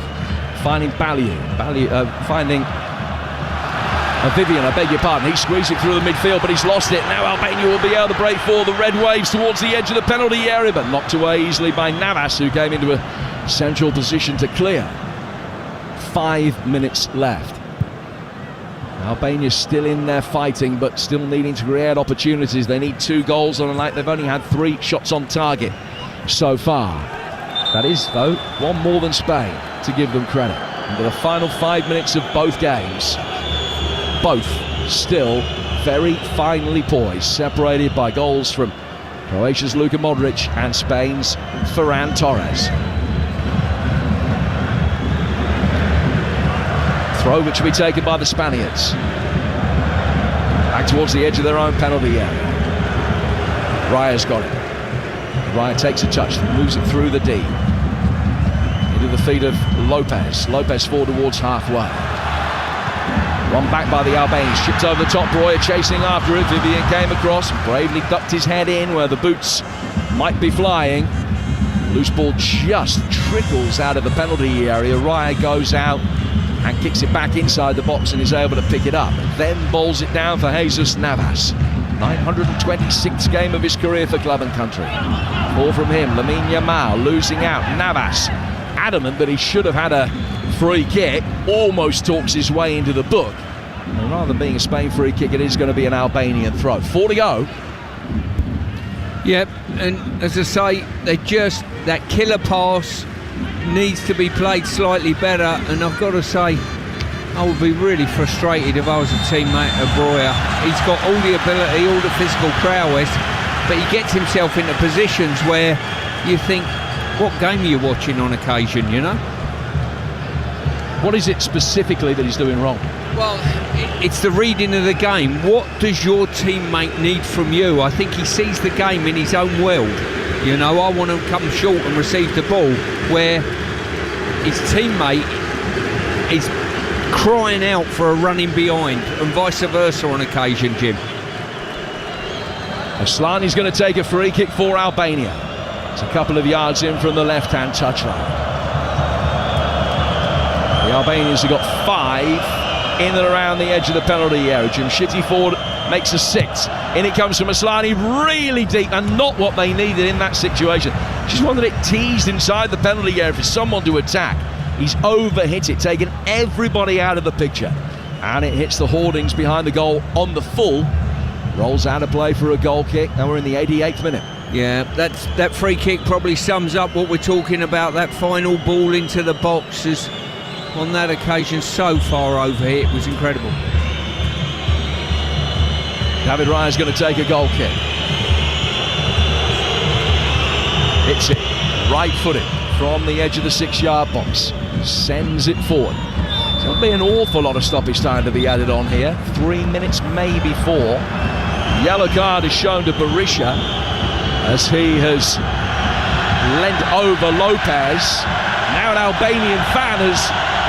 Speaker 20: Finding Baliu. Finding Vivian, I beg your pardon. He squeezed it through the midfield, but he's lost it. Now Albania will be able to break for the Red Waves towards the edge of the penalty area, but knocked away easily by Navas, who came into a central position to clear. 5 minutes left. Albania's still in there fighting, but still needing to create opportunities. They need 2 goals on the night. They've only had 3 shots on target so far. That is, though, 1 more than Spain, to give them credit. Into the final 5 minutes of both games. Both still very finely poised, separated by goals from Croatia's Luka Modric and Spain's Ferran Torres. Throw which will be taken by the Spaniards. Back towards the edge of their own penalty area. Raya's got it. Raya takes a touch, moves it through the D. Into the feet of Lopez. Lopez forward towards halfway. Run back by the Albanians, chipped over the top. Breuer chasing after it. Vivian came across, bravely ducked his head in where the boots might be flying. Loose ball just trickles out of the penalty area. Raya goes out and kicks it back inside the box and is able to pick it up. Then bowls it down for Jesus Navas. 926th game of his career for club and country. Ball from him, Lamine Yamal losing out. Navas, adamant that he should have had a free kick, almost talks his way into the book. And rather than being a Spain free kick, it is going to be an Albanian throw. 4 to go.
Speaker 2: Yep, and as I say, that killer pass needs to be played slightly better, and I've got to say, I would be really frustrated if I was a teammate of Breuer. He's got all the ability, all the physical prowess, but he gets himself into positions where you think, what game are you watching on occasion, you know?
Speaker 20: What is it specifically that he's doing wrong?
Speaker 2: Well, it's the reading of the game. What does your teammate need from you? I think he sees the game in his own world. You know, I want to come short and receive the ball, where his teammate is crying out for a running behind, and vice versa on occasion, Jim.
Speaker 20: Aslani's going to take a free kick for Albania. It's a couple of yards in from the left-hand touchline. The Albanians have got 5 in and around the edge of the penalty area. Jimshiti Ford makes a 6. In it comes from Aslani, really deep, and not what they needed in that situation. Just one that it teased inside the penalty area for someone to attack. He's overhit it, taking everybody out of the picture. And it hits the hoardings behind the goal on the full. Rolls out of play for a goal kick, and we're in the 88th minute.
Speaker 2: Yeah, that free kick probably sums up what we're talking about. That final ball into the box is, on that occasion, so far overhit, it was incredible.
Speaker 20: David Raya's going to take a goal kick. Hits it, right-footed, from the edge of the 6-yard box. Sends it forward. There'll be an awful lot of stoppage time to be added on here. 3 minutes, maybe 4. Yellow card is shown to Berisha as he has leant over Lopez. Now an Albanian fan has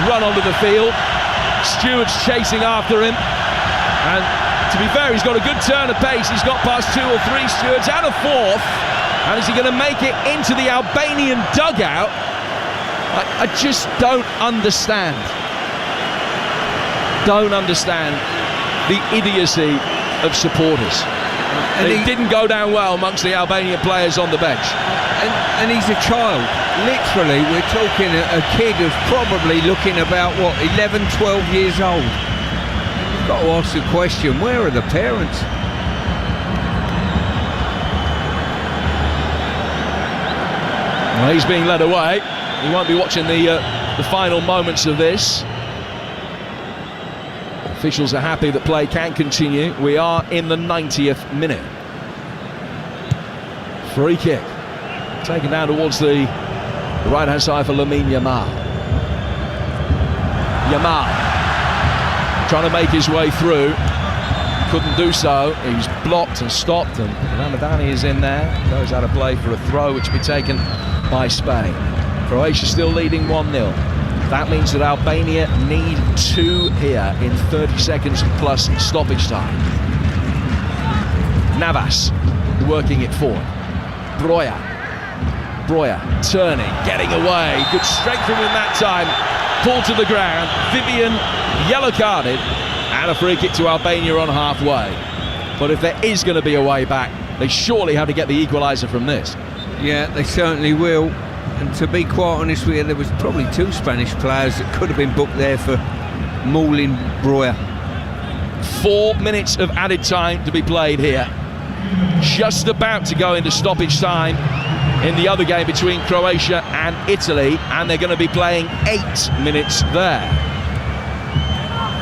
Speaker 20: run onto the field. Stewart's chasing after him. And to be fair, he's got a good turn of pace. He's got past 2 or 3 stewards and a 4th. And is he going to make it into the Albanian dugout? I just don't understand. Don't understand the idiocy of supporters. And it didn't go down well amongst the Albanian players on the bench.
Speaker 2: And he's a child. Literally, we're talking a kid who's probably looking about, 11, 12 years old. You've got to ask the question, where are the parents?
Speaker 20: Well, he's being led away. He won't be watching the final moments of this. Officials are happy that play can continue. We are in the 90th minute. Free kick. Taken down towards the right-hand side for Lamine Yamal. Yamal trying to make his way through. Couldn't do so. He's blocked and stopped, and Ramadani is in there. Goes out of play for a throw, which will be taken by Spain. Croatia still leading 1-0. That means that Albania need 2 here in 30 seconds plus stoppage time. Navas working it forward. Breuer turning, getting away. Good strength from him that time. Pulled to the ground. Vivian yellow carded. And a free kick to Albania on halfway. But if there is going to be a way back, they surely have to get the equaliser from this.
Speaker 2: Yeah, they certainly will. And to be quite honest with you, there was probably 2 Spanish players that could have been booked there for mauling Breuer.
Speaker 20: 4 minutes of added time to be played here. Just about to go into stoppage time in the other game between Croatia and Italy, and they're going to be playing 8 minutes there.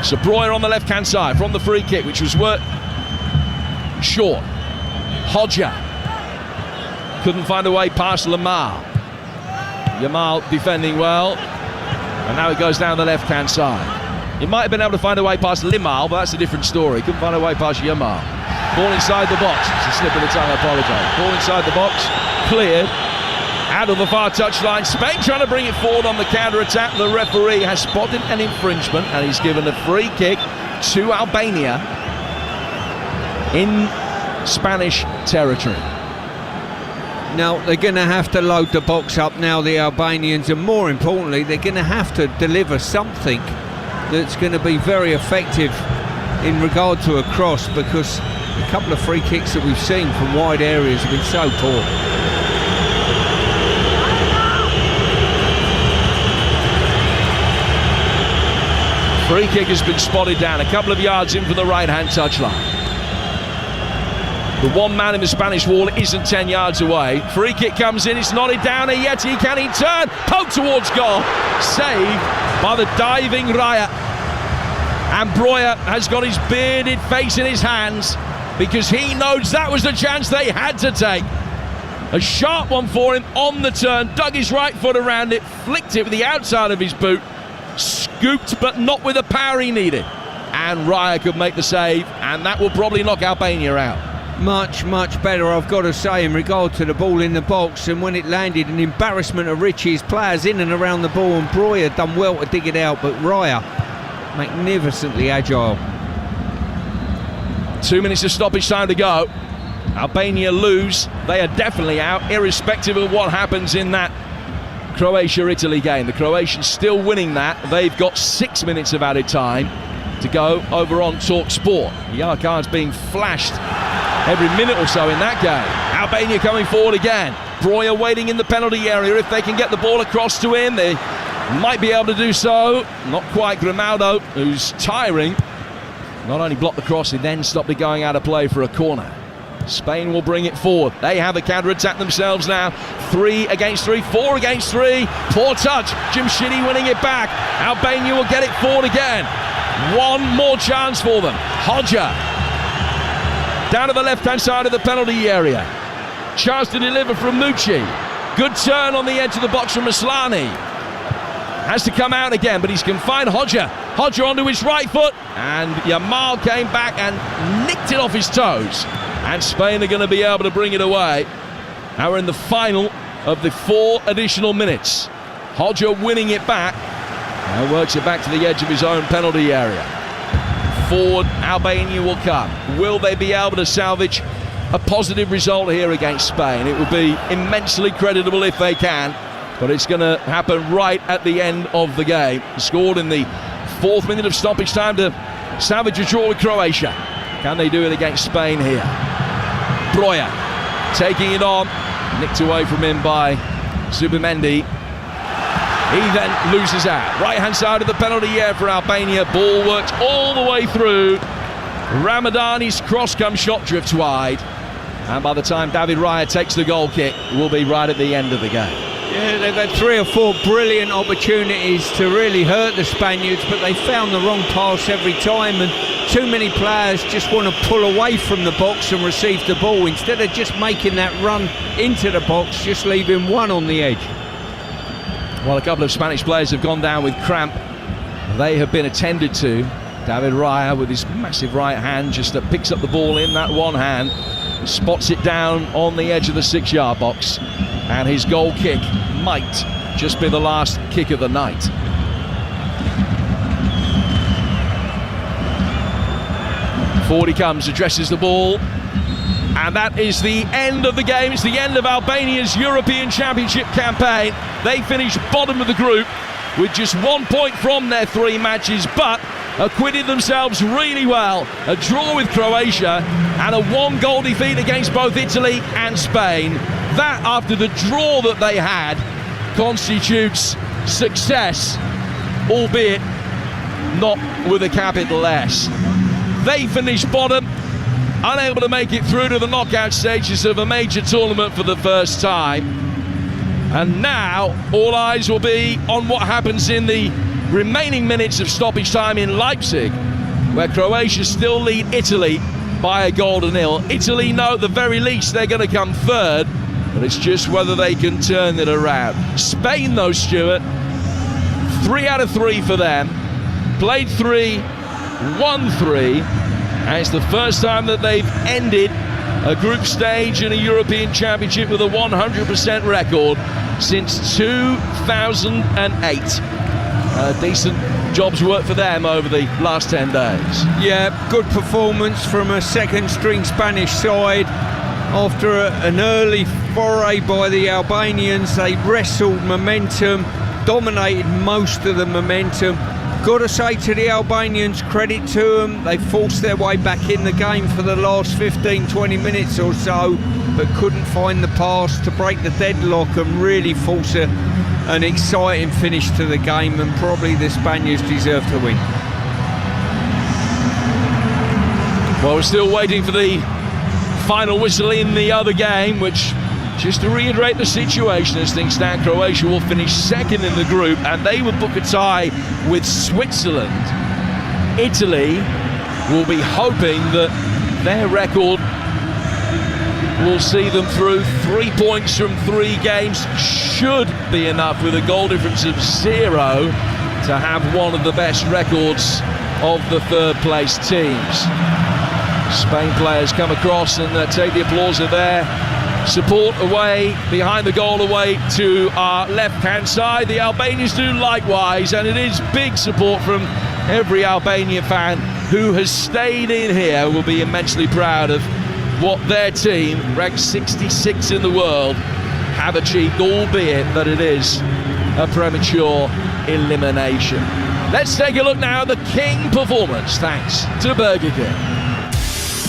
Speaker 20: So Breuer on the left-hand side from the free kick, which was worked short. Hodja couldn't find a way past Lamar. Yamal defending well, and now it goes down the left-hand side. He might have been able to find a way past Limal, but that's a different story. Couldn't find a way past Yamal. Ball inside the box. It's a slip of the tongue, I apologise. Ball inside the box, cleared. Out of the far touchline. Spain trying to bring it forward on the counter-attack. The referee has spotted an infringement, and he's given a free kick to Albania in Spanish territory.
Speaker 2: Now, they're going to have to load the box up now, the Albanians, and more importantly, they're going to have to deliver something that's going to be very effective in regard to a cross, because a couple of free kicks that we've seen from wide areas have been so poor.
Speaker 20: Free kick has been spotted down a couple of yards in from the right-hand touchline. The one man in the Spanish wall isn't 10 yards away. Free kick comes in, it's knotted down here yet. Can he turn? Poke towards goal. Saved by the diving Raya. And Breuer has got his bearded face in his hands because he knows that was the chance they had to take. A sharp one for him on the turn, dug his right foot around it, flicked it with the outside of his boot, scooped but not with the power he needed. And Raya could make the save, and that will probably knock Albania out.
Speaker 2: Much better, I've got to say, in regard to the ball in the box. And when it landed, an embarrassment of riches. Players in and around the ball, and Breuer done well to dig it out, but Raya magnificently agile.
Speaker 20: 2 minutes of stoppage time to go. Albania lose. They are definitely out, irrespective of what happens in that Croatia-Italy game. The Croatians still winning that. They've got 6 minutes of added time to go over on TalkSport. Yellow cards being flashed every minute or so in that game. Albania coming forward again. Breuer waiting in the penalty area. If they can get the ball across to him, they might be able to do so. Not quite. Grimaldo, who's tiring, not only blocked the cross, he then stopped it going out of play for a corner. Spain will bring it forward. They have a counter-attack themselves now. 3 against 3, 4 against 3. Poor touch. Jimshidi winning it back. Albania will get it forward again. One more chance for them. Hodja down to the left-hand side of the penalty area. Chance to deliver from Mucci. Good turn on the edge of the box from Maslany. Has to come out again, but he's confined. Hodja onto his right foot, and Yamal came back and nicked it off his toes. And Spain are going to be able to bring it away. Now we're in the final of the 4 additional minutes. Hodja winning it back. Now works it back to the edge of his own penalty area. Forward, Albania will come. Will they be able to salvage a positive result here against Spain? It will be immensely creditable if they can, but it's going to happen right at the end of the game. Scored in the 4th minute of stoppage time to salvage a draw with Croatia. Can they do it against Spain here? Breuer taking it on, nicked away from him by Zubimendi. He then loses out. Right-hand side of the penalty area for Albania. Ball worked all the way through. Ramadani's cross comes shot drift wide. And by the time David Raya takes the goal kick, we'll be right at the end of the game.
Speaker 2: Yeah, they've had 3 or 4 brilliant opportunities to really hurt the Spaniards, but they found the wrong pass every time, and too many players just want to pull away from the box and receive the ball instead of just making that run into the box, just leaving one on the edge.
Speaker 20: Well, a couple of Spanish players have gone down with cramp. They have been attended to. David Raya with his massive right hand just picks up the ball in that one hand, spots it down on the edge of the 6-yard box, and his goal kick might just be the last kick of the night. Forward he comes, addresses the ball, and that is the end of the game. It's the end of Albania's European Championship campaign. They finished bottom of the group with just 1 point from their 3 matches, but acquitted themselves really well. A draw with Croatia and a 1-goal defeat against both Italy and Spain. That, after the draw that they had, constitutes success, albeit not with a capital S. They finished bottom, unable to make it through to the knockout stages of a major tournament for the first time. And now all eyes will be on what happens in the remaining minutes of stoppage time in Leipzig, where Croatia still lead Italy by a goal to nil. Italy know at the very least they're going to come third, but it's just whether they can turn it around. Spain, though, Stuart, 3 out of 3 for them. Played 3, won 3, and it's the first time that they've ended a group stage in a European Championship with a 100% record since 2008. Decent job's work for them over the last 10 days.
Speaker 2: Yeah, good performance from a second-string Spanish side. After an early foray by the Albanians, they wrestled momentum, dominated most of the momentum. Got to say to the Albanians, credit to them, they forced their way back in the game for the last 15-20 minutes or so, but couldn't find the pass to break the deadlock and really force an exciting finish to the game, and probably the Spaniards deserve to win.
Speaker 20: Well, we're still waiting for the final whistle in the other game, which, just to reiterate the situation as things stand, Croatia will finish second in the group and they will book a tie with Switzerland. Italy will be hoping that their record will see them through. 3 points from 3 games should be enough, with a goal difference of 0, to have one of the best records of the third place teams. Spain players come across and take the applause of their support away, behind the goal, away to our left-hand side. The Albanians do likewise, and it is big support from every Albanian fan who has stayed in here. Will be immensely proud of what their team, ranked 66 in the world, have achieved, albeit that it is a premature elimination. Let's take a look now at the King performance, thanks to Burger King.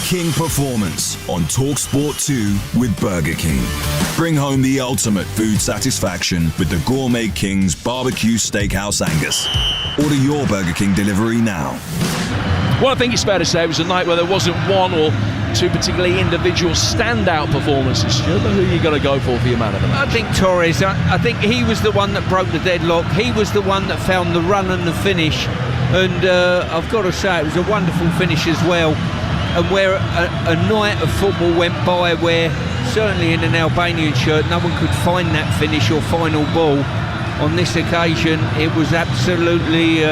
Speaker 12: King Performance on TalkSport 2 with Burger King. Bring home the ultimate food satisfaction with the Gourmet King's Barbecue Steakhouse Angus. Order your Burger King delivery now.
Speaker 20: Well, I think it's fair to say it was a night where there wasn't one or two particularly individual standout performances. Do you know who you got to go for your man of the match?
Speaker 2: I think Torres. I think he was the one that broke the deadlock. He was the one that found the run and the finish. And I've got to say, it was a wonderful finish as well. And where a night of football went by where, certainly in an Albanian shirt, no one could find that finish or final ball, on this occasion it was absolutely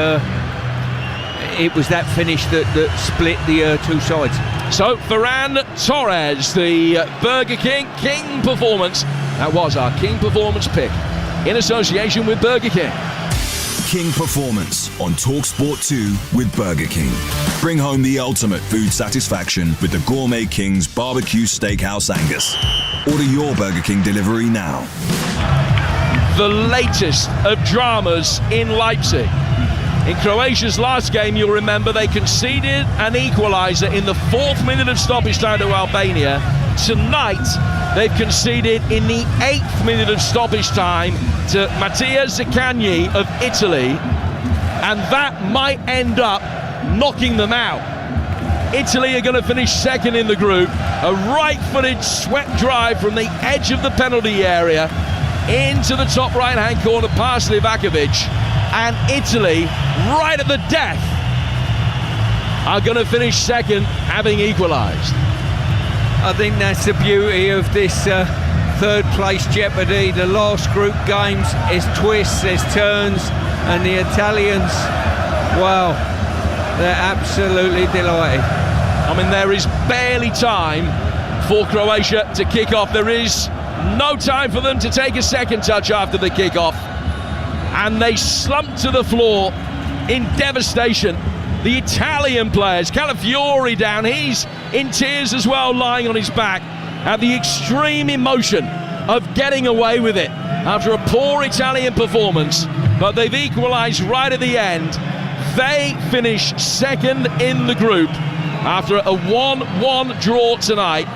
Speaker 2: it was that finish that split the two sides.
Speaker 20: So Ferran Torres, the Burger King performance, that was our King performance pick in association with Burger King.
Speaker 12: King Performance on TalkSport 2 with Burger King. Bring home the ultimate food satisfaction with the Gourmet King's Barbecue Steakhouse Angus. Order your Burger King delivery now.
Speaker 20: The latest of dramas in Leipzig. In Croatia's last game, you'll remember, they conceded an equaliser in the 4th minute of stoppage time to Albania. Tonight, they've conceded in the 8th minute of stoppage time to Mattia Zaccagni of Italy, and that might end up knocking them out. Italy are going to finish second in the group. A right-footed swept drive from the edge of the penalty area into the top right-hand corner past Livakovic, and Italy, right at the death, are going to finish second, having equalised.
Speaker 2: I think that's the beauty of this third place jeopardy. The last group games, there's twists, there's turns, and the Italians, wow, they're absolutely delighted.
Speaker 20: I mean, there is barely time for Croatia to kick off. There is no time for them to take a second touch after the kick-off, and they slump to the floor in devastation. The Italian players, Calafiori down, he's in tears as well, lying on his back at the extreme emotion of getting away with it after a poor Italian performance, but they've equalised right at the end. They finish second in the group after a 1-1 draw tonight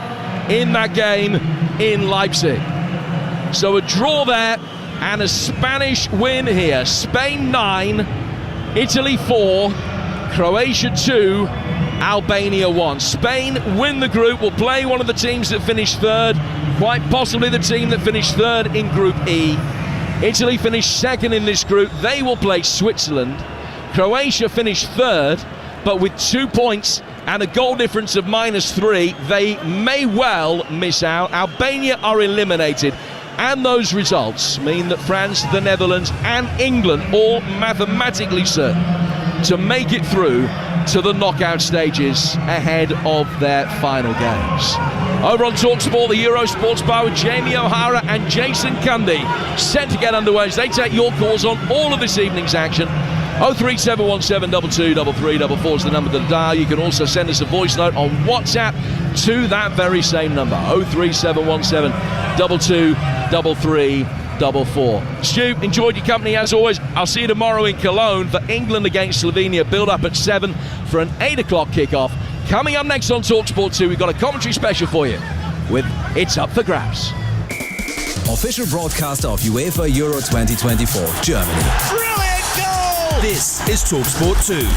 Speaker 20: in that game in Leipzig. So a draw there and a Spanish win here. Spain 9, Italy 4, Croatia 2, Albania 1. Spain win the group, will play one of the teams that finished third, quite possibly the team that finished third in Group E. Italy finished second in this group, they will play Switzerland. Croatia finished third, but with 2 points and a goal difference of -3, they may well miss out. Albania are eliminated, and those results mean that France, the Netherlands and England all mathematically certain to make it through to the knockout stages ahead of their final games. Over on TalkSport, the Euro Sports Bar with Jamie O'Hara and Jason Cundy set to get underway as they take your calls on all of this evening's action. 03717 223344 is the number to dial. You can also send us a voice note on WhatsApp to that very same number, 03717 223344. Stu, enjoyed your company as always. I'll see you tomorrow in Cologne for England against Slovenia. Build up at 7 for an 8 o'clock kickoff. Coming up next on TalkSport 2, we've got a commentary special for you with It's Up for Grabs.
Speaker 13: Official broadcaster of UEFA Euro 2024, Germany.
Speaker 11: Brilliant goal!
Speaker 13: This is TalkSport 2.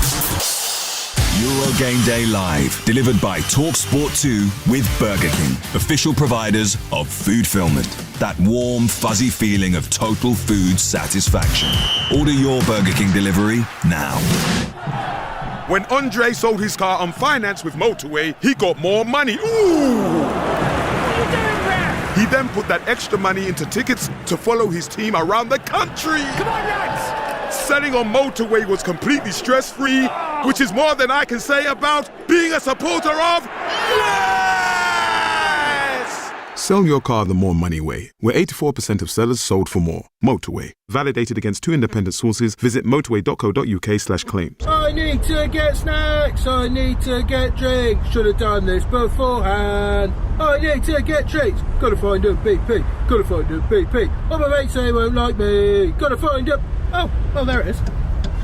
Speaker 12: Euro Game Day Live, delivered by TalkSport 2 with Burger King, official providers of food fulfillment. That warm, fuzzy feeling of total food satisfaction. Order your Burger King delivery now.
Speaker 10: When Andre sold his car on finance with Motorway, he got more money. Ooh! He then put that extra money into tickets to follow his team around the country.
Speaker 11: Come on, lads!
Speaker 10: Selling on Motorway was completely stress-free, which is more than I can say about being a supporter of Yes! Sell your car the more money way, where 84% of sellers sold for more. Motorway. Validated against 2 independent sources. Visit motorway.co.uk/claims.
Speaker 25: I need to get snacks. I need to get drinks. Should have done this beforehand. I need to get treats. Gotta find a BP. Gotta find a BP. Oh, my mates say won't like me. Gotta find a... Oh, there it is.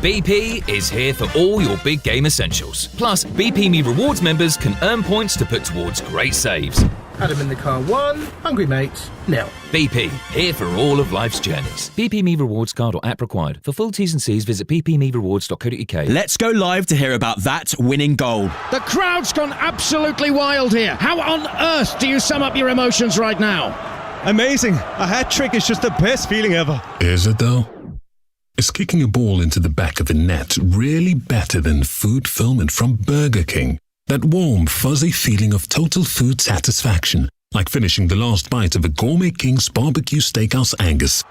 Speaker 26: BP is here for all your big game essentials. Plus, BP Me Rewards members can earn points to put towards great saves.
Speaker 25: Adam in the car 1, hungry mates, nil.
Speaker 26: BP, here for all of life's journeys. BP Me Rewards card or app required. For full T's and C's, visit bpmerewards.co.uk.
Speaker 1: Let's go live to hear about that winning goal.
Speaker 8: The crowd's gone absolutely wild here. How on earth do you sum up your emotions right now?
Speaker 15: Amazing. A hat-trick is just the best feeling ever.
Speaker 28: Is it though? Is kicking a ball into the back of the net really better than food fulfillment from Burger King? That warm, fuzzy feeling of total food satisfaction, like finishing the last bite of a Gourmet King's Barbecue Steakhouse Angus.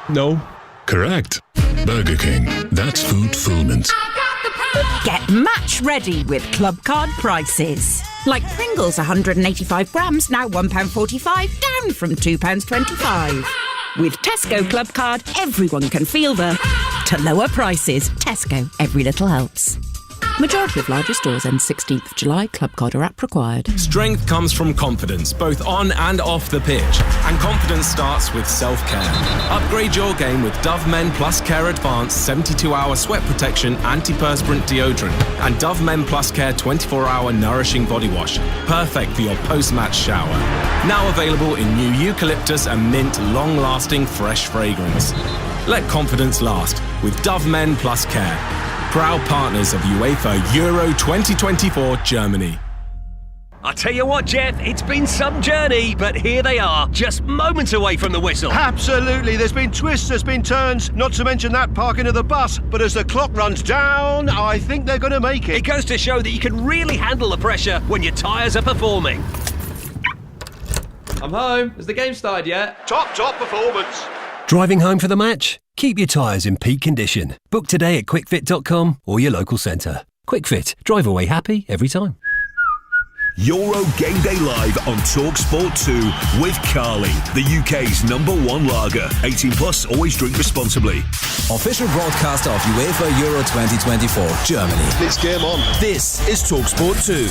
Speaker 15: No.
Speaker 28: Correct. Burger King. That's food fulfillment.
Speaker 3: Get match ready with club card prices. Like Pringles 185 grams, now £1.45, down from £2.25. With Tesco Club Card, everyone can feel the to lower prices. Tesco, every little helps. Majority of larger stores end 16th of July. Club card or app required.
Speaker 5: Strength comes from confidence, both on and off the pitch. And confidence starts with self-care. Upgrade your game with Dove Men Plus Care Advanced 72-hour sweat protection antiperspirant deodorant and Dove Men Plus Care 24-hour nourishing body wash. Perfect for your post-match shower. Now available in new eucalyptus and mint long-lasting fresh fragrance. Let confidence last with Dove Men Plus Care. Proud partners of UEFA Euro 2024 Germany.
Speaker 6: I tell you what, Jeff, it's been some journey, but here they are, just moments away from the whistle.
Speaker 7: Absolutely, there's been twists, there's been turns, not to mention that parking of the bus. But as the clock runs down, I think they're going to make it.
Speaker 6: It goes to show that you can really handle the pressure when your tyres are performing.
Speaker 17: I'm home. Has the game started yet?
Speaker 7: Top performance.
Speaker 9: Driving home for the match? Keep your tyres in peak condition. Book today at quickfit.com or your local centre. Quickfit. Drive away happy every time.
Speaker 12: Euro Game Day Live on TalkSport 2 with Carly, the UK's #1 lager. 18 plus, always drink responsibly.
Speaker 13: Official broadcaster of UEFA Euro 2024 Germany.
Speaker 7: It's game on.
Speaker 13: This is TalkSport 2.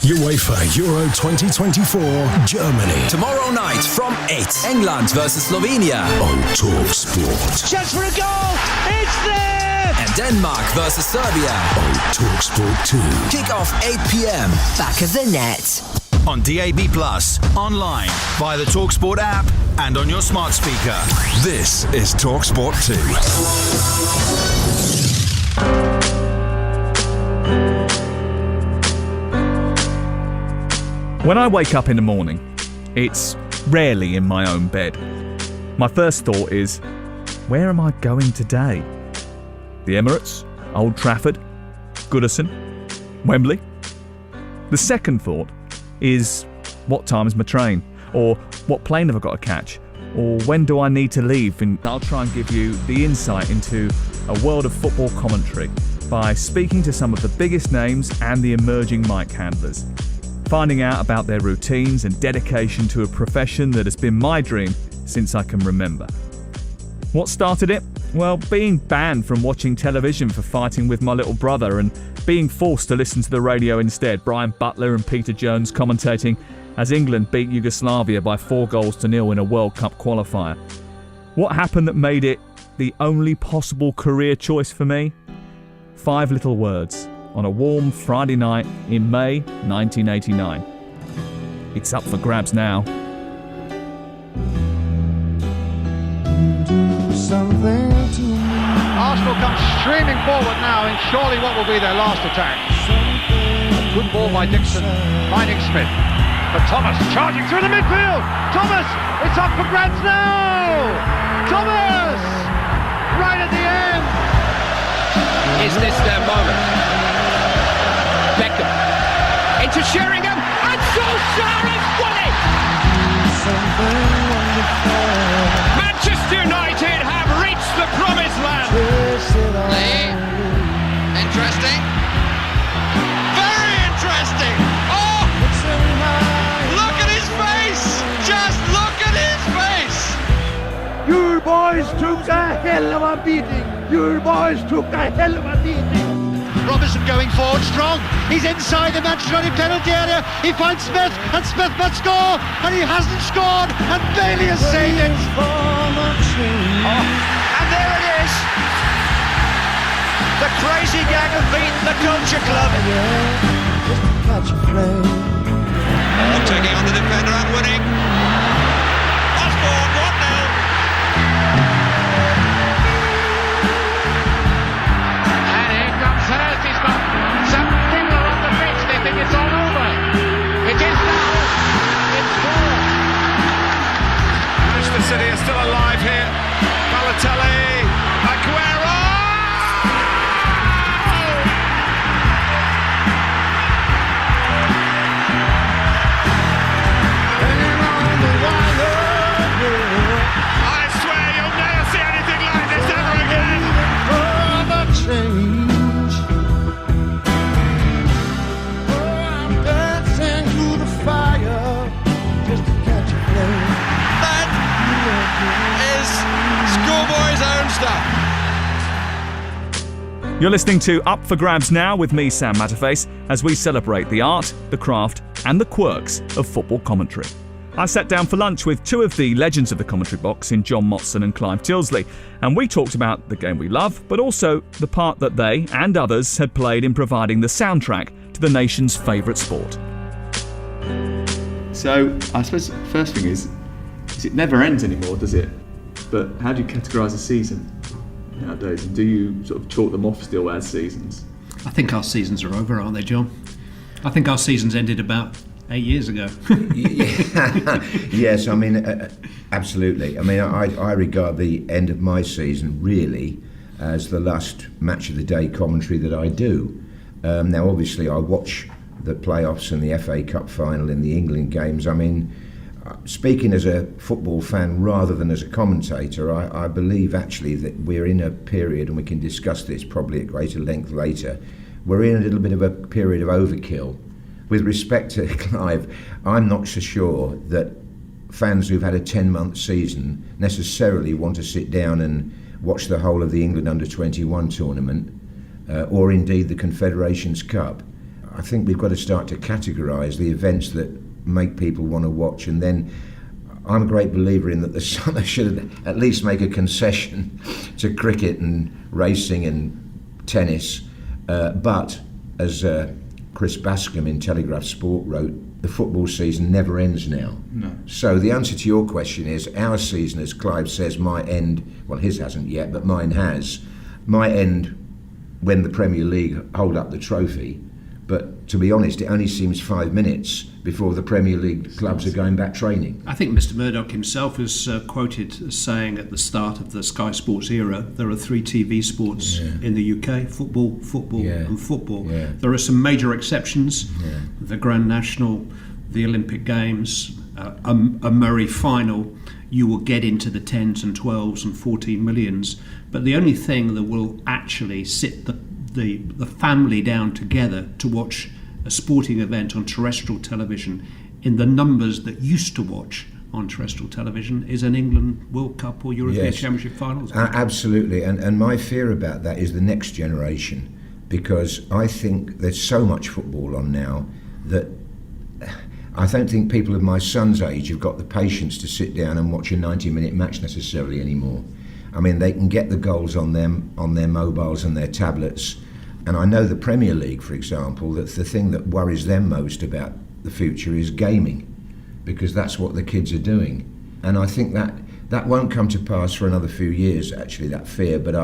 Speaker 28: UEFA Euro 2024 Germany.
Speaker 13: Tomorrow night from 8. England versus Slovenia.
Speaker 28: On TalkSport.
Speaker 11: Chance for a goal! It's there!
Speaker 13: And Denmark versus Serbia.
Speaker 28: On TalkSport 2.
Speaker 13: Kick off 8 p.m.
Speaker 3: Back of the net.
Speaker 27: On DAB+, online, via the TalkSport app, and on your smart speaker.
Speaker 12: This is TalkSport 2.
Speaker 18: When I wake up in the morning, it's rarely in my own bed. My first thought is, where am I going today? The Emirates, Old Trafford, Goodison, Wembley? The second thought is, what time is my train? Or what plane have I got to catch? Or when do I need to leave? And I'll try and give you the insight into a world of football commentary by speaking to some of the biggest names and the emerging mic handlers. Finding out about their routines and dedication to a profession that has been my dream since I can remember. What started it? Well, being banned from watching television for fighting with my little brother and being forced to listen to the radio instead. Brian Butler and Peter Jones commentating as England beat Yugoslavia by 4-0 in a World Cup qualifier. What happened that made it the only possible career choice for me? 5 little words. On a warm Friday night in May 1989. It's up for grabs now.
Speaker 11: Something to me.
Speaker 4: Arsenal come streaming forward now in surely what will be their last attack. A good ball by Dixon, finding Smith. But Thomas charging through the midfield. Thomas, it's up for grabs now. Thomas, right at the end.
Speaker 14: Is this their moment? Beckham into Sheringham, and Solskjaer has won it. Manchester United have reached the promised land.
Speaker 11: Lee, interesting. Very interesting. Oh, look at his face. Just look at his face.
Speaker 25: Your boys took a hell of a beating. Your boys took a hell of a beating.
Speaker 4: Robinson going forward strong. He's inside the Manchester United penalty area. He finds Smith, and Smith must score, and he hasn't scored, and Bailey has saved it.
Speaker 11: And there it is. The crazy gang have beaten the Culture Club. Taking on the defender and winning. Osborne 1-0.
Speaker 4: And here comes Hurst. He's got some people on the pitch. They think it's all over. It is now. It's 4.
Speaker 11: Manchester City are still alive here. Balotelli, Aguero! I swear you'll never see anything like this ever again.
Speaker 25: Change. I'm dancing through the fire just to catch a flame.
Speaker 11: That is schoolboy's own stuff.
Speaker 18: You're listening to Up for Grabs Now with me, Sam Matterface, as we celebrate the art, the craft and the quirks of football commentary. I sat down for lunch with two of the legends of the commentary box in John Motson and Clive Tilsley, and we talked about the game we love, but also the part that they and others had played in providing the soundtrack to the nation's favourite sport.
Speaker 16: So, I suppose the first thing is it never ends anymore, does it? But how do you categorise a season nowadays? And do you sort of chalk them off still as seasons?
Speaker 19: I think our seasons are over, aren't they, John? I think our seasons ended about 8 years ago.
Speaker 21: Yes, I mean, absolutely. I mean, I regard the end of my season really as the last match of the day commentary that I do. Now, obviously, I watch the playoffs and the FA Cup final and the England games. I mean, speaking as a football fan rather than as a commentator, I believe actually that we're in a period, and we can discuss this probably at greater length later, we're in a little bit of a period of overkill. With respect to Clive, I'm not so sure that fans who've had a 10-month season necessarily want to sit down and watch the whole of the England Under-21 tournament or indeed the Confederations Cup. I think we've got to start to categorise the events that make people want to watch, and then I'm a great believer in that the summer should at least make a concession to cricket and racing and tennis, but as Chris Bascom in Telegraph Sport wrote, the football season never ends now.
Speaker 16: No.
Speaker 21: So the answer to your question is, our season, as Clive says, might end, well, his hasn't yet, but mine has, might end when the Premier League hold up the trophy. But to be honest, it only seems 5 minutes before the Premier League clubs are going back training.
Speaker 19: I think Mr Murdoch himself is quoted as saying at the start of the Sky Sports era, there are 3 TV sports in the UK, football, and football.
Speaker 21: Yeah.
Speaker 19: There are some major exceptions, the Grand National, the Olympic Games, a Murray final. You will get into the 10s and 12s and 14 millions, but the only thing that will actually sit the family down together to watch a sporting event on terrestrial television in the numbers that used to watch on terrestrial television is an England World Cup or European Championship finals.
Speaker 21: Absolutely, and my fear about that is the next generation, because I think there's so much football on now that I don't think people of my son's age have got the patience to sit down and watch a 90-minute match necessarily anymore. I mean, they can get the goals on their mobiles and their tablets. And I know the Premier League, for example, that the thing that worries them most about the future is gaming, because that's what the kids are doing. And I think that that won't come to pass for another few years, actually, that fear. But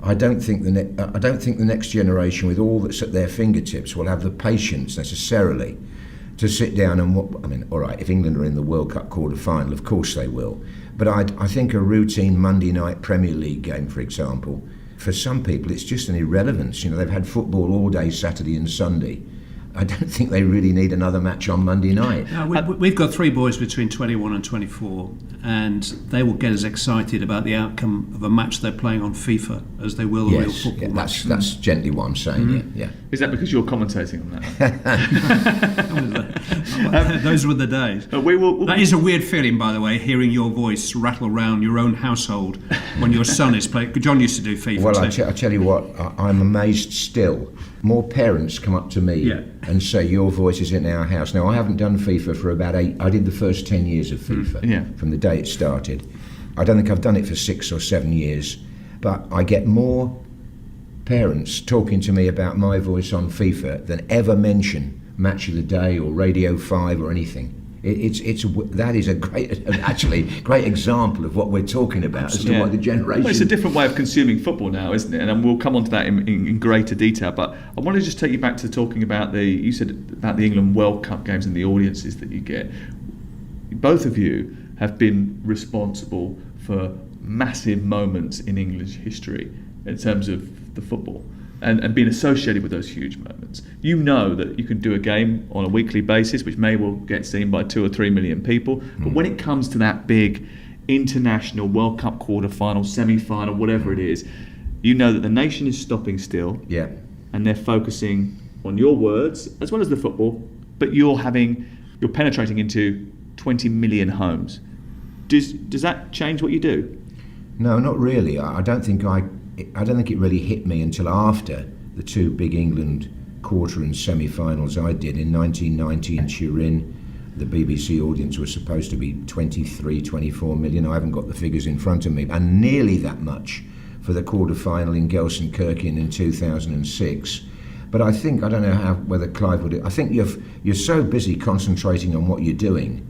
Speaker 21: I don't think the next generation, with all that's at their fingertips, will have the patience necessarily to sit down and all right, if England are in the World Cup quarter-final, of course they will. But I think a routine Monday night Premier League game, for example, for some people it's just an irrelevance. You know, they've had football all day Saturday and Sunday. I don't think they really need another match on Monday night.
Speaker 19: We've got 3 boys between 21 and 24, and they will get as excited about the outcome of a match they're playing on FIFA as they will a real football match.
Speaker 21: That's gently what I'm saying, yeah.
Speaker 16: Is that because you're commentating on that?
Speaker 19: Those were the days. That is a weird feeling, by the way, hearing your voice rattle around your own household when your son is playing. John used to do FIFA.
Speaker 21: Well, I tell you what, I'm amazed still. More parents come up to me and say, your voice is in our house. Now, I haven't done FIFA for about 8. I did the first 10 years of FIFA from the day it started. I don't think I've done it for 6 or 7 years. But I get more parents talking to me about my voice on FIFA than ever mention Match of the Day or Radio 5 or anything. That is a great example of what we're talking about as to what the generation.
Speaker 16: Well, it's a different way of consuming football now, isn't it? And we'll come on to that in greater detail. But I want to just take you back to talking about you said about the England World Cup games and the audiences that you get. Both of you have been responsible for massive moments in English history in terms of the football. And being associated with those huge moments. You know that you can do a game on a weekly basis, which may well get seen by 2 or 3 million people. But when it comes to that big international World Cup quarter-final, semi-final, whatever it is, you know that the nation is stopping still.
Speaker 21: Yeah.
Speaker 16: And they're focusing on your words as well as the football, but you're penetrating into 20 million homes. Does that change what you do?
Speaker 21: No, not really. I don't think it really hit me until after the 2 big England quarter and semi-finals I did in 1990 in Turin. The BBC audience was supposed to be 23, 24 million. I haven't got the figures in front of me. And nearly that much for the quarter-final in Gelsenkirchen in 2006. But I don't know whether Clive would. I think you're so busy concentrating on what you're doing.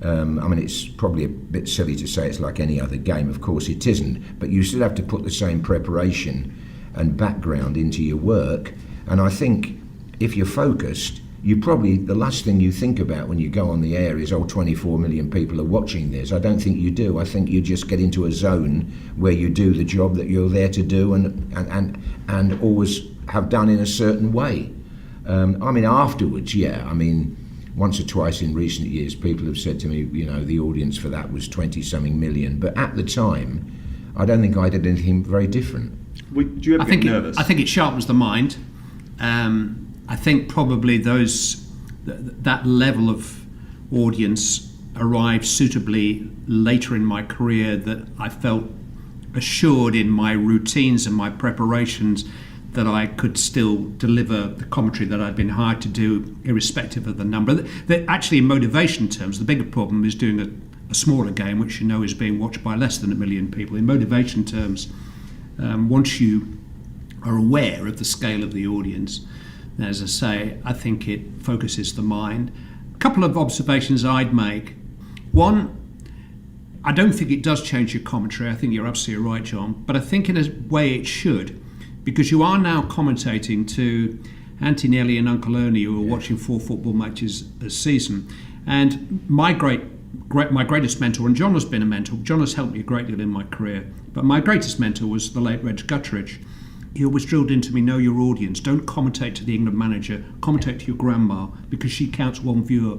Speaker 21: It's probably a bit silly to say it's like any other game. Of course it isn't. But you still have to put the same preparation and background into your work. And I think if you're focused, the last thing you think about when you go on the air is, 24 million people are watching this. I don't think you do. I think you just get into a zone where you do the job that you're there to do and always have done in a certain way. Afterwards, once or twice in recent years, people have said to me, the audience for that was 20-something million. But at the time, I don't think I did anything very different.
Speaker 16: Do you ever get nervous?
Speaker 19: I think it sharpens the mind. I think probably that level of audience arrived suitably later in my career, that I felt assured in my routines and my preparations that I could still deliver the commentary that I'd been hired to do, irrespective of the number. That actually, in motivation terms, the bigger problem is doing a smaller game, which is being watched by less than 1 million people. In motivation terms, once you are aware of the scale of the audience, as I say, I think it focuses the mind. A couple of observations I'd make. One, I don't think it does change your commentary. I think you're absolutely right, John. But I think in a way it should, because you are now commentating to Auntie Nellie and Uncle Ernie, who are watching 4 football matches a season. And my greatest mentor, and John has been a mentor, John has helped me a great deal in my career, but my greatest mentor was the late Reg Guttridge. He always drilled into me, know your audience. Don't commentate to the England manager, commentate to your grandma, because she counts one viewer.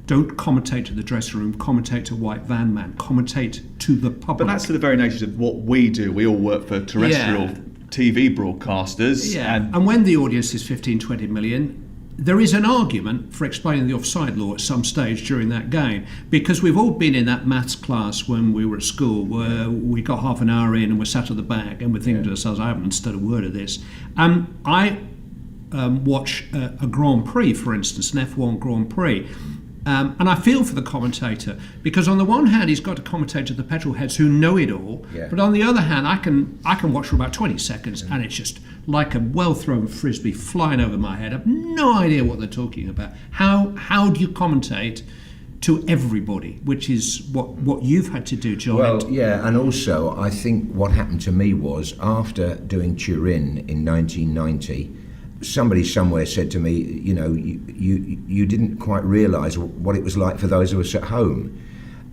Speaker 19: Don't commentate to the dressing room, commentate to White Van Man, commentate to the public.
Speaker 16: But that's to the very nature of what we do. We all work for terrestrial TV broadcasters.
Speaker 19: Yeah. And when the audience is 15, 20 million, there is an argument for explaining the offside law at some stage during that game, because we've all been in that maths class when we were at school where we got half an hour in and we're sat at the back and we're thinking to ourselves, I haven't understood a word of this. I watch a Grand Prix, for instance, an F1 Grand Prix. And I feel for the commentator, because on the one hand he's got to commentate to the petrol heads who know it all, but on the other hand I can watch for about 20 seconds and it's just like a well-thrown frisbee flying over my head. I have no idea what they're talking about. How do you commentate to everybody, which is what you've had to do, John.
Speaker 21: Well, yeah, and also I think what happened to me was after doing Turin in 1990, somebody somewhere said to me, you know, you didn't quite realise what it was like for those of us at home.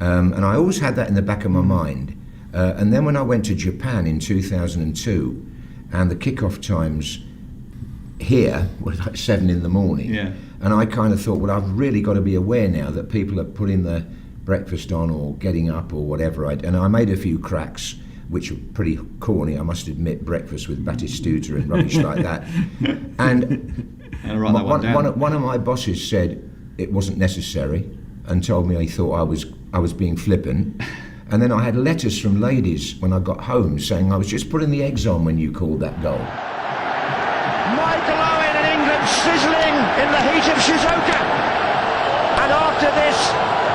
Speaker 21: And I always had that in the back of my mind. And then when I went to Japan in 2002, and the kickoff times here were like 7 in the morning, and I kind of thought, well, I've really got to be aware now that people are putting their breakfast on or getting up or whatever. And I made a few cracks, which were pretty corny, I must admit, breakfast with Batistuta and rubbish like that. And one of my bosses said it wasn't necessary and told me he thought I was being flippant. And then I had letters from ladies when I got home saying I was just putting the eggs on when you called that goal.
Speaker 1: Michael Owen and England sizzling in the heat of Shizuoka. And after this,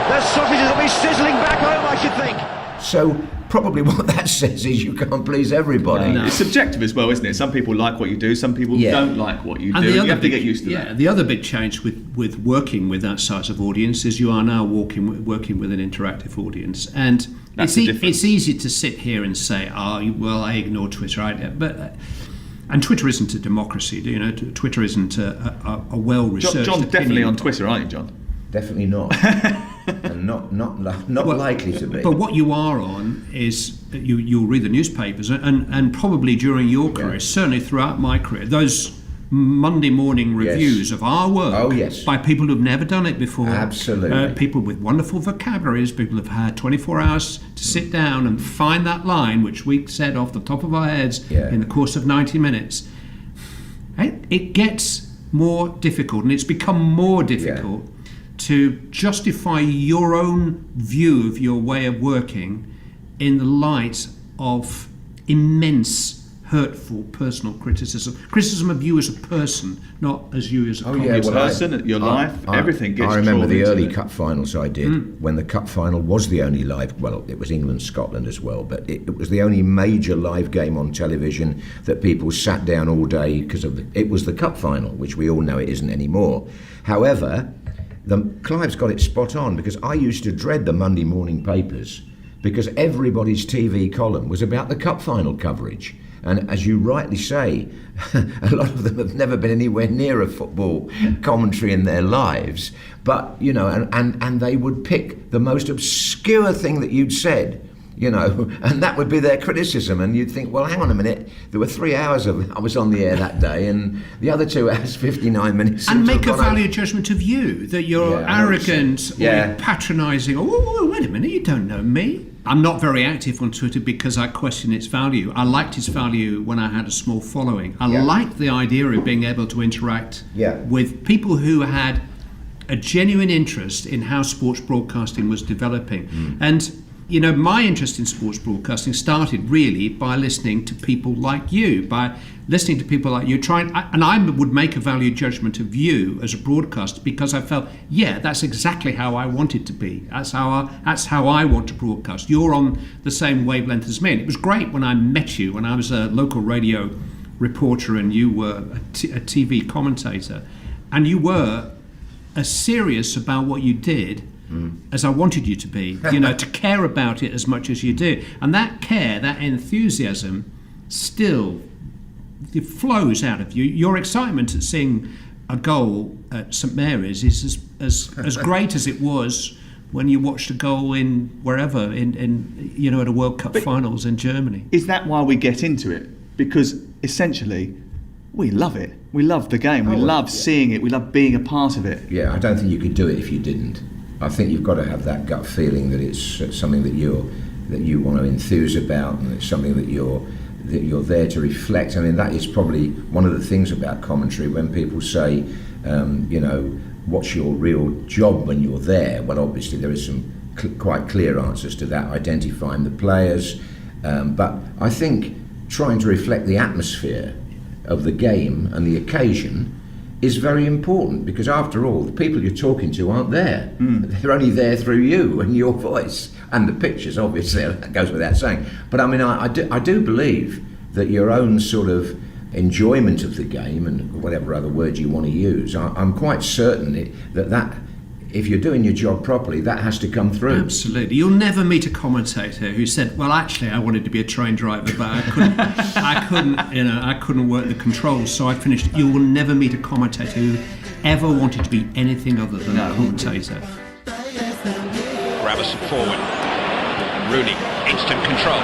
Speaker 1: the sausages will be sizzling back home, I should think.
Speaker 21: So probably what that says is you can't please everybody.
Speaker 16: No. It's subjective as well, isn't it? Some people like what you do, some people don't like what you do. You have to get used to that.
Speaker 19: The other big change with working with that size of audience is you are now working with an interactive audience. And it's easy to sit here and say, I ignore Twitter. And Twitter isn't a democracy. You know, Twitter isn't a well-researched
Speaker 16: John's definitely on Twitter, aren't you, John?
Speaker 21: Definitely not. And not likely to be.
Speaker 19: But what you are on is you'll read the newspapers and probably during your career, certainly throughout my career, those Monday morning reviews of our work by people who've never done it before.
Speaker 21: Absolutely.
Speaker 19: People with wonderful vocabularies, people who've had 24 hours to sit down and find that line, which we said off the top of our heads in the course of 90 minutes. It gets more difficult, and it's become more difficult to justify your own view of your way of working in the light of immense hurtful personal criticism of you as a person, not as you as a
Speaker 16: person, your life, everything gets.
Speaker 21: I remember the early cup finals I did when the cup final was the only live. Well, it was England-Scotland as well, but it was the only major live game on television that people sat down all day because it was the cup final, which we all know it isn't anymore. However, Clive's got it spot on, because I used to dread the Monday morning papers because everybody's TV column was about the cup final coverage. And as you rightly say, a lot of them have never been anywhere near a football commentary in their lives. But, you know, and they would pick the most obscure thing that you'd said, you know, and that would be their criticism. And you'd think, well, hang on a minute, there were 3 hours I was on the air that day, and the other 2 hours, 59 minutes.
Speaker 19: And make a value judgment of you, that you're arrogant or patronising. Oh, wait a minute, you don't know me. I'm not very active on Twitter because I question its value. I liked its value when I had a small following. I liked the idea of being able to interact with people who had a genuine interest in how sports broadcasting was developing. And, you know, my interest in sports broadcasting started really by listening to people like you, and I would make a value judgment of you as a broadcaster because I felt, that's exactly how I want it to be. That's how I want to broadcast. You're on the same wavelength as me. And it was great when I met you when I was a local radio reporter and you were a TV commentator, and you were as serious about what you did as I wanted you to be, you know, to care about it as much as you do. And that care, that enthusiasm still it flows out of you. Your excitement at seeing a goal at St Mary's is as great as it was when you watched a goal in wherever, in you know, at a World Cup finals in Germany.
Speaker 16: Is that why we get into it? Because essentially we love it. We love the game. We love seeing it. We love being a part of it.
Speaker 21: Yeah, I don't think you could do it if you didn't. I think you've got to have that gut feeling that it's something that you want to enthuse about, and it's something that you're there to reflect. I mean, that is probably one of the things about commentary when people say, you know, what's your real job when you're there? Well, obviously there is some quite clear answers to that, identifying the players, but I think trying to reflect the atmosphere of the game and the occasion is very important, because after all, the people you're talking to aren't there. They're only there through you and your voice and the pictures, obviously, that goes without saying. But I mean, I do believe that your own sort of enjoyment of the game, and whatever other word you want to use, I'm quite certain that if you're doing your job properly, that has to come through.
Speaker 19: Absolutely. You'll never meet a commentator who said, well, actually, I wanted to be a train driver, but I couldn't work the controls, so I finished. You will never meet a commentator who ever wanted to be anything other than a commentator.
Speaker 4: Gravison forward. Rooney, instant control.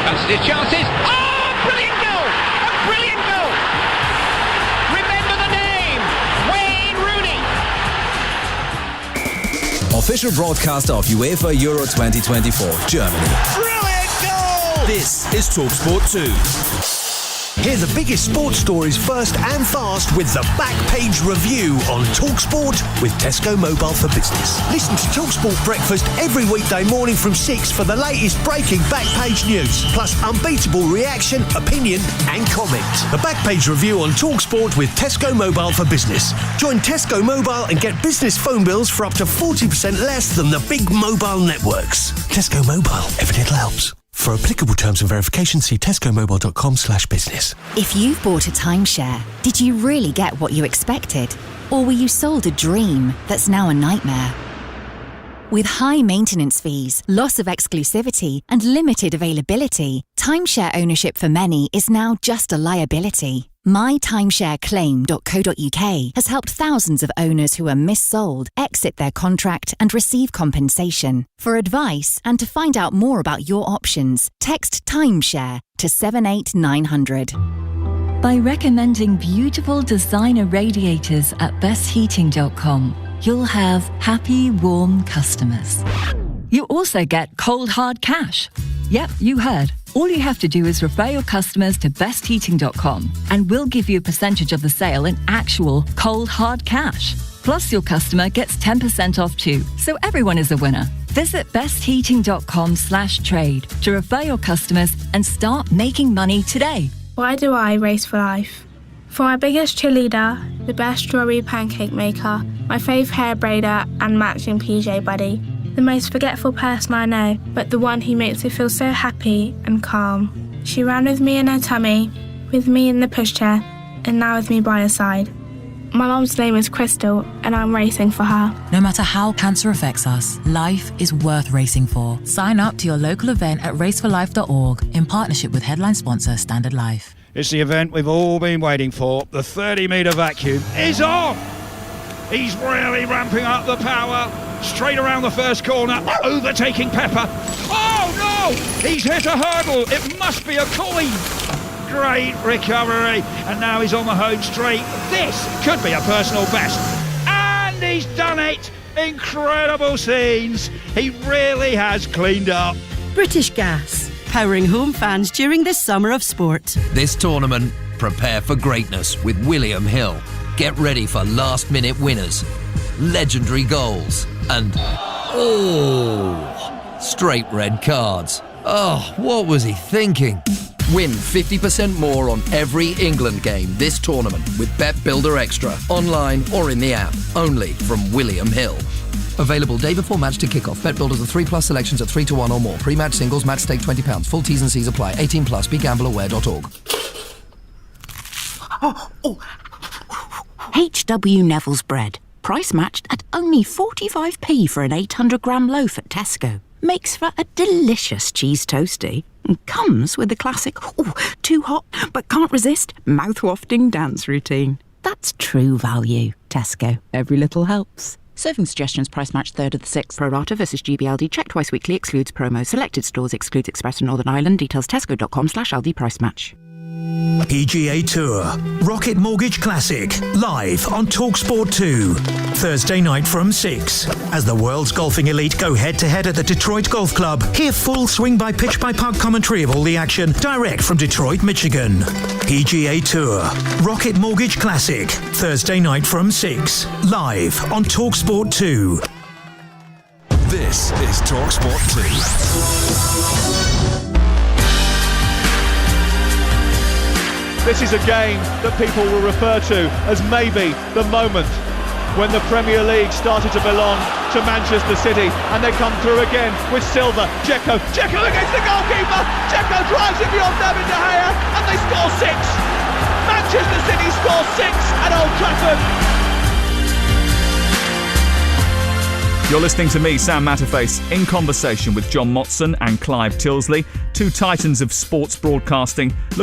Speaker 4: Fancies his chances. Oh, brilliant goal! A brilliant goal! Remember the name, Wayne Rooney.
Speaker 13: Official broadcaster of UEFA Euro 2024, Germany.
Speaker 27: Brilliant goal!
Speaker 13: This is TalkSport 2.
Speaker 2: Hear the biggest sports stories first and fast with the Back Page Review on TalkSport with Tesco Mobile for Business. Listen to TalkSport Breakfast every weekday morning from 6 for the latest breaking Back Page news, plus unbeatable reaction, opinion and comment. The Back Page Review on TalkSport with Tesco Mobile for Business. Join Tesco Mobile and get business phone bills for up to 40% less than the big mobile networks. Tesco Mobile, every little helps. For applicable terms and verification, see tescomobile.com/business.
Speaker 8: If you've bought a timeshare, did you really get what you expected? Or were you sold a dream that's now a nightmare? With high maintenance fees, loss of exclusivity, and limited availability, timeshare ownership for many is now just a liability. MyTimeshareClaim.co.uk has helped thousands of owners who are missold exit their contract and receive compensation. For advice and to find out more about your options, text timeshare to 78900.
Speaker 10: By recommending beautiful designer radiators at bestheating.com, you'll have happy, warm customers. You also get cold, hard cash. Yep, you heard. All you have to do is refer your customers to bestheating.com and we'll give you a percentage of the sale in actual cold, hard cash. Plus, your customer gets 10% off too, so everyone is a winner. Visit bestheating.com/trade to refer your customers and start making money today.
Speaker 20: Why do I race for life? For my biggest cheerleader, the best strawberry pancake maker, my fave hair braider and matching PJ buddy. The most forgetful person I know, but the one who makes me feel so happy and calm. She ran with me in her tummy, with me in the pushchair, and now with me by her side. My mum's name is Crystal, and I'm racing for her.
Speaker 22: No matter how cancer affects us, life is worth racing for. Sign up to your local event at raceforlife.org in partnership with headline sponsor Standard Life.
Speaker 4: It's the event we've all been waiting for. The 30-metre vacuum is on. He's really ramping up the power. Straight around the first corner, overtaking Pepper. Oh no! He's hit a hurdle. It must be a coin. Great recovery. And now he's on the home straight. This could be a personal best. And he's done it. Incredible scenes. He really has cleaned up.
Speaker 23: British Gas, powering home fans during this summer of sport.
Speaker 24: This tournament, prepare for greatness with William Hill. Get ready for last-minute winners, legendary goals, and straight red cards. Oh, what was he thinking? Win 50% more on every England game this tournament with Bet Builder Extra, online or in the app, only from William Hill. Available day before match to kick-off. Bet Builders are 3+ selections at 3-1 or more. Pre-match singles, match stake £20. Full T's and C's apply. 18+, begambleaware.org.
Speaker 3: H.W. Neville's bread. Price matched at only 45p for an 800-gram loaf at Tesco. Makes for a delicious cheese toastie. And comes with the classic, too hot, but can't resist, mouth-wafting dance routine. That's true value. Tesco. Every little helps. Serving suggestions, price match 3rd of the 6th. Pro rata versus GBLD. Check twice weekly. Excludes promo. Selected stores. Excludes Express and Northern Ireland. Details tesco.com/Aldi price match.
Speaker 2: PGA Tour, Rocket Mortgage Classic, live on TalkSport 2, Thursday night from 6. As the world's golfing elite go head-to-head at the Detroit Golf Club, hear full swing-by-pitch-by-putt commentary of all the action, direct from Detroit, Michigan. PGA Tour, Rocket Mortgage Classic, Thursday night from 6, live on TalkSport 2.
Speaker 12: This is TalkSport 2.
Speaker 16: This is a game that people will refer to as maybe the moment when the Premier League started to belong to Manchester City, and they come through again with Silva. Dzeko against the goalkeeper. Dzeko drives it beyond David De Gea, and they score 6. Manchester City score 6 at Old Trafford.
Speaker 18: You're listening to me, Sam Matterface, in conversation with John Motson and Clive Tilsley, two titans of sports broadcasting, looking